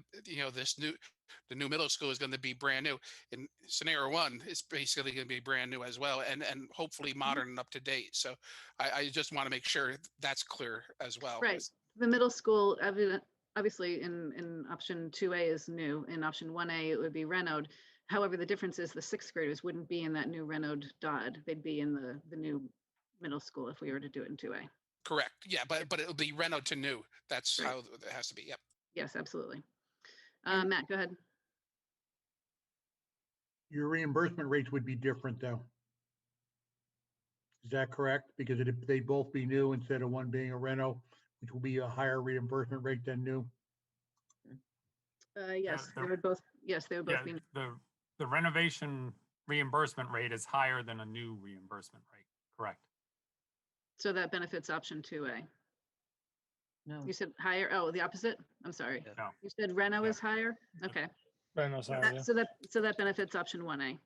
the new middle school is going to be brand new in scenario 1, it's basically going to be brand new as well, and hopefully modern and up to date. So I just want to make sure that's clear as well. Right. The middle school, obviously in option 2A is new. In option 1A, it would be renoed. However, the difference is the 6th graders wouldn't be in that new renoed Dodd. They'd be in the new middle school if we were to do it in 2A. Correct. Yeah, but it'll be reno to new. That's Right. how it has to be. Yep. Yes, absolutely. Matt, go ahead. Your reimbursement rates would be different though. Is that correct? Because they'd both be new instead of one being a reno, which will be a higher reimbursement rate than new. Yes, they would both. Yes, they would both Yeah, be. the renovation reimbursement rate is higher than a new reimbursement rate. Correct. So that benefits option 2A. No. You said higher. Oh, the opposite. I'm sorry. No. You said reno is higher. Okay. Reno's higher, yeah. So that benefits option 1A.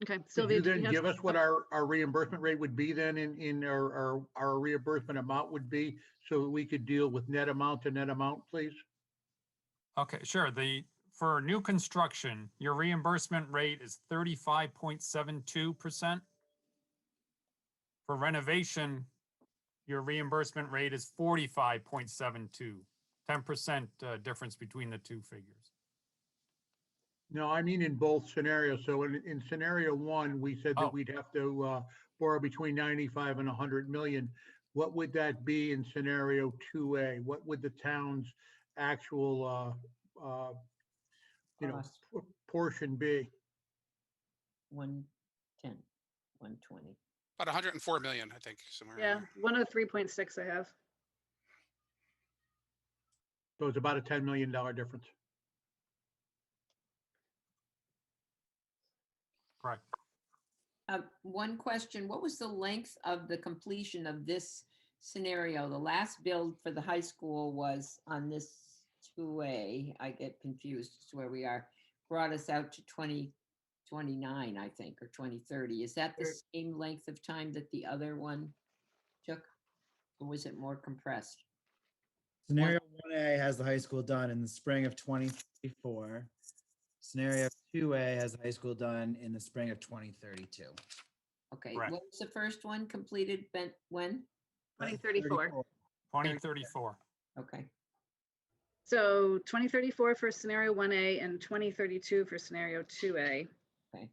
Okay, Could Sylvia, you do then you have? give us what our reimbursement rate would be then in our reimbursement amount would be so that we could deal with net amount to net amount, please? Okay, sure. For new construction, your reimbursement rate is 35.72%. For renovation, your reimbursement rate is 45.72, 10% difference between the two figures. No, I mean in both scenarios. So in scenario one, we said that we'd have to borrow between 95 and 100 million. What would that be in scenario 2A? What would the town's actual Cost. portion be? 110, 120. About 104 million, I think, somewhere. Yeah, 103.6 I have. So it's about a $10 million difference. Correct. One question, what was the length of the completion of this scenario? The last build for the high school was on this 2A. I get confused as to where we are. Brought us out to 2029, I think, or 2030. Is that the same length of time that the other one took? Or was it more compressed? Scenario 1A has the high school done in the spring of 2024. Scenario 2A has the high school done in the spring of 2032. Okay, Correct. what was the first one completed when? 2034. 2034. Okay. So 2034 for scenario 1A and 2032 for scenario 2A. Okay.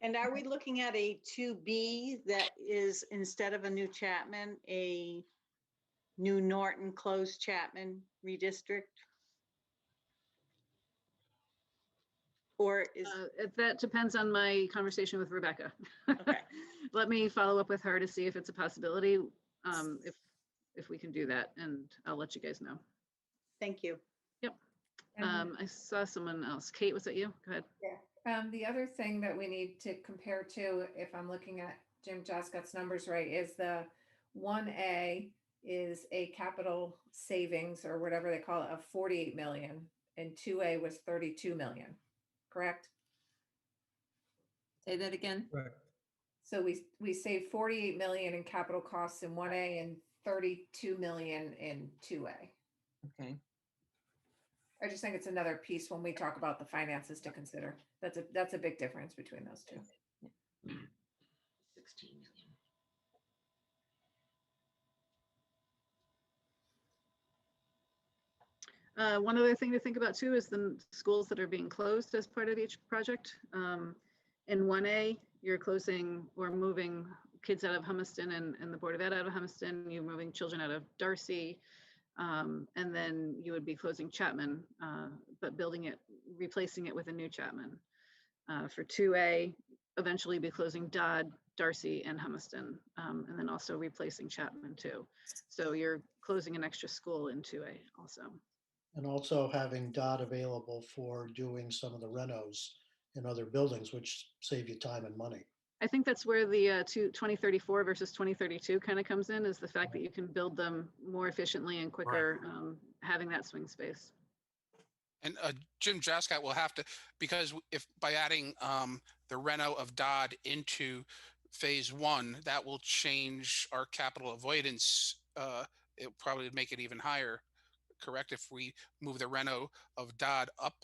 And are we looking at a 2B that is, instead of a new Chapman, a new Norton closed Chapman redistrict? Or is, That depends on my conversation with Rebecca. okay, Let me follow up with her to see if it's a possibility, if we can do that, and I'll let you guys know. thank you. Yep. And- I saw someone else. Kate, was that you? Go ahead. The other thing that we need to compare to, if I'm looking at Jim Jascott's numbers right, is the 1A is a capital savings or whatever they call it of 48 million and 2A was 32 million, correct? Say that again. So we saved 48 million in capital costs in 1A and 32 million in 2A. Okay. I just think it's another piece when we talk about the finances to consider. That's a big difference between those two. 16 million. One other thing to think about too is the schools that are being closed as part of each project. In 1A, you're closing or moving kids out of Humiston and the Board of Ed out of Humiston, you're moving children out of Darcy, and then you would be closing Chapman, but replacing it with a new Chapman. For 2A, eventually be closing Dodd, Darcy, and Humiston, and then also replacing Chapman too. So you're closing an extra school in 2A also. And also having Dot available for doing some of the renos in other buildings, which save you time and money. I think that's where the 2034 versus 2032 kind of comes in, is the fact that you can build them more efficiently and quicker, having that swing space. And Jim Jascott will have to, because if by adding the reno of Dodd into phase one, that will change our capital avoidance. It probably would make it even higher, correct? If we move the reno of Dodd up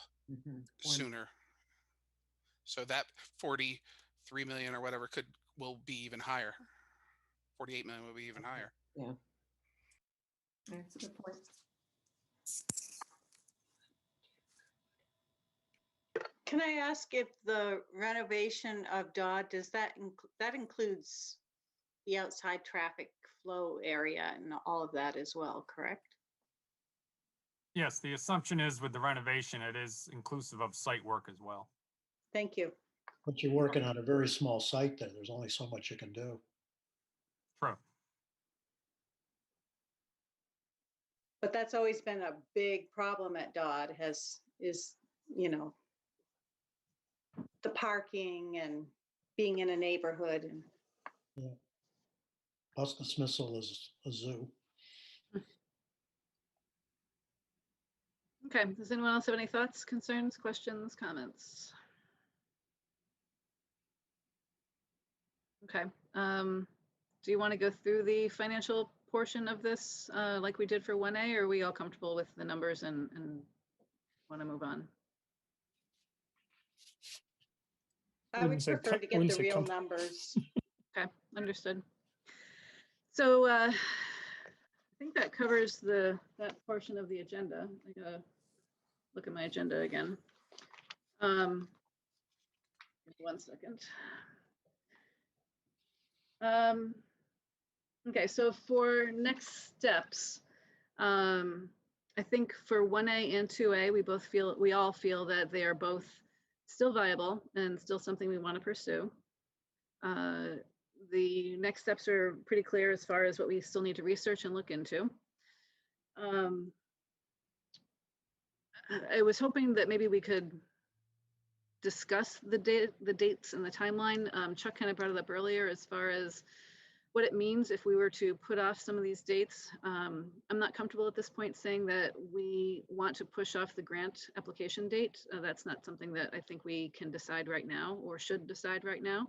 sooner. So that 43 million or whatever will be even higher. 48 million will be even higher. Yeah. That's a good point. Can I ask if the renovation of Dodd, does that includes the outside traffic flow area and all of that as well, correct? Yes, the assumption is with the renovation, it is inclusive of site work as well. Thank you. But you're working on a very small site there. There's only so much you can do. True. But that's always been a big problem at Dodd is, the parking and being in a neighborhood. And Yeah. Plus dismissal is a zoo. Okay, does anyone else have any thoughts, concerns, questions, comments? Okay. Do you want to go through the financial portion of this like we did for 1A, or are we all comfortable with the numbers and want to move on? I would Wouldn't say prefer com- to I get wouldn't the say real comfortable. numbers. Okay, understood. So I think that covers that portion of the agenda. I gotta look at my agenda again. Give me 1 second. Okay, so for next steps, I think for 1A and 2A, we all feel that they are both still viable and still something we want to pursue. The next steps are pretty clear as far as what we still need to research and look into. I was hoping that maybe we could discuss the dates and the timeline. Chuck kind of brought it up earlier as far as what it means if we were to put off some of these dates. I'm not comfortable at this point saying that we want to push off the grant application date. That's not something that I think we can decide right now or should decide right now.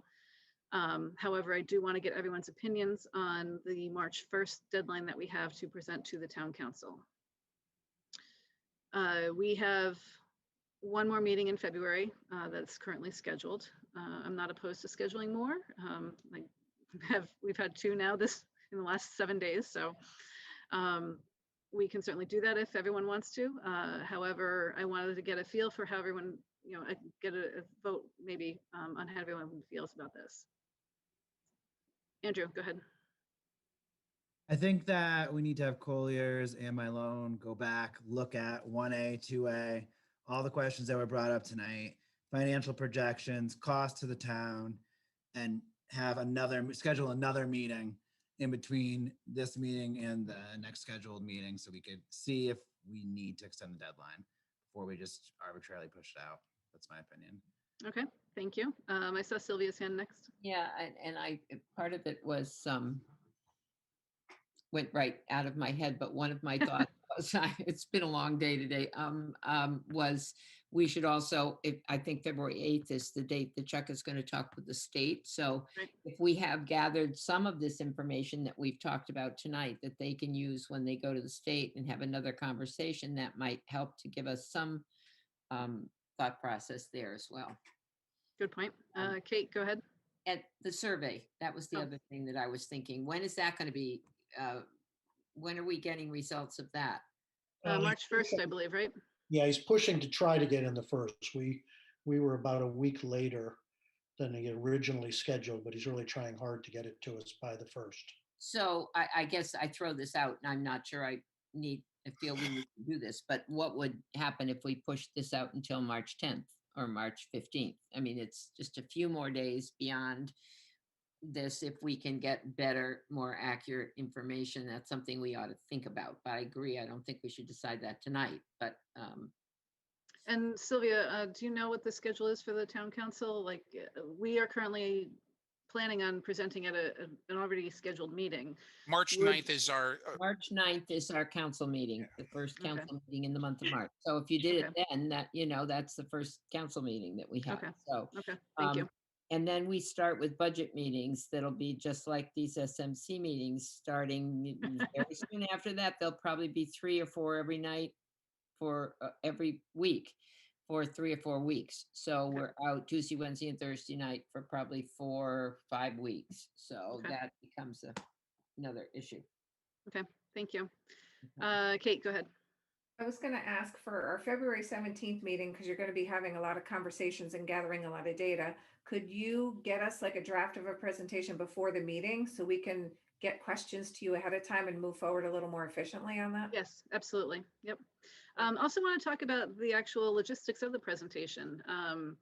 However, I do want to get everyone's opinions on the March 1st deadline that we have to present to the town council. We have one more meeting in February that's currently scheduled. I'm not opposed to scheduling more. We've had 2 now in the last 7 days, so we can certainly do that if everyone wants to. However, I wanted to get a feel for how everyone, get a vote maybe on how everyone feels about this. Andrew, go ahead. I think that we need to have Collier's and my loan go back, look at 1A, 2A, all the questions that were brought up tonight, financial projections, cost to the town, and schedule another meeting in between this meeting and the next scheduled meeting so we could see if we need to extend the deadline before we just arbitrarily push it out. That's my opinion. Okay, thank you. I saw Sylvia's hand next. Yeah, and part of it was went right out of my head, but one of my thoughts was, it's been a long day today, was we should also, I think February 8th is the date that Chuck is going to talk with the state. So Right. if we have gathered some of this information that we've talked about tonight that they can use when they go to the state and have another conversation, that might help to give us some thought process there as well. Good point. Kate, go ahead. At the survey, that was the Oh. other thing that I was thinking. When is that going to be? When are we getting results of that? March 1st, I believe, right? Yeah, he's pushing to try to get in the first. We were about a week later than he originally scheduled, but he's really trying hard to get it to us by the 1st. So I guess I throw this out, and I'm not sure I feel we need to do this, but what would happen if we push this out until March 10th or March 15th? I mean, it's just a few more days beyond this. If we can get better, more accurate information, that's something we ought to think about. But I agree, I don't think we should decide that tonight, but And Sylvia, do you know what the schedule is for the town council? Like, we are currently planning on presenting at an already scheduled meeting. March 9th is our, March 9th is our council meeting, the first Okay. council meeting in the month of March. So if you did it Okay. then, that's the first council meeting that we have. Okay. So, Okay, thank you. and then we start with budget meetings. That'll be just like these SMC meetings, starting very soon after that. There'll probably be 3 or 4 every night for every week for 3 or 4 weeks. So we're out Tuesday, Wednesday, and Thursday night for probably 4 or 5 weeks. So Okay. that becomes another issue. Okay, thank you. Kate, go ahead. I was going to ask for our February 17th meeting, because you're going to be having a lot of conversations and gathering a lot of data. Could you get us like a draft of a presentation before the meeting so we can get questions to you ahead of time and move forward a little more efficiently on that? Yes, absolutely. Yep. Also want to talk about the actual logistics of the presentation. I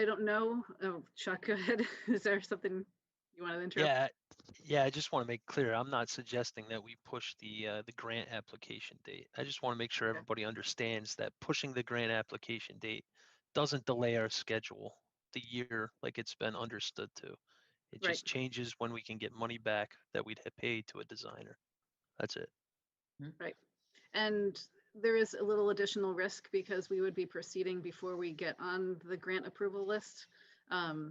don't know. Oh, Chuck, go ahead. Is there something you want to interrupt? Yeah, I just want to make clear, I'm not suggesting that we push the grant application date. I just want to make sure everybody understands that pushing the grant application date doesn't delay our schedule the year like it's been understood to. It Right. just changes when we can get money back that we'd have paid to a designer. That's it. Right. And there is a little additional risk because we would be proceeding before we get on the grant approval list.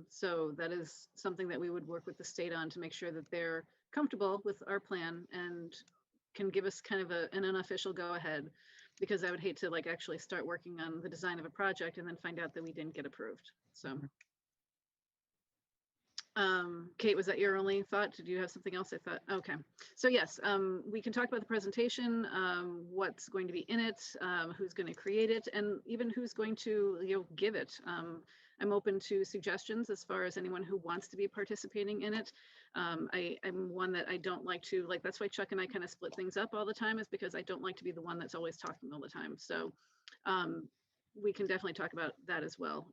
So that is something that we would work with the state on to make sure that they're comfortable with our plan and can give us kind of an unofficial go ahead, because I would hate to like actually start working on the design of a project and then find out that we didn't get approved. So. Kate, was that your only thought? Did you have something else? I thought, okay. So yes, we can talk about the presentation, what's going to be in it, who's going to create it, and even who's going to, give it. I'm open to suggestions as far as anyone who wants to be participating in it. I'm one that I don't like to, like, that's why Chuck and I kind of split things up all the time, is because I don't like to be the one that's always talking all the time. So we can definitely talk about that as well,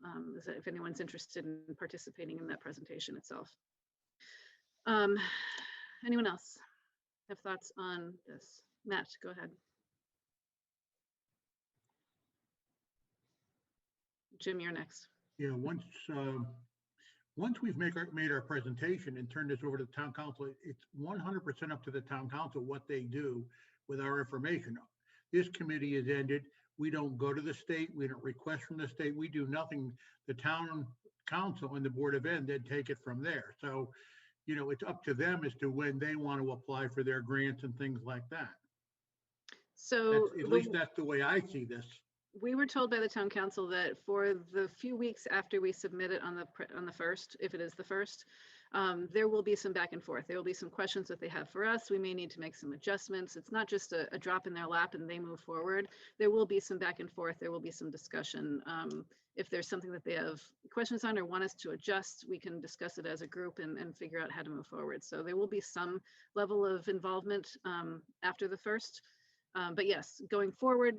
if anyone's interested in participating in that presentation itself. Anyone else have thoughts on this? Matt, go ahead. Jim, you're next. Yeah, once we've made our presentation and turned this over to the town council, it's 100% up to the town council what they do with our information. This committee is ended. We don't go to the state. We don't request from the state. We do nothing. The town council and the Board of Ed then take it from there. So, it's up to them as to when they want to apply for their grants and things like that. So At least that's the way I see this. We were told by the town council that for the few weeks after we submit it on the first, if it is the first, there will be some back and forth. There will be some questions that they have for us. We may need to make some adjustments. It's not just a drop in their lap and they move forward. There will be some back and forth. There will be some discussion. If there's something that they have questions on or want us to adjust, we can discuss it as a group and figure out how to move forward. So there will be some level of involvement after the first. But yes, going forward,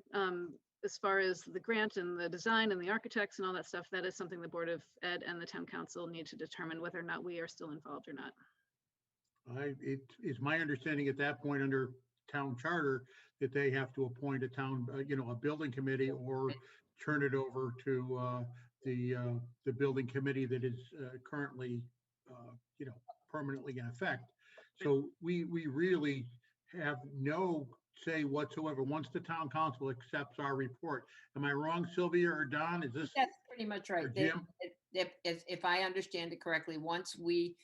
as far as the grant and the design and the architects and all that stuff, that is something the Board of Ed and the town council need to determine whether or not we are still involved or not. It is my understanding at that point under town charter that they have to appoint a town, a building committee, or turn it over to the building committee that is currently, permanently in effect. So we really have no say whatsoever once the town council accepts our report. Am I wrong, Sylvia or Don? Is this? That's pretty much right. Jim? If I understand it correctly, once we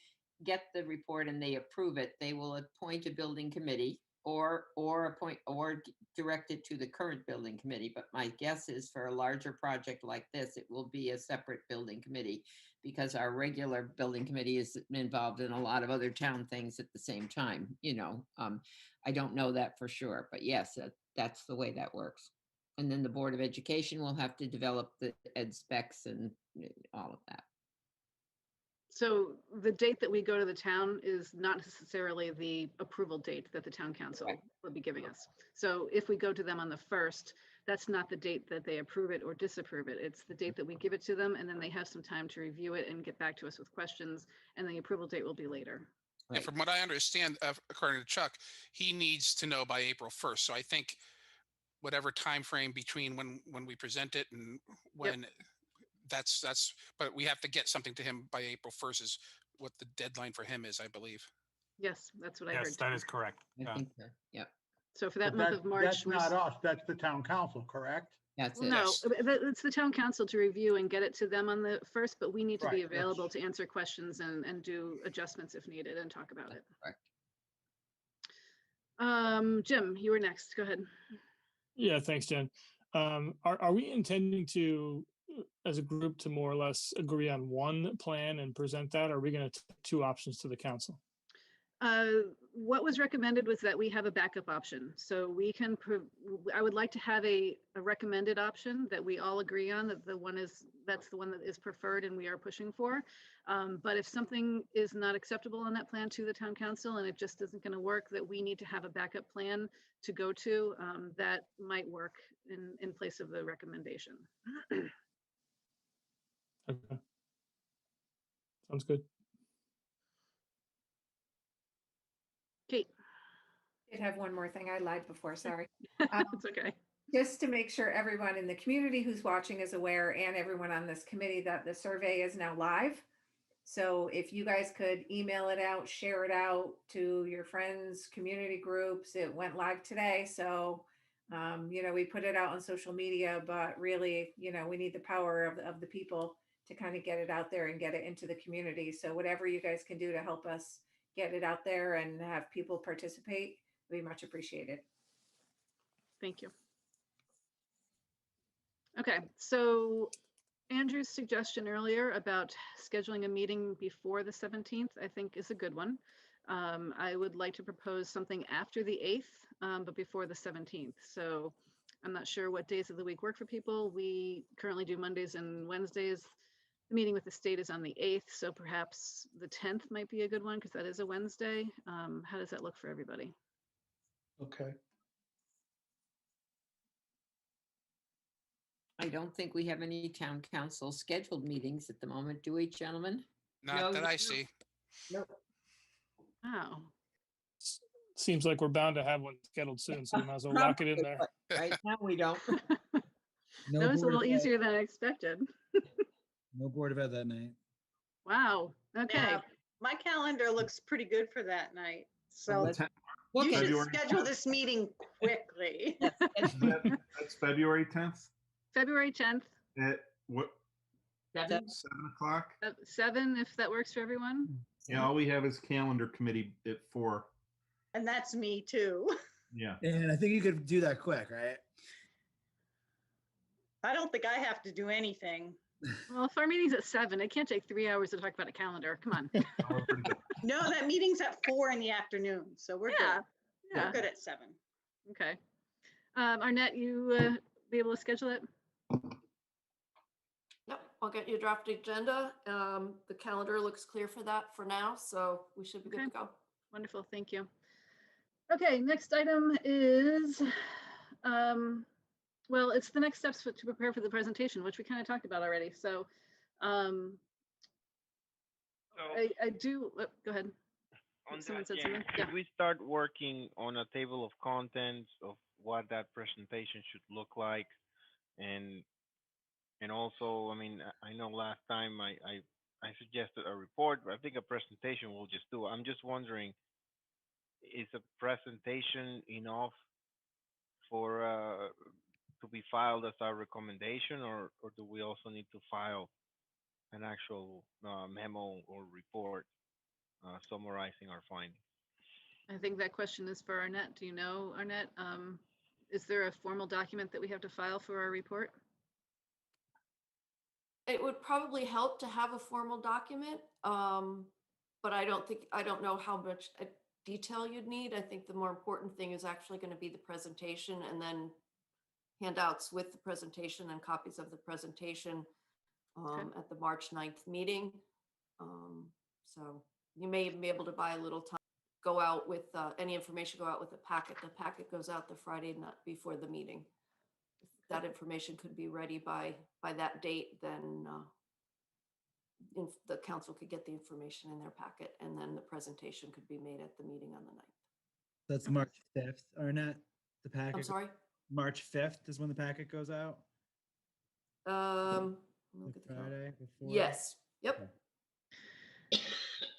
get the report and they approve it, they will appoint a building committee or direct it to the current building committee. But my guess is for a larger project like this, it will be a separate building committee, because our regular building committee is involved in a lot of other town things at the same time. I don't know that for sure, but yes, that's the way that works. And then the Board of Education will have to develop the ed specs and all of that. So the date that we go to the town is not necessarily the approval date that the town council will be giving us. So if we go to them on the first, that's not the date that they approve it or disapprove it. It's the date that we give it to them, and then they have some time to review it and get back to us with questions, and the approval date will be later. And from what I understand, according to Chuck, he needs to know by April 1st. So I think whatever time frame between when we present it and when that's, but we have to get something to him by April 1st is what the deadline for him is, I believe. Yes, that's what I heard. Yes, that is correct. I think so. Yep. So for that But month of March, that's not us, that's the town council, correct? That's well, it. no, Yes. it's the town council to review and get it to them on the first, but we need to be Right, available to answer questions and do adjustments if needed and talk about it. Correct. Jim, you were next. Go ahead. Yeah, thanks, Jen. Are we intending to, as a group, to more or less agree on one plan and present that? Or are we going to take two options to the council? What was recommended was that we have a backup option. So we can, I would like to have a recommended option that we all agree on, that that's the one that is preferred and we are pushing for. But if something is not acceptable on that plan to the town council and it just isn't going to work, that we need to have a backup plan to go to, that might work in place of the recommendation. Okay. Sounds good. Kate. I did have one more thing. I lied before, sorry. It's okay. Just to make sure everyone in the community who's watching is aware, and everyone on this committee, that the survey is now live. So if you guys could email it out, share it out to your friends, community groups, it went live today. So, we put it out on social media, but really, we need the power of the people to kind of get it out there and get it into the community. So whatever you guys can do to help us get it out there and have people participate would be much appreciated. Thank you. Okay, so Andrew's suggestion earlier about scheduling a meeting before the 17th, I think is a good one. I would like to propose something after the 8th, but before the 17th. So I'm not sure what days of the week work for people. We currently do Mondays and Wednesdays. The meeting with the state is on the 8th, so perhaps the 10th might be a good one because that is a Wednesday. How does that look for everybody? Okay. I don't think we have any town council scheduled meetings at the moment, do we, gentlemen? Not that I see. Nope. Wow. Seems like we're bound to have one scheduled soon, so we might as well lock it in there. Right now, we don't. That was a little easier than I expected. No Board of Ed that night. Wow. Okay. Yeah, my calendar looks pretty good for that night. So Let's you look at should February schedule this meeting quickly. That's February 10th February 10th, at what, 7. 7 o'clock? 7, if that works for everyone. Yeah, all we have is calendar committee at 4. And that's me too. Yeah. And I think you could do that quick, right? I don't think I have to do anything. Well, if our meeting's at 7, it can't take 3 hours to talk about a calendar. Come on. No, that meeting's at 4 in the afternoon, so we're Yeah, good. yeah. We're good at 7. Okay. Arnett, you be able to schedule it? Yep, I'll get you a draft agenda. The calendar looks clear for that for now, so we should be good Okay. to go. Wonderful, thank you. Okay, next item is, well, it's the next steps to prepare for the presentation, which we kind of talked about already. So I do, go ahead. On Someone that, said yeah, something? could Yeah. we start working on a table of contents of what that presentation should look like? And also, I mean, I know last time I suggested a report, but I think a presentation will just do. I'm just wondering, is a presentation enough for to be filed as our recommendation, or do we also need to file an actual memo or report summarizing our findings? I think that question is for Arnett. Do you know, Arnett? Is there a formal document that we have to file for our report? It would probably help to have a formal document, but I don't know how much detail you'd need. I think the more important thing is actually going to be the presentation, and then handouts with the presentation and copies of the presentation at the March 9th meeting. So you may even be able to buy a little time, go out with any information, go out with a packet. The packet goes out the Friday night before the meeting. If that information could be ready by that date, then the council could get the information in their packet, and then the presentation could be made at the meeting on the 9th. That's March 5th, Arnett, the packet. I'm sorry? March 5th is when the packet goes out? Look at the calendar. Friday before? Yes, yep.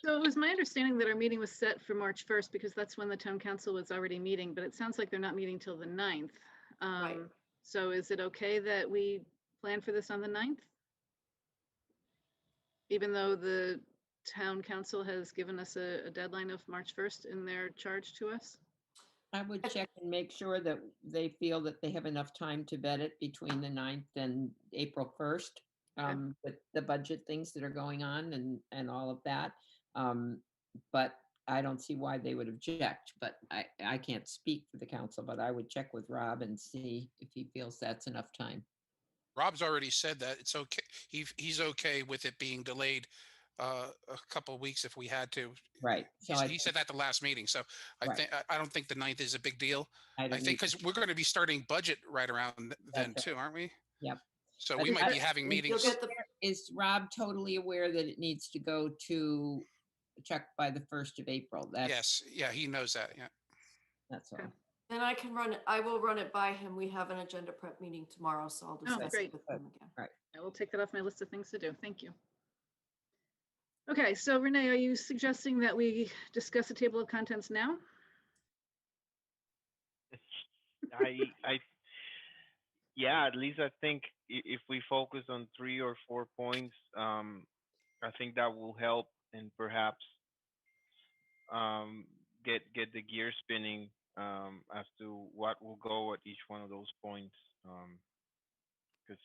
So it was my understanding that our meeting was set for March 1st because that's when the town council was already meeting, but it sounds like they're not meeting till the 9th. Right. So is it okay that we plan for this on the 9th? Even though the town council has given us a deadline of March 1st in their charge to us? I would check and make sure that they feel that they have enough time to vet it between the 9th and April 1st. With the budget things that are going on and all of that. But I don't see why they would object, but I can't speak for the council, but I would check with Rob and see if he feels that's enough time. Rob's already said that it's okay. He's okay with it being delayed a couple of weeks if we had to. Right. So He said that the last meeting. So I don't think the 9th is a big deal. I think because we're going to be starting budget right around then too, aren't we? Yep. So we might be having meetings. Is Rob totally aware that it needs to go to check by the 1st of April? Yes. Yeah, he knows that. Yeah. That's all. And I will run it by him. We have an agenda prep meeting tomorrow, so I'll discuss great. it with him again. Right. I will take that off my list of things to do. Thank you. Okay, so Renee, are you suggesting that we discuss a table of contents now? Yeah, at least I think if we focus on 3 or 4 points, I think that will help and perhaps get the gear spinning as to what will go at each one of those points. Because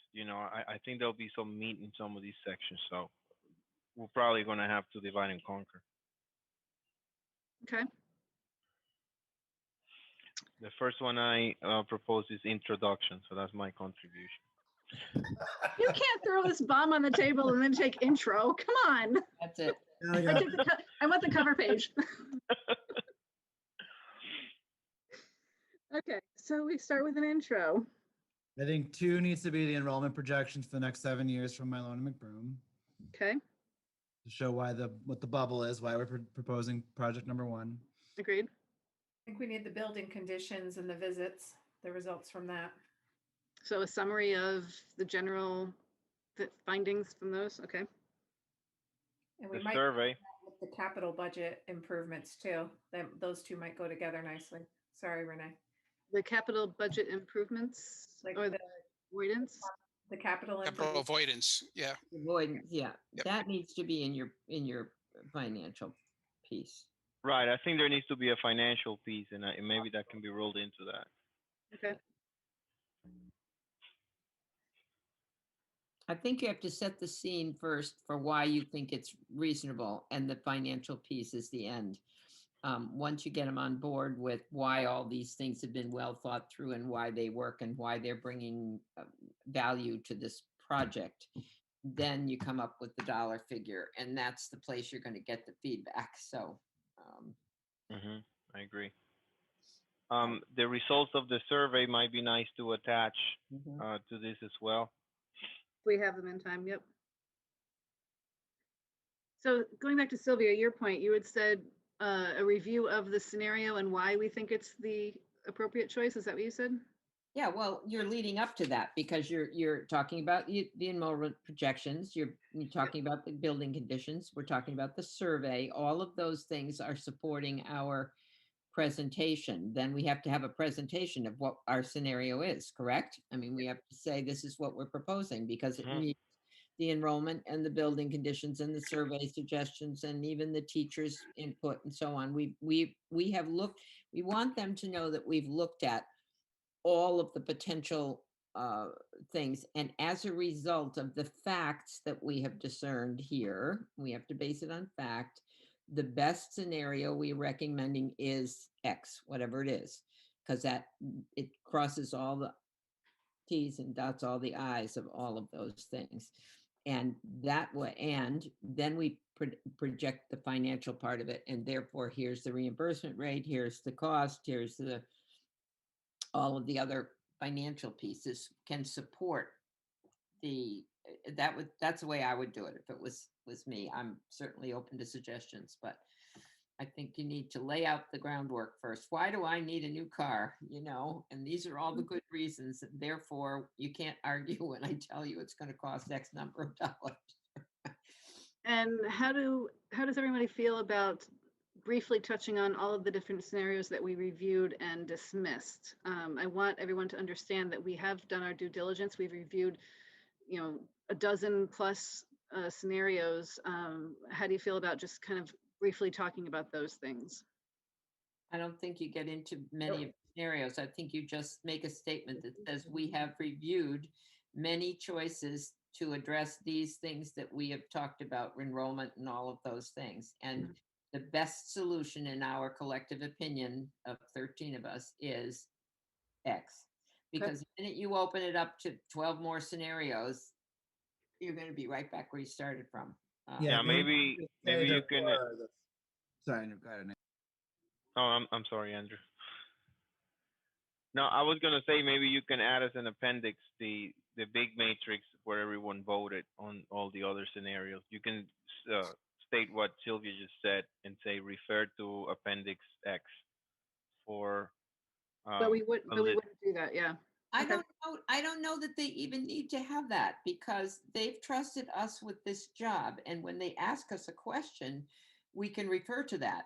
I think there'll be some meat in some of these sections, so we're probably going to have to divide and conquer. Okay. The first one I propose is introduction, so that's my contribution. You can't throw this bomb on the table and then take intro. Come on. That's it. I want the cover page. Okay, so we start with an intro. I think 2 needs to be the enrollment projections for the next 7 years from Mylona McBroom. Okay, To show what the bubble is, why we're proposing project number 1. agreed. I think we need the building conditions and the visits, the results from that. So a summary of the general findings from those. Okay. And we The might survey. with the capital budget improvements too. Those 2 might go together nicely. Sorry, Renee. The capital budget improvements Like or the avoidance. the capital Capital improvements. avoidance, yeah. Avoidance, yeah. Yep. That needs to be in your financial piece. Right. I think there needs to be a financial piece, and maybe that can be rolled into that. Okay. I think you have to set the scene first for why you think it's reasonable, and the financial piece is the end. Once you get them on board with why all these things have been well thought through and why they work and why they're bringing value to this project, then you come up with the dollar figure, and that's the place you're going to get the feedback. So, I agree. The results of the survey might be nice to attach to this as well. We have them in time. Yep. So going back to Sylvia, your point, you had said a review of the scenario and why we think it's the appropriate choice. Is that what you said? yeah, well, you're leading up to that because you're talking about the enrollment projections. You're talking about the building conditions. We're talking about the survey. All of those things are supporting our presentation. Then we have to have a presentation of what our scenario is, correct? I mean, we have to say this is what we're proposing because it meets the enrollment and the building conditions and the survey suggestions and even the teachers' input and so on. We have looked, we want them to know that we've looked at all of the potential things. And as a result of the facts that we have discerned here, we have to base it on fact. The best scenario we're recommending is X, whatever it is, because it crosses all the T's and dots all the I's of all of those things. And that way, and then we project the financial part of it. And therefore, here's the reimbursement rate, here's the cost, here's all of the other financial pieces can support that's the way I would do it if it was me. I'm certainly open to suggestions, but I think you need to lay out the groundwork first. Why do I need a new car? And these are all the good reasons. Therefore, you can't argue when I tell you it's going to cost X number of dollars. And how does everybody feel about briefly touching on all of the different scenarios that we reviewed and dismissed? I want everyone to understand that we have done our due diligence. We've reviewed, a dozen plus scenarios. How do you feel about just kind of briefly talking about those things? I don't think you get into many of the scenarios. I think you just make a statement that says we have reviewed many choices to address these things that we have talked about, enrollment and all of those things. And the best solution in our collective opinion of 13 of us is X. Because the minute you open it up to 12 more scenarios, you're going to be right back where you started from. Maybe you can. Sorry, go ahead. Oh, I'm sorry, Andrew. No, I was gonna say maybe you can add as an appendix the big matrix where everyone voted on all the other scenarios. You can state what Sylvia just said and say refer to appendix X for. But we wouldn't do that. Yeah. I don't know that they even need to have that because they've trusted us with this job. And when they ask us a question, we can refer to that.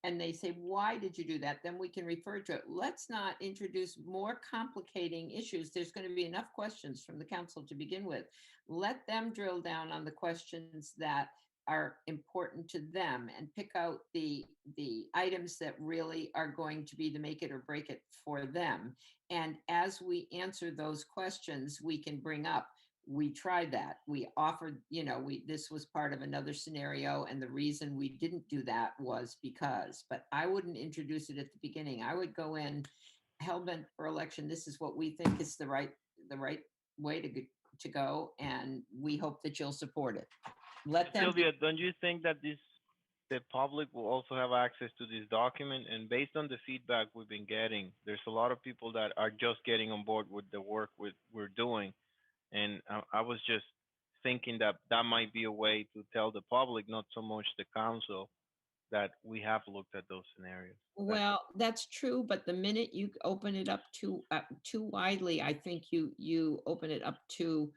and they say, why did you do that? Then we can refer to it. Let's not introduce more complicating issues. There's going to be enough questions from the council to begin with. Let them drill down on the questions that are important to them and pick out the items that really are going to be the make it or break it for them. And as we answer those questions, we can bring up, we tried that. We offered, this was part of another scenario. And the reason we didn't do that was because, but I wouldn't introduce it at the beginning. I would go in hell-bent for election. This is what we think is the right way to go. And we hope that you'll support it. Let them. Sylvia, don't you think that the public will also have access to this document? And based on the feedback we've been getting, there's a lot of people that are just getting on board with the work we're doing. And I was just thinking that might be a way to tell the public, not so much the council, that we have looked at those scenarios. Well, that's true, but the minute you open it up too widely, I think you open it up to,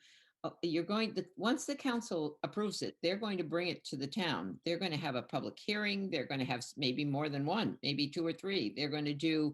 once the council approves it, they're going to bring it to the town. They're going to have a public hearing. They're going to have maybe more than one, maybe 2 or 3. They're going to do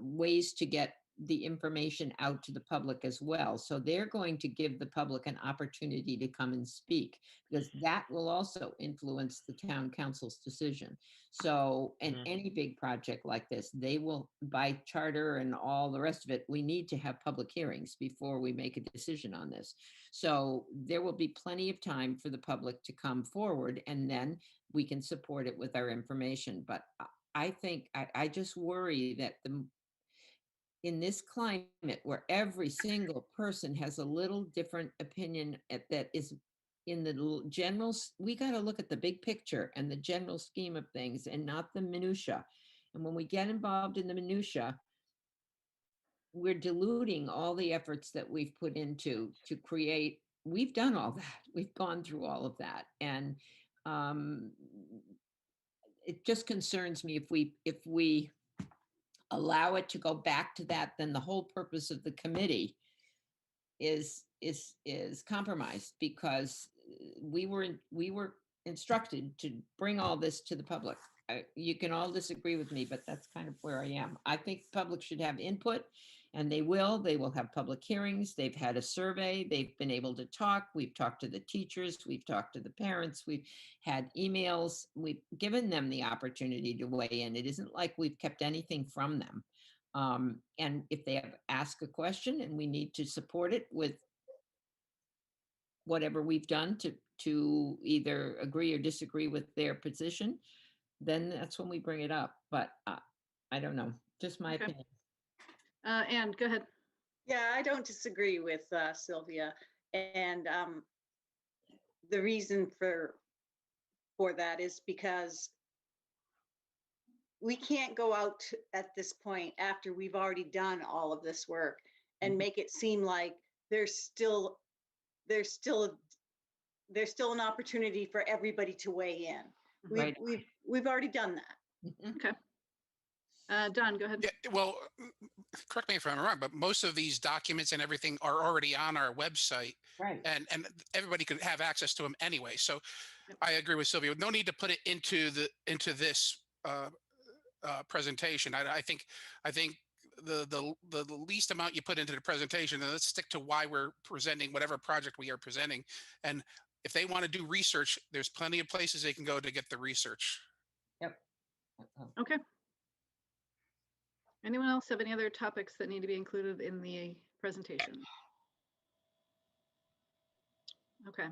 ways to get the information out to the public as well. So they're going to give the public an opportunity to come and speak, because that will also influence the town council's decision. So in any big project like this, they will, by charter and all the rest of it, we need to have public hearings before we make a decision on this. So there will be plenty of time for the public to come forward, and then we can support it with our information. But I think, I just worry that in this climate where every single person has a little different opinion that is in the general, we got to look at the big picture and the general scheme of things and not the minutia. And when we get involved in the minutia, we're diluting all the efforts that we've put into to create. We've done all that. We've gone through all of that. And it just concerns me if we allow it to go back to that, then the whole purpose of the committee is compromised, because we were instructed to bring all this to the public. You can all disagree with me, but that's kind of where I am. I think the public should have input, and they will have public hearings. They've had a survey. They've been able to talk. We've talked to the teachers. We've talked to the parents. We've had emails. We've given them the opportunity to weigh in. It isn't like we've kept anything from them. And if they have asked a question and we need to support it with whatever we've done to either agree or disagree with their position, then that's when we bring it up. But I don't know, just my opinion. Anne, go ahead. Yeah, I don't disagree with Sylvia. And the reason for that is because we can't go out at this point after we've already done all of this work and make it seem like there's still an opportunity for everybody to weigh in. We've already done that. Okay. Don, go ahead. Yeah, well, correct me if I'm wrong, but most of these documents and everything are already on our website, right? And everybody could have access to them anyway. So I agree with Sylvia. No need to put it into this presentation. I think the least amount you put into the presentation, and let's stick to why we're presenting whatever project we are presenting. And if they want to do research, there's plenty of places they can go to get the research. Yep. Okay. Anyone else have any other topics that need to be included in the presentation? Okay.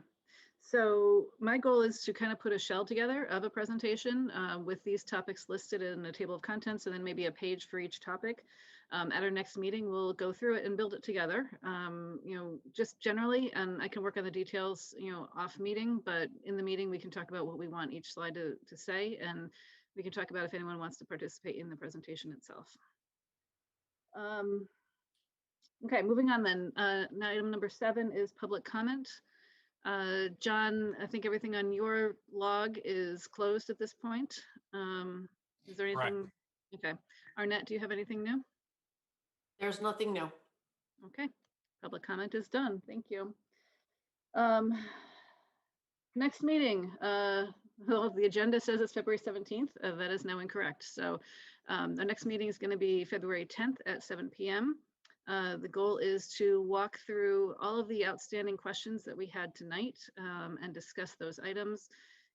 So my goal is to kind of put a shell together of a presentation with these topics listed in a table of contents, and then maybe a page for each topic. At our next meeting, we'll go through it and build it together, just generally, and I can work on the details, off meeting, but in the meeting, we can talk about what we want each slide to say, and we can talk about if anyone wants to participate in the presentation itself. Okay, moving on then. Item number 7 is public comment. John, I think everything on your log is closed at this point. Is there anything? Okay. Arnett, do you have anything new? There's nothing new. Okay. Public comment is done. Thank you. Next meeting, Well, the agenda says it's February 17th. That is now incorrect. So our next meeting is going to be February 10th at 7 p.m. The goal is to walk through all of the outstanding questions that we had tonight and discuss those items,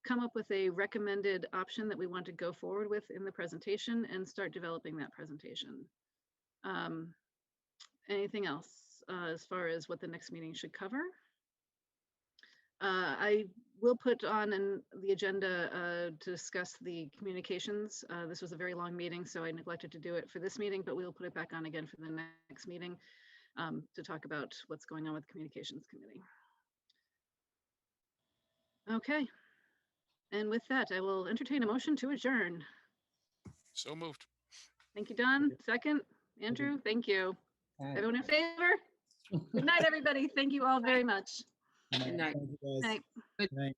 come up with a recommended option that we want to go forward with in the presentation, and start developing that presentation. Anything else as far as what the next meeting should cover? I will put on the agenda to discuss the communications. This was a very long meeting, so I neglected to do it for this meeting, but we will put it back on again for the next meeting to talk about what's going on with the communications committee. Okay. And with that, I will entertain a motion to adjourn. So moved. Thank you, Don. Second, Andrew, thank you. Everyone in favor? Good night, everybody. Thank you all very much. Good night. Thank you, guys. Night. Good night.